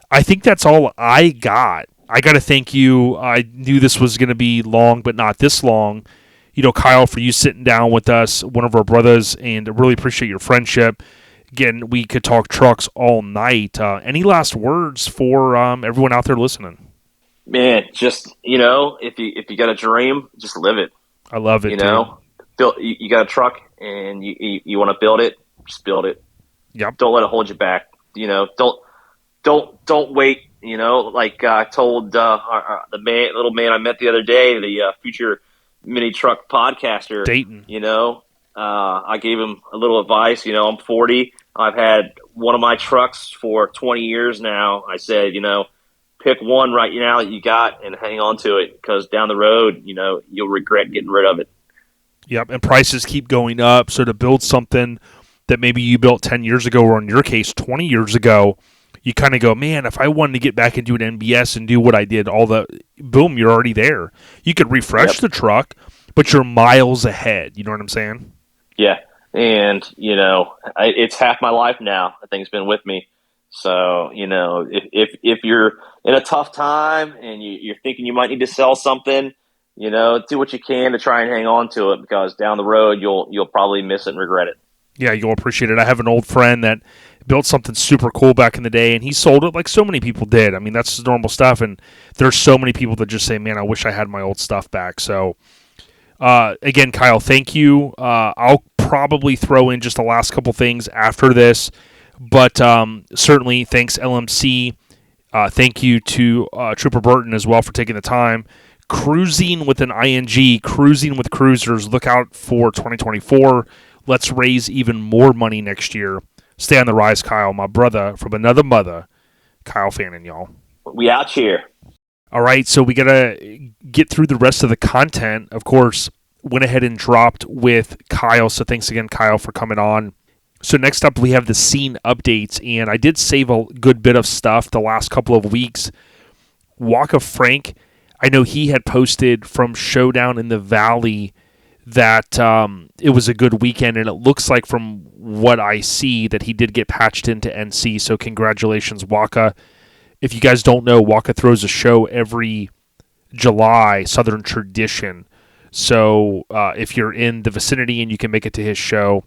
I think that's all I got. I got to thank you. I knew this was going to be long, but not this long. Kyle, for you sitting down with us, one of our brothers, and I really appreciate your friendship. Again, we could talk trucks all night. Any last words for everyone out there listening? Man, just if you got a dream, just live it. I love it. You got a truck and you want to build it, just build it. Yep. Don't let it hold you back. Don't wait. Like I told the little man I met the other day, the future mini truck podcaster, Dayton. I gave him a little advice. I'm 40. I've had one of my trucks for 20 years now. I said, pick one right now that you got and hang on to it because down the road, you'll regret getting rid of it. Yep, and prices keep going up. So to build something that maybe you built 10 years ago or in your case 20 years ago, you kind of go, man, if I wanted to get back into an NBS and do what I did, boom, you're already there. You could refresh the truck, but you're miles ahead. You know what I'm saying? Yeah. And, it's half my life now. That thing's been with me. So, if you're in a tough time and you're thinking you might need to sell something, do what you can to try and hang on to it because down the road, you'll probably miss it and regret it. Yeah, you'll appreciate it. I have an old friend that built something super cool back in the day, and he sold it like so many people did. I mean, that's normal stuff, and there's so many people that just say, man, I wish I had my old stuff back. So, again, Kyle, thank you. I'll probably throw in just the last couple things after this, but certainly thanks, LMC. Thank you to Trooper Burton as well for taking the time. Cruising with an ING, cruising with cruisers. Look out for 2024. Let's raise even more money next year. Stay on the rise, Kyle, my brother from another mother, Kyle Fannin, y'all. We out here. All right, so we got to get through the rest of the content. Of course, went ahead and dropped with Kyle, so thanks again, Kyle, for coming on. So next up, we have the scene updates, and I did save a good bit of stuff the last couple of weeks. Waka Frank, I know he had posted from Showdown in the Valley that it was a good weekend, and it looks like from what I see that he did get patched into NC, so congratulations, Waka. If you guys don't know, Waka throws a show every July, Southern Tradition. So if you're in the vicinity and you can make it to his show,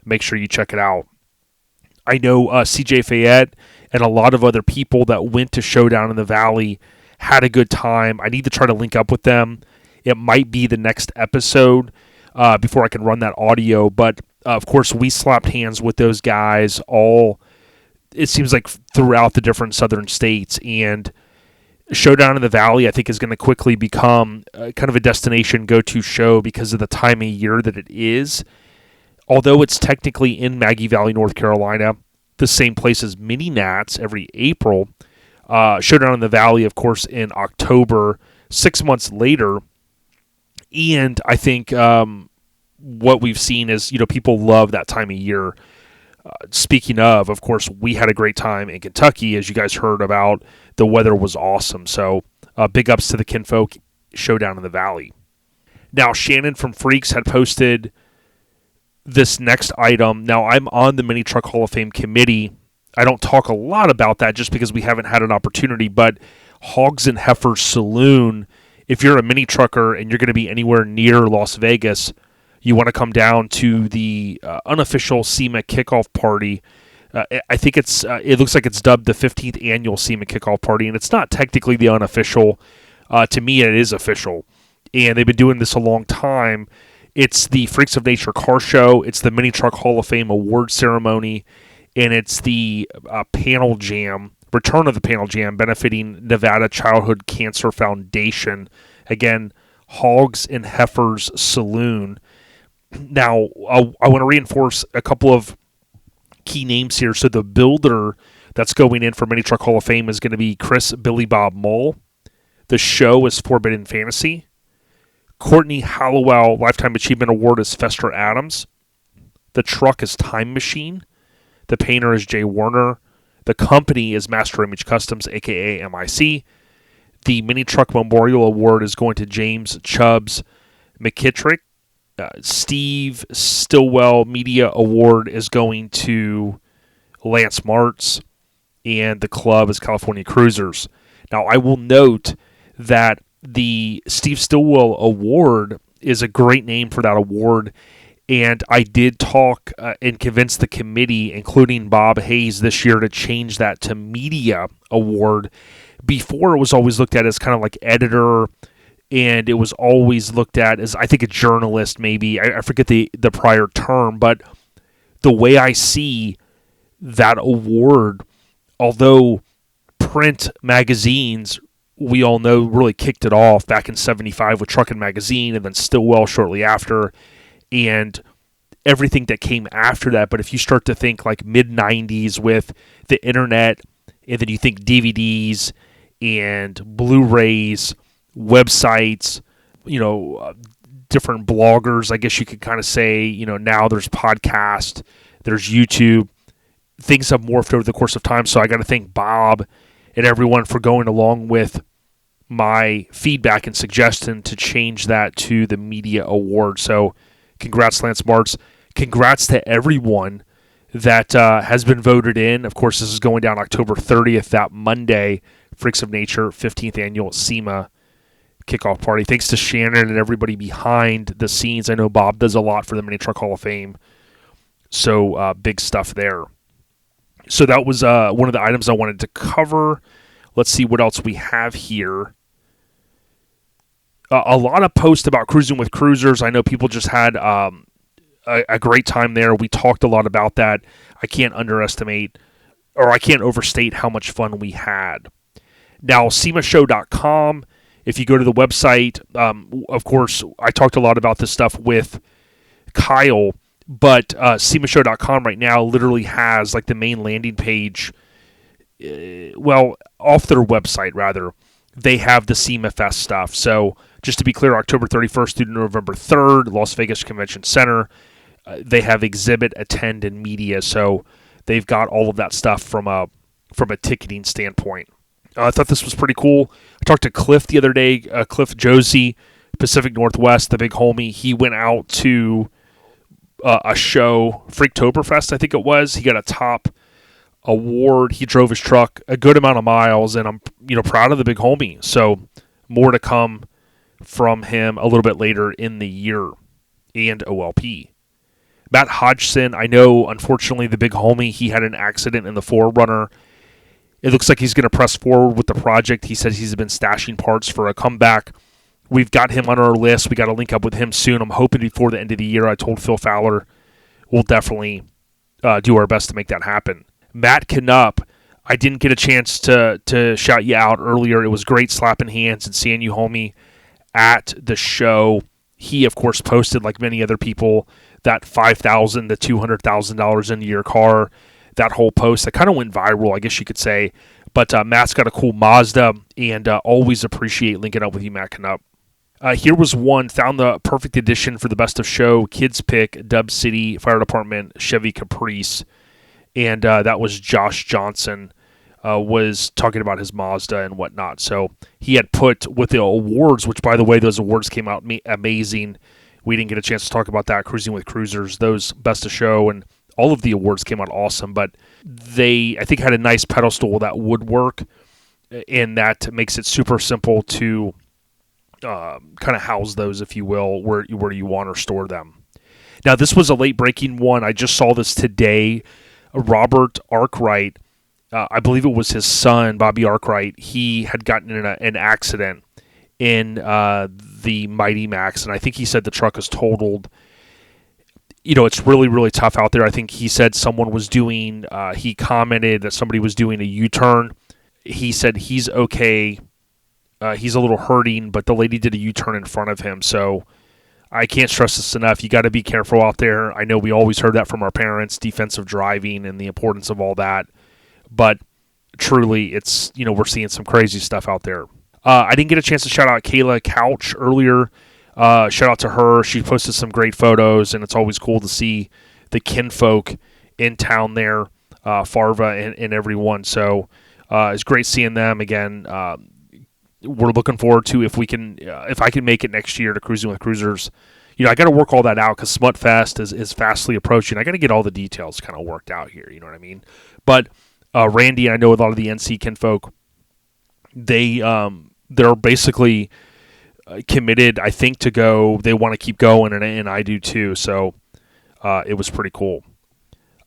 make sure you check it out. I know CJ Fayette and a lot of other people that went to Showdown in the Valley Had a good time. I need to try to link up with them. It might be the next episode before I can run that audio. But, of course, we slapped hands with those guys all, it seems like, throughout the different southern states. And Showdown in the Valley, I think, is going to quickly become kind of a destination go-to show because of the time of year that it is. Although it's technically in Maggie Valley, North Carolina, the same place as Mini Nats every April. Showdown in the Valley, of course, in October, 6 months later. And I think what we've seen is, people love that time of year. Speaking of course, we had a great time in Kentucky, as you guys heard about. The weather was awesome. So big ups to the Kinfolk Showdown in the Valley. Now, Shannon from Freaks had posted this next item. Now, I'm on the Mini Truck Hall of Fame committee. I don't talk a lot about that just because we haven't had an opportunity, but Hogs and Heifers Saloon, if you're a mini trucker and you're going to be anywhere near Las Vegas, you want to come down to the unofficial SEMA kickoff party. I think it looks like it's dubbed the 15th annual SEMA kickoff party, and it's not technically the unofficial. To me, it is official, and they've been doing this a long time. It's the Freaks of Nature car show. It's the Mini Truck Hall of Fame award ceremony, and it's the panel jam, return of the panel jam, benefiting Nevada Childhood Cancer Foundation. Again, Hogs and Heifers Saloon. Now, I want to reinforce a couple of key names here. So the builder that's going in for Mini Truck Hall of Fame is going to be Chris Billy Bob Mull. The show is Forbidden Fantasy. Courtney Hallowell Lifetime Achievement Award is Fester Adams. The truck is Time Machine. The painter is Jay Warner. The company is Master Image Customs, a.k.a. MIC. The Mini Truck Memorial Award is going to James Chubbs McKittrick. Steve Stillwell Media Award is going to Lance Martz. And the club is California Cruisers. Now, I will note that the Steve Stillwell Award is a great name for that award. And I did talk and convince the committee, including Bob Hayes this year, to change that to Media Award. Before, it was always looked at as kind of like editor, and it was always looked at as, I think, a journalist maybe. I forget the prior term, but the way I see that award, although print magazines, we all know, really kicked it off back in 75 with Truckin Magazine and then Stillwell shortly after, and everything that came after that. But if you start to think like mid-90s with the internet, and then you think DVDs and Blu-rays, websites, different bloggers, I guess you could kind of say, now there's podcast, there's YouTube. Things have morphed over the course of time, so I got to thank Bob and everyone for going along with my feedback and suggestion to change that to the Media Award. So congrats, Lance Martz. Congrats to everyone that has been voted in. Of course, this is going down October 30th, that Monday, Freaks of Nature 15th Annual SEMA kickoff party. Thanks to Shannon and everybody behind the scenes. I know Bob does a lot for the Mini Truck Hall of Fame. So big stuff there. So that was one of the items I wanted to cover. Let's see what else we have here. A lot of posts about cruising with cruisers. I know people just had a great time there. We talked a lot about that. I can't overstate how much fun we had. Now, SEMAshow.com, if you go to the website, of course, I talked a lot about this stuff with Kyle, but SEMAshow.com right now literally has like the main landing page, off their website, rather. They have the SEMA Fest stuff. So just to be clear, October 31st through November 3rd, Las Vegas Convention Center. They have exhibit, attend, and media. So they've got all of that stuff from a ticketing standpoint. I thought this was pretty cool. I talked to Cliff the other day, Cliff Josie, Pacific Northwest, the big homie. He went out to a show, Freaktoberfest, I think it was. He got a top award. He drove his truck a good amount of miles, and I'm proud of the big homie. So more to come from him a little bit later in the year, and OLP. Matt Hodgson, I know, unfortunately, the big homie, he had an accident in the Forerunner. It looks like he's going to press forward with the project. He says he's been stashing parts for a comeback. We've got him on our list. We got to link up with him soon. I'm hoping before the end of the year. I told Phil Fowler we'll definitely do our best to make that happen. Matt Knupp, I didn't get a chance to shout you out earlier. It was great slapping hands and seeing you, homie, at the show. He, of course, posted, like many other people, that $5,000 to $200,000 in your car. That whole post that kind of went viral, I guess you could say. But Matt's got a cool Mazda, and always appreciate linking up with you, Matt Knupp. Here was one, found the perfect edition for the best of show, Kids Pick, Dub City Fire Department, Chevy Caprice. And that was Josh Johnson, was talking about his Mazda and whatnot. So he had put with the awards, which, by the way, those awards came out amazing. We didn't get a chance to talk about that, Cruising with Cruisers, those best of show, and all of the awards came out awesome. But they, I think, had a nice pedestal that would work, and that makes it super simple to kind of house those, if you will, where you want or store them. Now, this was a late-breaking one. I just saw this today. Robert Arkwright, I believe it was his son, Bobby Arkwright, he had gotten in an accident in the Mighty Max, and I think he said the truck is totaled. You know, it's really, really tough out there. I think he said someone was doing, he commented that somebody was doing a U-turn. He said he's okay. He's a little hurting, but the lady did a U-turn in front of him. So I can't stress this enough. You got to be careful out there. I know we always heard that from our parents, defensive driving and the importance of all that. But truly, it's, you know, we're seeing some crazy stuff out there. I didn't get a chance to shout out Kayla Couch earlier. Shout out to her. She posted some great photos, and it's always cool to see the kinfolk in town there, Farva and everyone. So it's great seeing them again. We're looking forward to if I can make it next year to Cruising with Cruisers. You know, I got to work all that out because Smut Fest is fastly approaching. I got to get all the details kind of worked out here. You know what I mean? But Randy, and I know a lot of the NC kinfolk, they're basically committed, I think, to go. They want to keep going, and I do too. So it was pretty cool.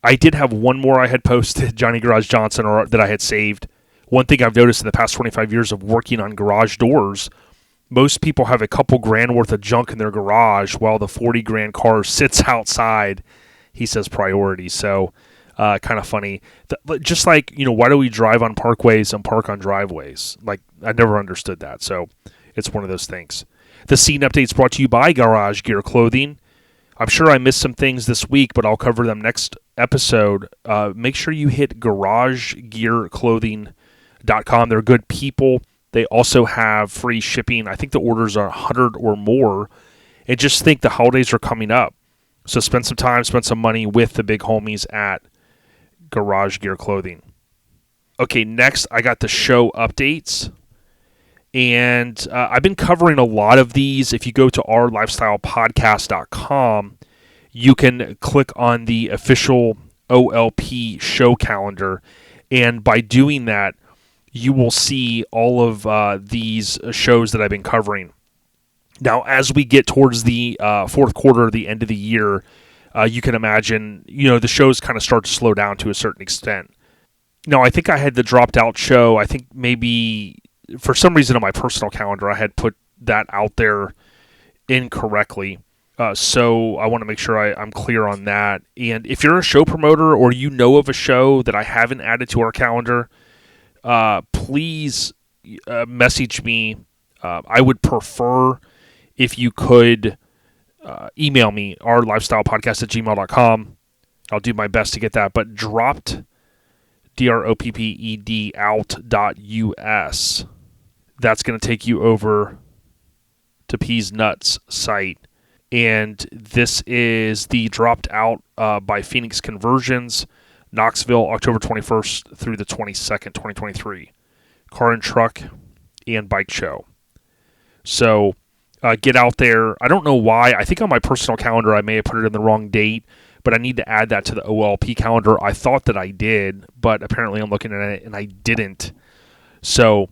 I did have one more I had posted, Johnny Garage Johnson, or that I had saved. One thing I've noticed in the past 25 years of working on garage doors, most people have a couple grand worth of junk in their garage while the 40 grand car sits outside. He says priority. So kind of funny. Just like, you know, why do we drive on parkways and park on driveways? Like, I never understood that. So it's one of those things. The scene update is brought to you by Garage Gear Clothing. I'm sure I missed some things this week, but I'll cover them next episode. Make sure you hit garagegearclothing.com. They're good people. They also have free shipping. I think the orders are 100 or more. And just think the holidays are coming up. So spend some time, spend some money with the big homies at Garage Gear Clothing. Okay, next I got the show updates. And I've been covering a lot of these. If you go to ourlifestylepodcast.com, you can click on the official OLP show calendar. And by doing that, you will see all of these shows that I've been covering. Now, as we get towards the fourth quarter, the end of the year, you can imagine, you know, the shows kind of start to slow down to a certain extent. Now, I think I had the dropped out show. I think maybe for some reason on my personal calendar, I had put that out there incorrectly. So I want to make sure I'm clear on that. And if you're a show promoter or you know of a show that I haven't added to our calendar, please message me. I would prefer if you could email me, ourlifestylepodcast@gmail.com. I'll do my best to get that. But dropped, DROPPED out.us. That's going to take you over to Peas Nuts site. And this is the dropped out by Phoenix Conversions, Knoxville, October 21st through the 22nd, 2023. Car and truck and bike show. So get out there. I don't know why. I think on my personal calendar I may have put it in the wrong date, but I need to add that to the OLP calendar. I thought that I did, but apparently I'm looking at it and I didn't. So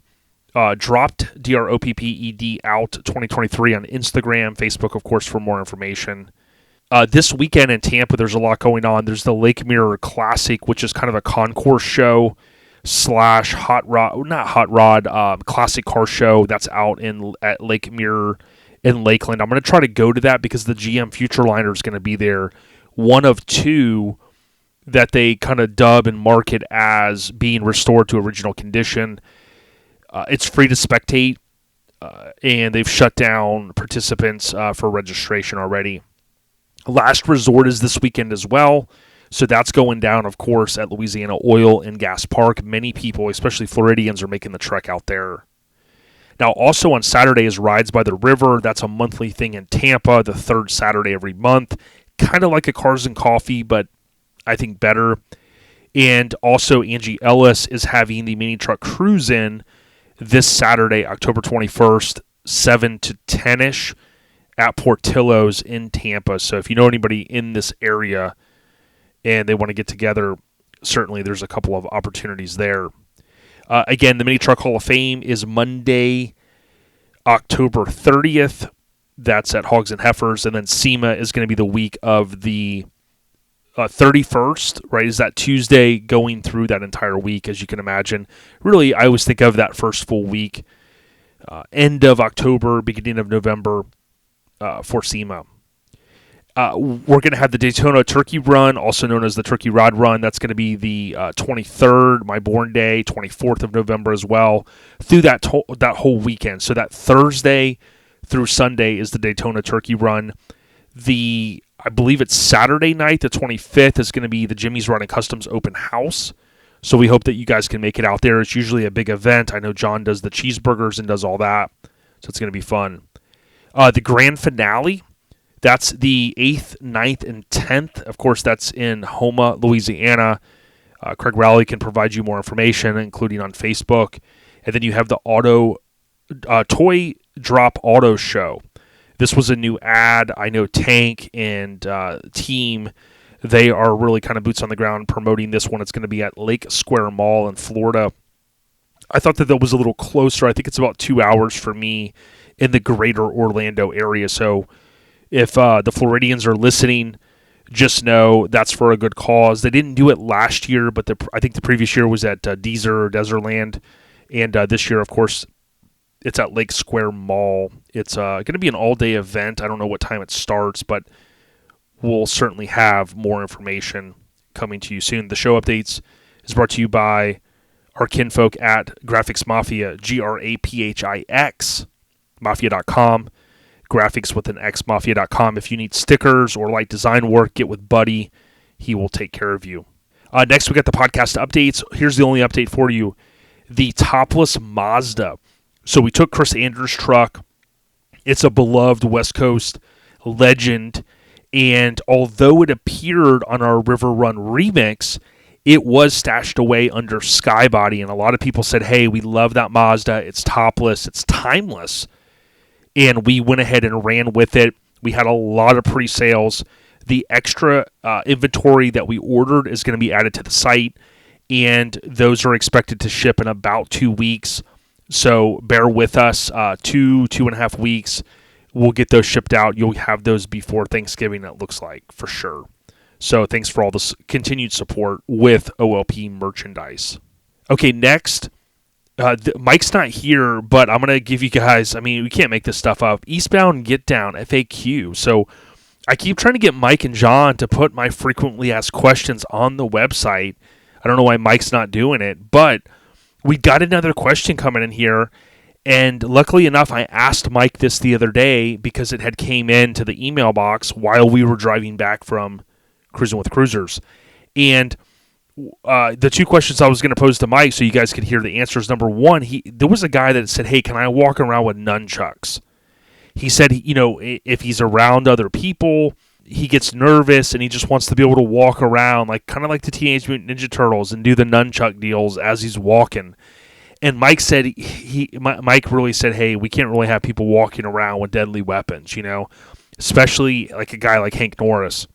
dropped, DROPPED out 2023 on Instagram, Facebook, of course, for more information. This weekend in Tampa, there's a lot going on. There's the Lake Mirror Classic, which is kind of a concourse show. slash hot rod, not hot rod, classic car show that's out at Lake Mirror in Lakeland. I'm going to try to go to that because the GM Futureliner is going to be there. One of two that they kind of dub and market as being restored to original condition. It's free to spectate, and they've shut down participants for registration already. Last Resort is this weekend as well, so that's going down, of course, at Louisiana Oil and Gas Park. Many people, especially Floridians, are making the trek out there. Now, also on Saturday is Rides by the River. That's a monthly thing in Tampa, the third Saturday every month. Kind of like a Cars and Coffee, but I think better. And also Angie Ellis is having the mini truck cruise in this Saturday, October 21st, 7 to 10-ish at Portillo's in Tampa. So if you know anybody in this area and they want to get together, certainly there's a couple of opportunities there. Again, the Mini Truck Hall of Fame is Monday, October 30th. That's at Hogs and Heifers. And then SEMA is going to be the week of the 31st, right? Is that Tuesday going through that entire week, as you can imagine. Really, I always think of that first full week, end of October, beginning of November for SEMA. We're going to have the Daytona Turkey Run, also known as the Turkey Rod Run. That's going to be the 23rd, my born day, 24th of November as well, through that whole weekend. So that Thursday through Sunday is the Daytona Turkey Run. I believe it's Saturday night, the 25th, is going to be the Jimmy's Rod and Customs Open House. So we hope that you guys can make it out there. It's usually a big event. I know John does the cheeseburgers and does all that, so it's going to be fun. The grand finale, that's the 8th, 9th, and 10th. Of course, that's in Houma, Louisiana. Craig Rowley can provide you more information, including on Facebook. And then you have the Toy Drop Auto Show. This was a new ad. I know Tank and team, they are really kind of boots on the ground promoting this one. It's going to be at Lake Square Mall in Florida. I thought that was a little closer. I think it's about 2 hours for me in the greater Orlando area. So if the Floridians are listening, just know that's for a good cause. They didn't do it last year, but I think the previous year was at Desertland. And this year, of course, it's at Lake Square Mall. It's going to be an all-day event. I don't know what time it starts, but we'll certainly have more information coming to you soon. The show updates is brought to you by our kinfolk at Graphics Mafia, GRAPHIX, Mafia.com. Graphics with an X, Mafia.com. If you need stickers or light design work, get with Buddy. He will take care of you. Next, we got the podcast updates. Here's the only update for you. The topless Mazda. So we took Chris Andrews' truck. It's a beloved West Coast legend. And although it appeared on our River Run remix, it was stashed away under Skybody. And a lot of people said, hey, we love that Mazda. It's topless. It's timeless. And we went ahead and ran with it. We had a lot of pre-sales. The extra inventory that we ordered is going to be added to the site. And those are expected to ship in about 2 weeks. So bear with us, 2.5 weeks. We'll get those shipped out. You'll have those before Thanksgiving, it looks like, for sure. So thanks for all this continued support with OLP merchandise. Okay, next, Mike's not here, but I'm going to give you guys, we can't make this stuff up. Eastbound Get Down, FAQ. So I keep trying to get Mike and John to put my frequently asked questions on the website. I don't know why Mike's not doing it, but we got another question coming in here, and luckily enough, I asked Mike this the other day because it had came into the email box while we were driving back from Cruising with Cruisers. And the two questions I was going to pose to Mike so you guys could hear the answers. Number one, there was a guy that said, hey, can I walk around with nunchucks? He said, if he's around other people, he gets nervous and he just wants to be able to walk around, kind of like the Teenage Mutant Ninja Turtles, and do the nunchuck deals as he's walking. And Mike said, Mike really said, hey, we can't really have people walking around with deadly weapons, especially like a guy like Hank Norris.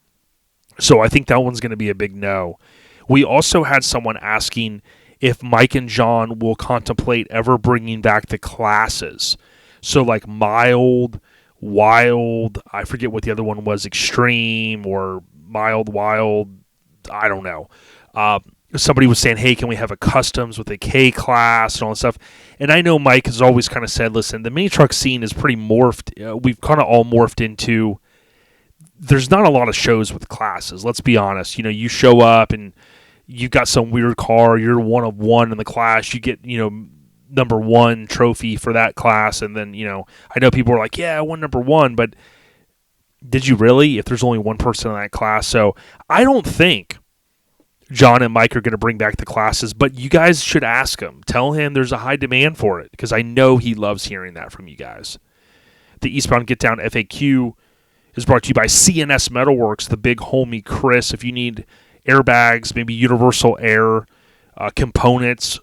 So I think that one's going to be a big no. We also had someone asking if Mike and John will contemplate ever bringing back the classes. So like mild, wild, I forget what the other one was, extreme or mild, wild, I don't know. somebody was saying, hey, can we have a customs with a K class and all that stuff? And I know Mike has always kind of said, listen, the mini truck scene is pretty morphed. We've kind of all morphed into, there's not a lot of shows with classes. Let's be honest. You show up and you got some weird car. You're one of one in the class. You get, number one trophy for that class. And then, I know people are like, yeah, I won number one, but did you really? If there's only one person in that class. So I don't think John and Mike are going to bring back the classes, but you guys should ask him. Tell him there's a high demand for it, because I know he loves hearing that from you guys. The Eastbound Get Down FAQ is brought to you by CNS Metalworks, the big homie Chris. If you need airbags, maybe universal air, components,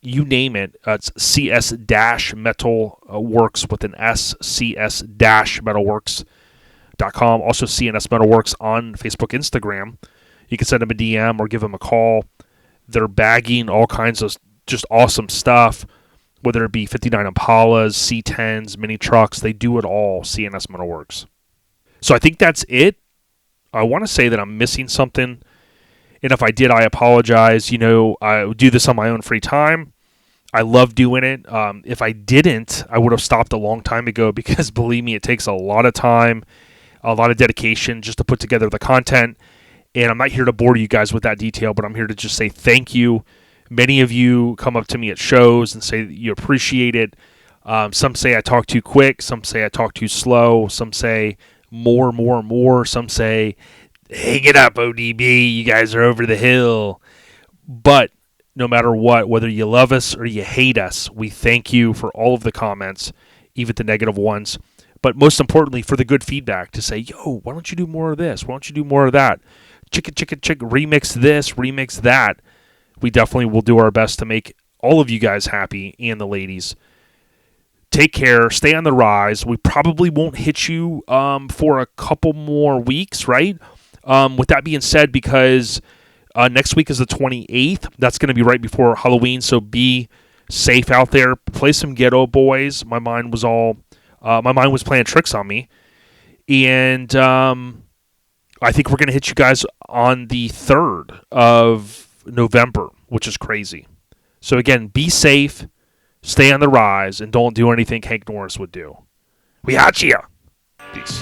you name it, it's CS-Metalworks with an S, CS-Metalworks.com. Also CNS Metalworks on Facebook, Instagram. You can send them a DM or give them a call. They're bagging all kinds of just awesome stuff, whether it be 59 Impalas, C10s, mini trucks. They do it all, CNS Metalworks. So I think that's it. I want to say that I'm missing something. And if I did, I apologize. I do this on my own free time. I love doing it. If I didn't, I would have stopped a long time ago, because believe me, it takes a lot of time, a lot of dedication just to put together the content. And I'm not here to bore you guys with that detail, but I'm here to just say thank you. Many of you come up to me at shows and say that you appreciate it. Some say I talk too quick. Some say I talk too slow. Some say more. Some say, hey, get up, ODB. You guys are over the hill. But no matter what, whether you love us or you hate us, we thank you for all of the comments, even the negative ones. But most importantly, for the good feedback to say, yo, why don't you do more of this? Why don't you do more of that? Chick, remix this, remix that. We definitely will do our best to make all of you guys happy, and the ladies. Take care. Stay on the rise. We probably won't hit you for a couple more weeks, right? With that being said, because next week is the 28th. That's going to be right before Halloween, so be safe out there. Play some Ghetto Boys. My mind was playing tricks on me. And I think we're going to hit you guys on the 3rd of November, which is crazy. So again, be safe, stay on the rise, and don't do anything Hank Norris would do. We got you. Peace.